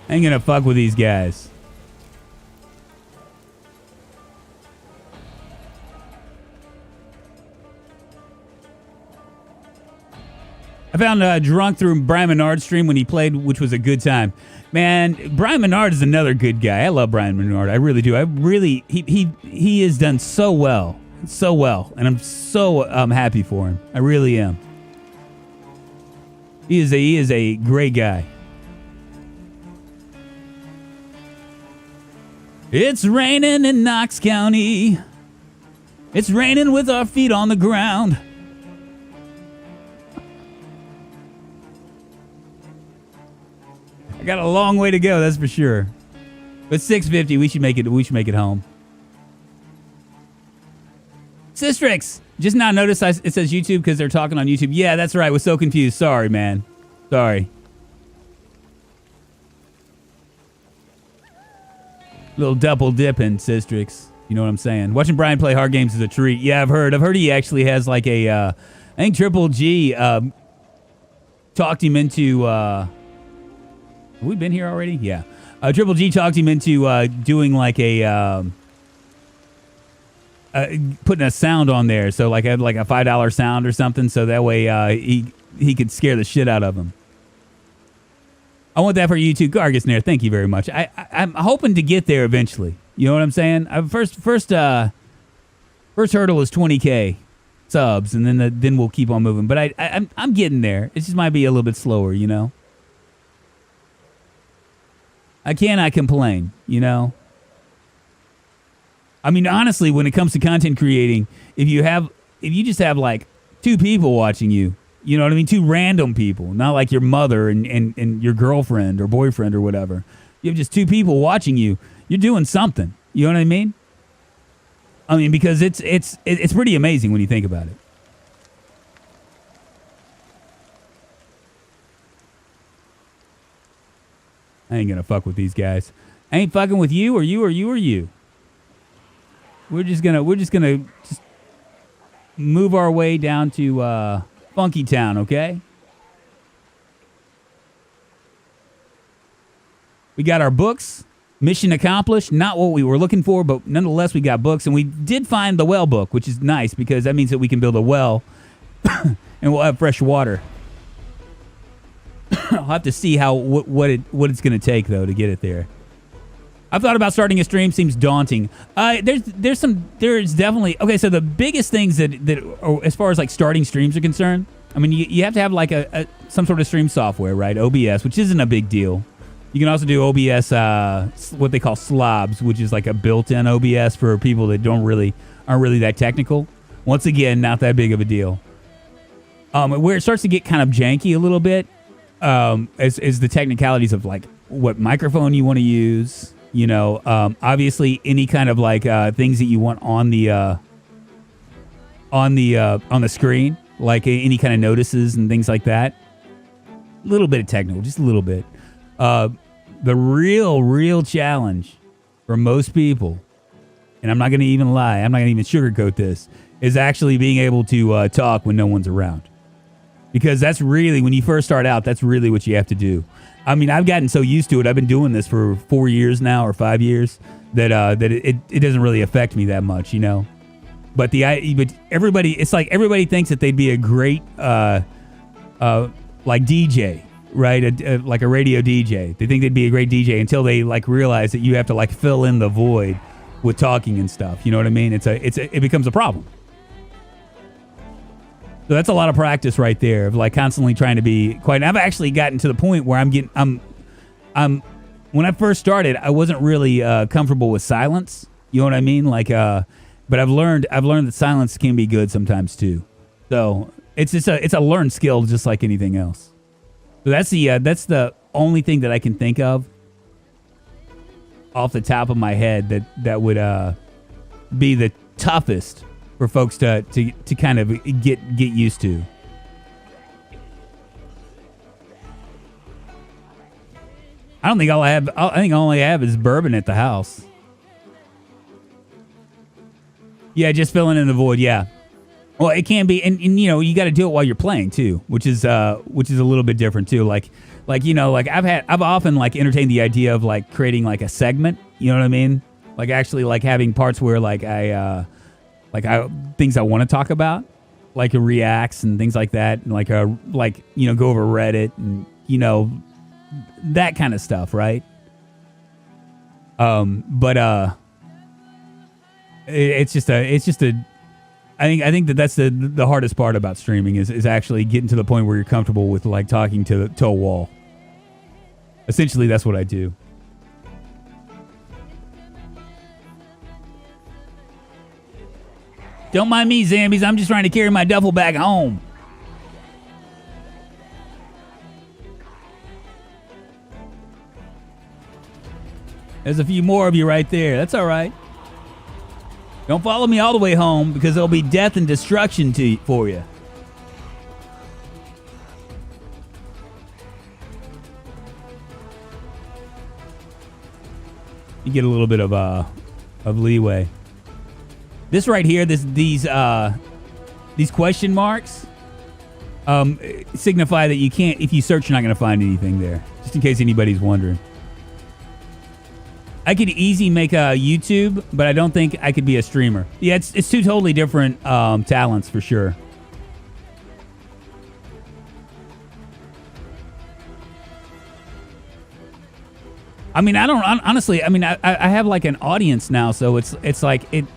I ain't gonna fuck with these guys. I found Drunk through Brian Menard's stream when he played, which was a good time. Man, Brian Menard is another good guy. I love Brian Menard. I really do. He has done so well, and I'm so happy for him. I really am. He is a great guy. It's raining in Knox County. It's raining with our feet on the ground. I got a long way to go, that's for sure. But 650, we should make it home. Sistrix, just now noticed it says YouTube because they're talking on YouTube. Yeah, that's right. Was so confused. Sorry, man. Sorry. Little double dipping, Sistrix. You know what I'm saying? Watching Brian play hard games is a treat. Yeah, I've heard he actually has like a, I think Triple G talked him into, have we been here already? Yeah. Triple G talked him into doing like a, putting a sound on there. So like had like a $5 sound or something. So that way he could scare the shit out of him. I want that for YouTube. Gargasnair, thank you very much. I'm hoping to get there eventually. You know what I'm saying? First hurdle is 20K subs, and then we'll keep on moving. But I'm getting there. It just might be a little bit slower, you know. I cannot complain, you know. I mean, honestly, when it comes to content creating, if you just have like 2 people watching you. You know what I mean? 2 random people, not like your mother and your girlfriend or boyfriend or whatever. You have just 2 people watching you. You're doing something. You know what I mean? I mean, because it's pretty amazing when you think about it. I ain't gonna fuck with these guys. I ain't fucking with you or you or you or you. We're just gonna move our way down to Funky Town, okay? We got our books. Mission accomplished. Not what we were looking for, but nonetheless, we got books. And we did find the well book, which is nice because that means that we can build a well and we'll have fresh water. I'll have to see what it's going to take, though, to get it there. I've thought about starting a stream. Seems daunting. There's definitely... Okay, so the biggest things that are, as far as like starting streams are concerned, I mean, you have to have like some sort of stream software, right? OBS, which isn't a big deal. You can also do OBS, what they call slobs, which is like a built-in OBS for people that aren't really that technical. Once again, not that big of a deal. Where it starts to get kind of janky a little bit is the technicalities of like what microphone you want to use. You know, obviously any kind of like things that you want on the screen, like any kind of notices and things like that. A little bit of technical, just a little bit. The real challenge for most people, and I'm not going to even lie, I'm not going to even sugarcoat this, is actually being able to talk when no one's around. Because that's really, when you first start out, that's really what you have to do. I mean, I've gotten so used to it. I've been doing this for 4 years now or 5 years that it doesn't really affect me that much, you know. But everybody, it's like everybody thinks that they'd be a great like DJ, right? Like a radio DJ. They think they'd be a great DJ until they like realize that you have to like fill in the void with talking and stuff. You know what I mean? It becomes a problem. So that's a lot of practice right there of like constantly trying to be quiet. And I've actually gotten to the point where I'm when I first started, I wasn't really comfortable with silence. You know what I mean? Like, but I've learned that silence can be good sometimes too. So it's a learned skill, just like anything else. So that's the only thing that I can think of off the top of my head that would be the toughest for folks to kind of get used to. I don't think all I have. I think all I have is bourbon at the house. Yeah, just filling in the void. Yeah. Well, it can be, and you know, you got to do it while you're playing too, which is a little bit different too. Like you know, like I've often like entertained the idea of like creating like a segment. You know what I mean? Like actually like having parts where like I things I want to talk about, like a reacts and things like that, and like you know, go over Reddit and you know, that kind of stuff, right? But it's just a. I think that's the hardest part about streaming is actually getting to the point where you're comfortable with like talking to a wall. Essentially, that's what I do. Don't mind me, zombies. I'm just trying to carry my duffel bag home. There's a few more of you right there. That's all right. Don't follow me all the way home because there'll be death and destruction for you. You get a little bit of leeway. This right here, these question marks signify that you can't. If you search, you're not going to find anything there. Just in case anybody's wondering. I could easily make a YouTube, but I don't think I could be a streamer. Yeah, it's two totally different talents for sure. I mean, I don't honestly. I mean, I have like an audience now, so it's like it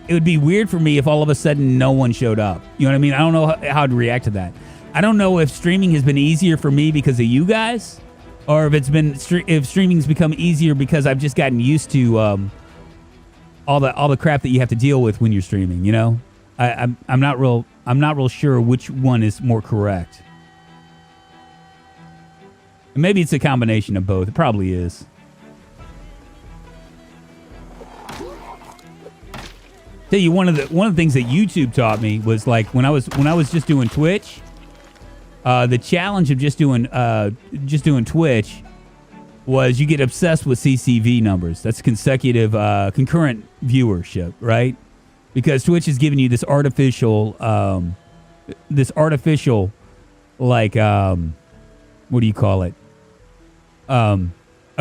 would be weird for me if all of a sudden no one showed up. You know what I mean? I don't know how to react to that. I don't know if streaming has been easier for me because of you guys. Or if streaming's become easier because I've just gotten used to all the crap that you have to deal with when you're streaming. You know, I'm not real sure which one is more correct. And maybe it's a combination of both. It probably is. Tell you one of the things that YouTube taught me was like when I was just doing Twitch. The challenge of just doing Twitch was you get obsessed with CCV numbers. That's concurrent viewership, right? Because Twitch is giving you this artificial, like, what do you call it? A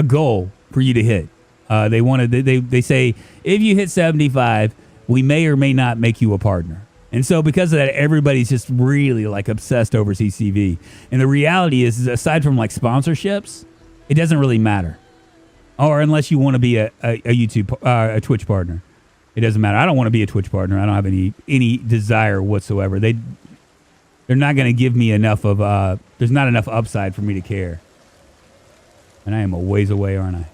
goal for you to hit. They say if you hit 75, we may or may not make you a partner. And so because of that, everybody's just really like obsessed over CCV. And the reality is aside from like sponsorships, it doesn't really matter. Or unless you want to be a Twitch partner. It doesn't matter. I don't want to be a Twitch partner. I don't have any desire whatsoever. They're not going to give me enough of, there's not enough upside for me to care. And I am a ways away, aren't I?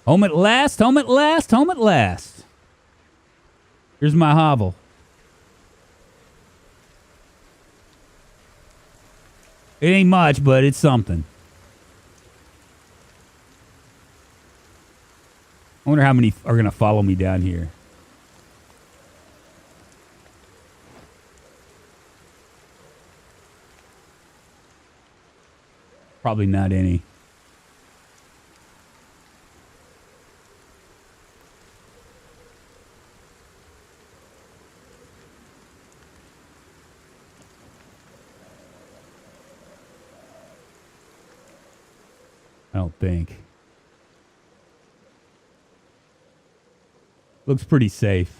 Home at last, home at last, home at last. Here's my hovel. It ain't much, but it's something. I wonder how many are going to follow me down here. Probably not any. I don't think. Looks pretty safe.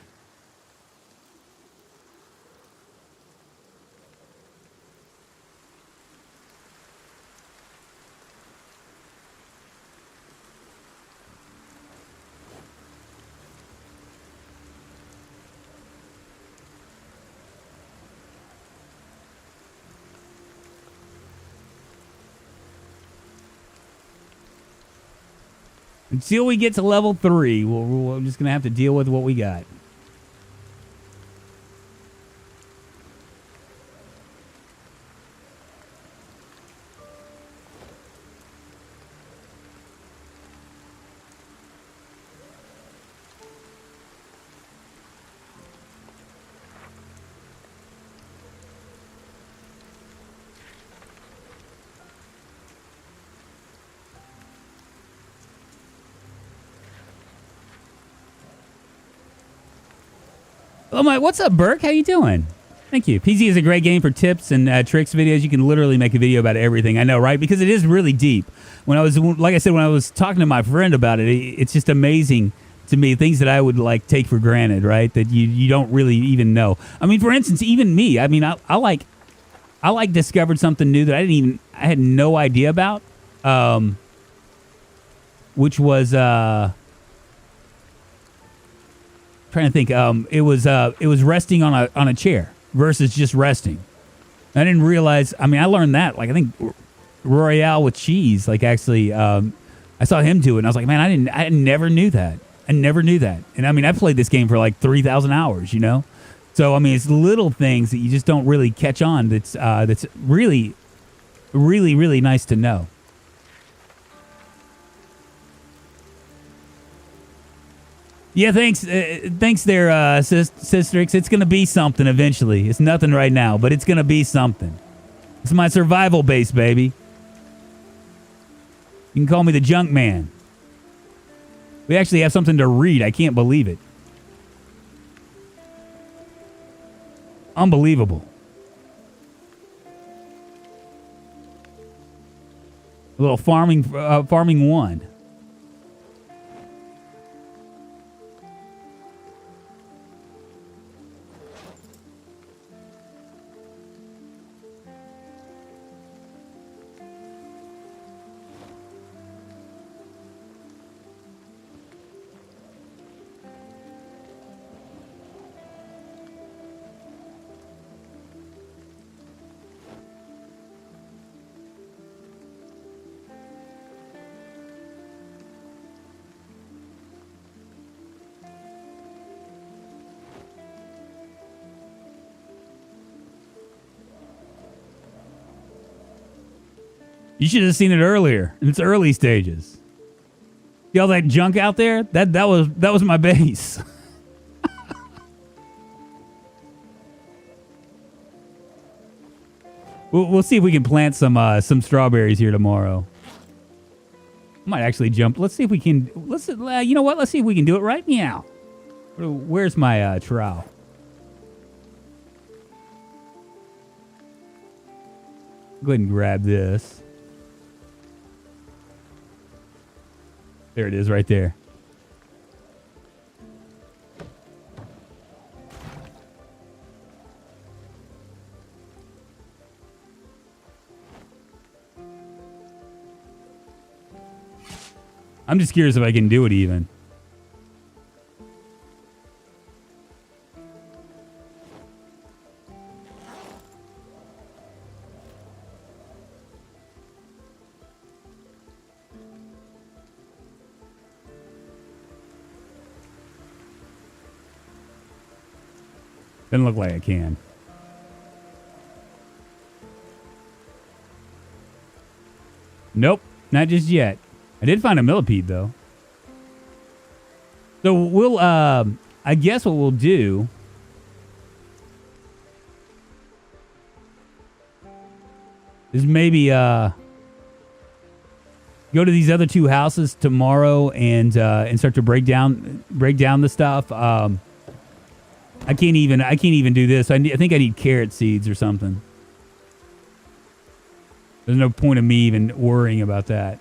Until we get to level 3, we're just going to have to deal with what we got. Oh my! What's up, Burke? How you doing? Thank you. PZ is a great game for tips and tricks videos. You can literally make a video about everything. I know, right? Because it is really deep. When I was, like I said, when I was talking to my friend about it, it's just amazing to me, things that I would like take for granted, right? That you don't really even know. I mean, for instance, even me. I mean, I discovered something new that I had no idea about, which was. Trying to think. It was resting on a chair versus just resting. I didn't realize. I mean, I learned that. Like I think Royale with cheese. Like actually, I saw him do it, and I was like, man, I never knew that. I never knew that. And I mean, I played this game for like 3,000 hours. You know, so I mean, it's little things that you just don't really catch on. That's really, really, really nice to know. Yeah, thanks there, Sistrix. It's going to be something eventually. It's nothing right now, but it's going to be something. It's my survival base, baby. You can call me the Junk Man. We actually have something to read. I can't believe it. Unbelievable. A little farming 1. You should have seen it earlier in its early stages. See all that junk out there? That was my base. We'll see if we can plant some strawberries here tomorrow. Might actually jump. Let's see if we can. You know what? Let's see if we can do it right now. Where's my trowel? Go ahead and grab this. There it is right there. I'm just curious if I can do it even. Doesn't look like I can. Nope, not just yet. I did find a millipede, though. So we'll, I guess what we'll do is maybe go to these other 2 houses tomorrow and start to break down the stuff. I can't even do this. I think I need carrot seeds or something. There's no point of me even worrying about that.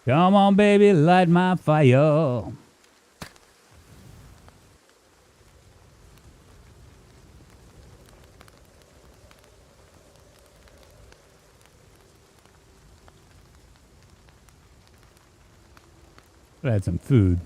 Come on, baby, light my fire. I had some food.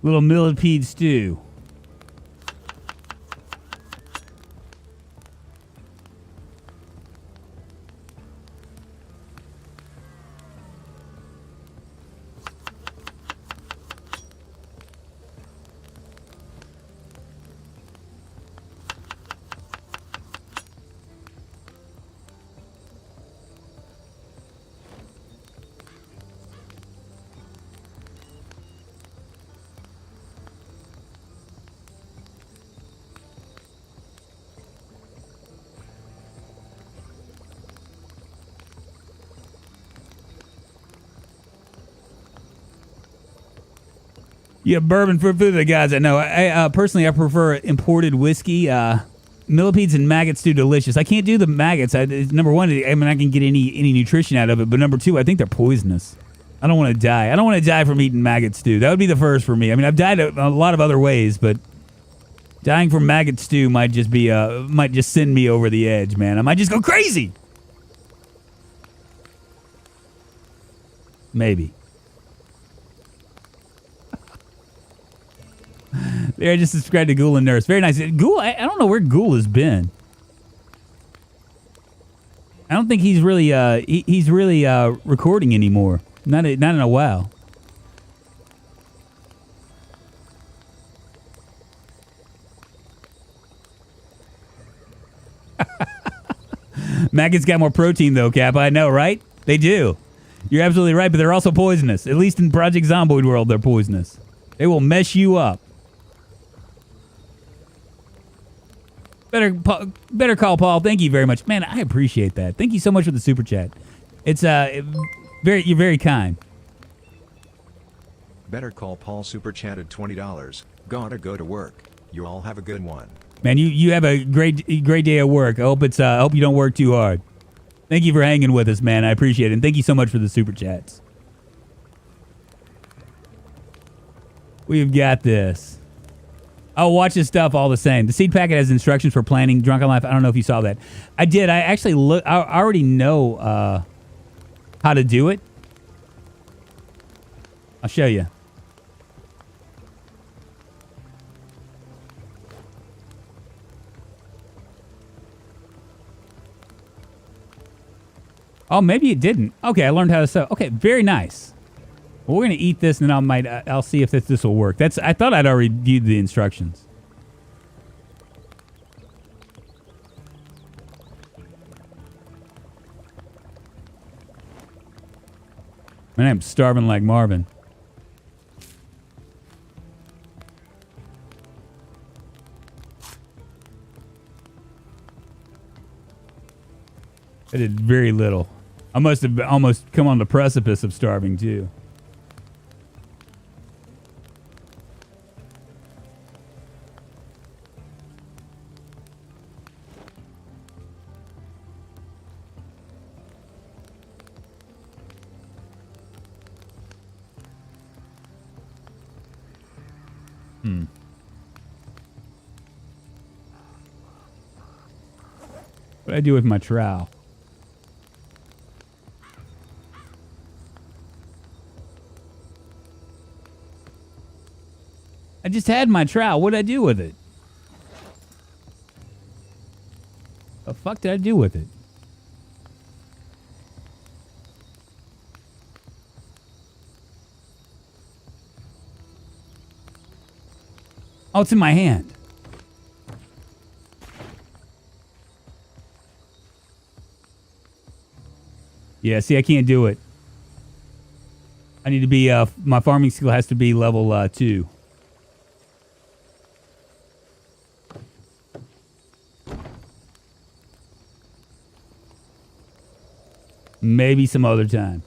Little millipede stew. Yeah, bourbon for the guys I know. I personally, I prefer imported whiskey. Millipedes and maggots do delicious. I can't do the maggots. Number one, I mean, I can get any nutrition out of it. But number two, I think they're poisonous. I don't want to die. I don't want to die from eating maggot stew. That would be the first for me. I mean, I've died a lot of other ways, but dying from maggot stew might just be might just send me over the edge, man. I might just go crazy. Maybe. There, I just subscribed to Ghoul and Nurse. Very nice. Ghoul, I don't know where Ghoul has been. I don't think he's really recording anymore. Not in a while. Maggots got more protein though, Cap. I know, right? They do. You're absolutely right, but they're also poisonous. At least in Project Zomboid world, they're poisonous. They will mess you up. Better call Paul. Thank you very much, man. I appreciate that. Thank you so much for the super chat. It's you're very kind. Better Call Paul super chatted $20. Gotta go to work. You all have a good one. Man, you have a great day at work. I hope I hope you don't work too hard. Thank you for hanging with us, man. I appreciate it. And thank you so much for the super chats. We've got this. I'll watch this stuff all the same. The seed packet has instructions for planting Drunkonlife. I don't know if you saw that. I did. I actually look. I already know how to do it. I'll show you. Oh, maybe it didn't. Okay, I learned how to sew. Okay, very nice. Well, we're gonna eat this, and then I'll see if this will work. I thought I'd already viewed the instructions. Man, I'm starving like Marvin. I did very little. I must have almost come on the precipice of starving too. What do I do with my trowel? I just had my trowel. What did I do with it? The fuck did I do with it? Oh, it's in my hand. Yeah, see, I can't do it. I need to be, my farming skill has to be level 2. Maybe some other time.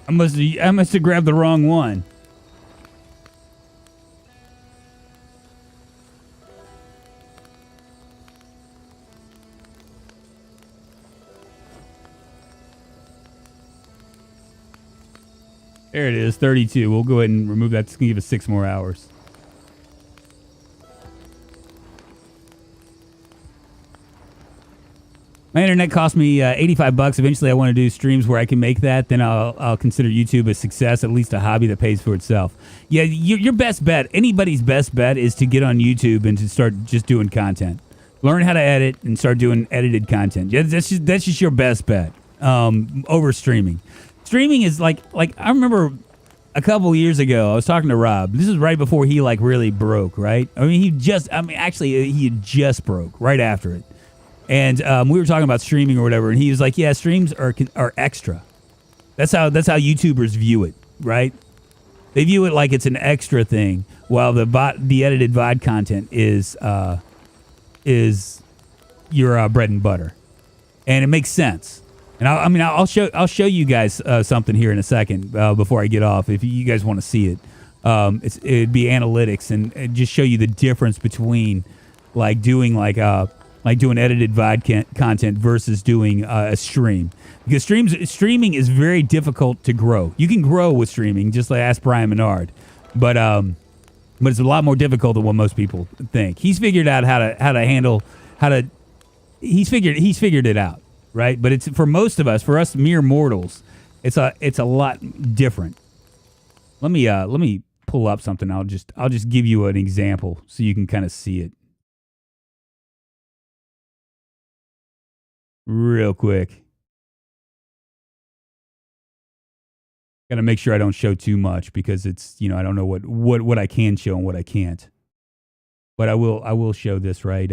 I must have grabbed the wrong one. There it is, 32. We'll go ahead and remove that. It's going to give us 6 more hours. My internet cost me $85. Eventually, I want to do streams where I can make that. Then I'll consider YouTube a success, at least a hobby that pays for itself. Yeah, your best bet, anybody's best bet, is to get on YouTube and to start just doing content. Learn how to edit and start doing edited content. Yeah, that's just your best bet over streaming. Streaming is like I remember a couple years ago, I was talking to Rob. This is right before he really broke, right? He had just broke right after it. And we were talking about streaming or whatever, and he was like, "Yeah, streams are extra. That's how YouTubers view it, right? They view it like it's an extra thing, while the edited VOD content is your bread and butter, and it makes sense. And I'll show you guys something here in a second before I get off, if you guys want to see it. It'd be analytics and just show you the difference between doing edited VOD content versus doing a stream. Because streaming is very difficult to grow. You can grow with streaming, just like ask Brian Menard, but it's a lot more difficult than what most people think. He's figured out he's figured it out, right? But it's for most of us, for us mere mortals, it's a lot different. Let me pull up something. I'll just give you an example so you can kind of see it. Real quick. Got to make sure I don't show too much because it's, I don't know what I can show and what I can't. But I will show this, right?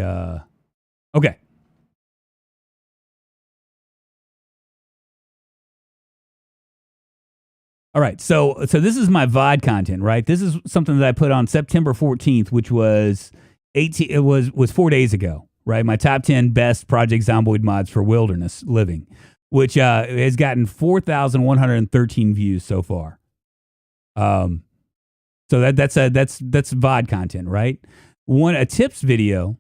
Okay. All right. So this is my VOD content, right? This is something that I put on September 14th, which was 4 days ago. Right, my top 10 best Project Zomboid mods for wilderness living, which has gotten 4,113 views so far. So that's VOD content, right? A tips video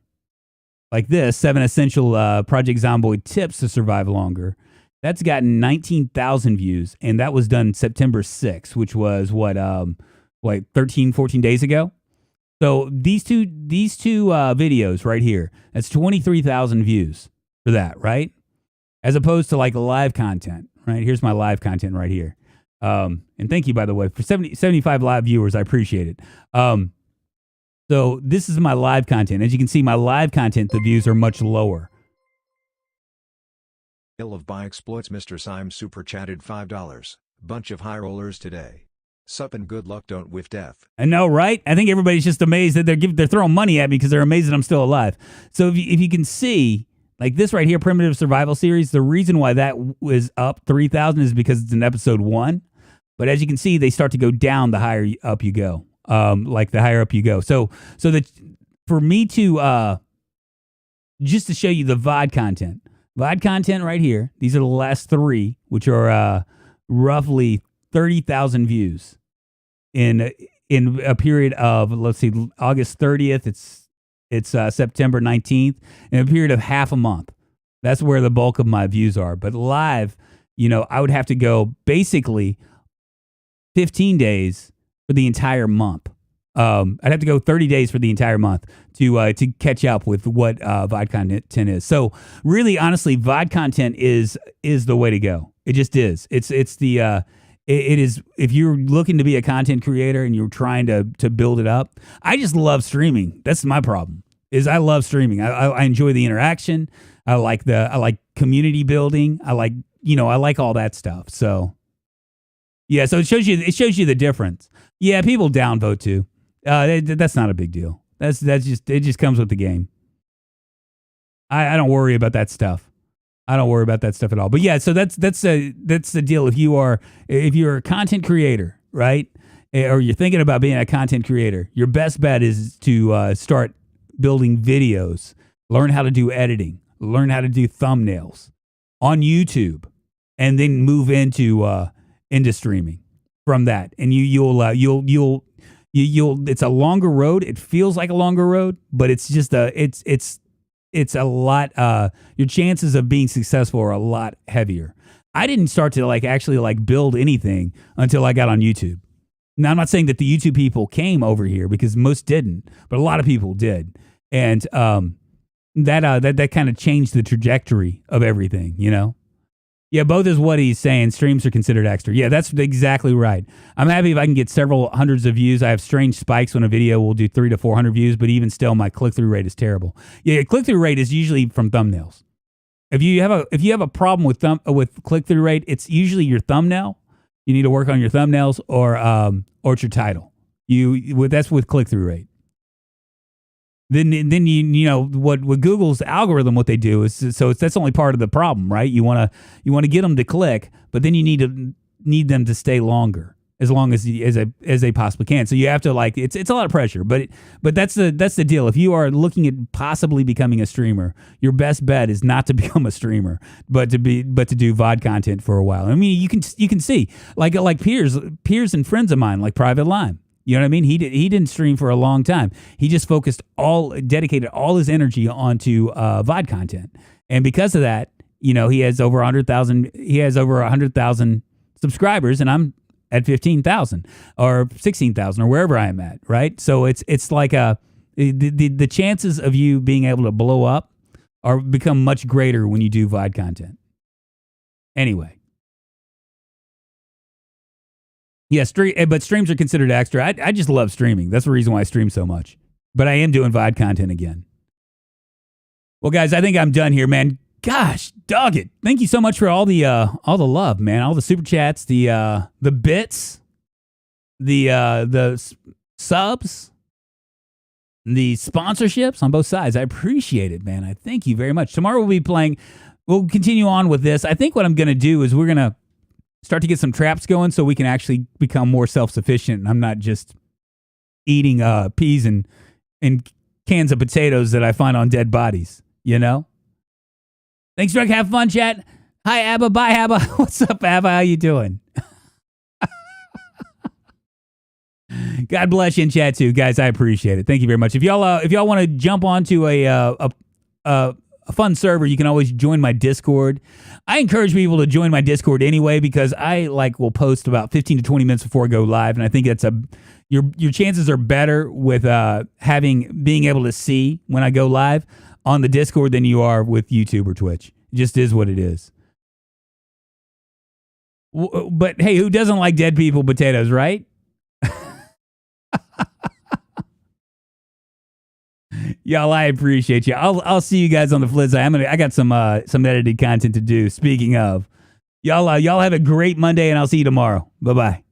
like this, 7 essential Project Zomboid tips to survive longer. That's gotten 19,000 views, and that was done September 6th, which was 13, 14 days ago. So these two videos right here, that's 23,000 views for that, right? As opposed to live content, right? Here's my live content right here. And thank you, by the way, for 75 live viewers. I appreciate it. So this is my live content. As you can see, my live content, the views are much lower. Ill of by exploits Mr. Syme super chatted $5. Bunch of high rollers today. Sup and good luck, don't whiff death. I know, right? I think everybody's just amazed that they're throwing money at me because they're amazed that I'm still alive. So if you can see, like this right here, Primitive Survival Series, the reason why that was up 3,000 is because it's in episode 1. But as you can see, they start to go down the higher up you go. The higher up you go. So that for me to just to show you the VOD content right here. These are the last 3, which are roughly 30,000 views in a period of, let's see, August 30th. It's September 19th. In a period of half a month. That's where the bulk of my views are. But live, I would have to go basically 15 days for the entire month I'd have to go 30 days for the entire month to catch up with what VOD content is. So really, honestly, VOD content is the way to go. It just is. It is, if you're looking to be a content creator and you're trying to build it up. I just love streaming. That's my problem. Is I love streaming. I enjoy the interaction. I like community building. I like all that stuff. So yeah, so it shows you the difference. Yeah, people downvote too. That's not a big deal. It just comes with the game. I don't worry about that stuff. I don't worry about that stuff at all. But yeah, so that's the deal. If you're a content creator, right, or you're thinking about being a content creator, your best bet is to start building videos, learn how to do editing, learn how to do thumbnails on YouTube, and then move into streaming from that. And you'll it's a longer road. It feels like a longer road, but it's just it's a lot, your chances of being successful are a lot heavier. I didn't start to actually build anything until I got on YouTube. Now, I'm not saying that the YouTube people came over here, because most didn't, but a lot of people did. And that kind of changed the trajectory of everything, you know? Yeah, both is what he's saying. Streams are considered extra. Yeah, that's exactly right. I'm happy if I can get several hundreds of views. I have strange spikes when a video will do 300 to 400 views, but even still, my click-through rate is terrible. Yeah, click-through rate is usually from thumbnails. If you have a problem with click-through rate, it's usually your thumbnail. You need to work on your thumbnails, or it's your title. That's with click-through rate. Then you know what Google's algorithm, what they do is, that's only part of the problem, right? You want to get them to click, but then you need them to stay longer, as long as they possibly can. So you have to it's a lot of pressure, but that's the deal. If you are looking at possibly becoming a streamer, your best bet is not to become a streamer, but to do VOD content for a while. I mean, you can see like peers and friends of mine, like Private Lime. You know what I mean? He didn't stream for a long time. He just dedicated all his energy onto VOD content, and because of that, you know, he has over 100,000. He has over 100,000 subscribers, and I'm at 15,000 or 16,000 or wherever I am at. Right? So it's like the chances of you being able to blow up become much greater when you do VOD content. Anyway. Yeah, but streams are considered extra. I just love streaming. That's the reason why I stream so much. But I am doing VOD content again. Well, guys, I think I'm done here, man. Gosh, dog it. Thank you so much for all the love, man. All the super chats, the bits, the subs, the sponsorships on both sides. I appreciate it, man. I thank you very much. Tomorrow we'll continue on with this. I think what I'm going to do is we're going to start to get some traps going so we can actually become more self-sufficient, and I'm not just eating peas and cans of potatoes that I find on dead bodies, you know? Thanks, Drunk. Have fun, chat. Hi, Abba. Bye, Abba. What's up, Abba? How you doing? God bless you in chat, too. Guys, I appreciate it. Thank you very much. If y'all want to jump onto a fun server, you can always join my Discord. I encourage people to join my Discord anyway, because I will post about 15 to 20 minutes before I go live, and I think that's your chances are better with being able to see when I go live on the Discord than you are with YouTube or Twitch. It just is what it is. But hey, who doesn't like dead people potatoes, right? Y'all, I appreciate you. I'll see you guys on the flip side. I got some edited content to do. Speaking of, y'all have a great Monday, and I'll see you tomorrow. Bye-bye.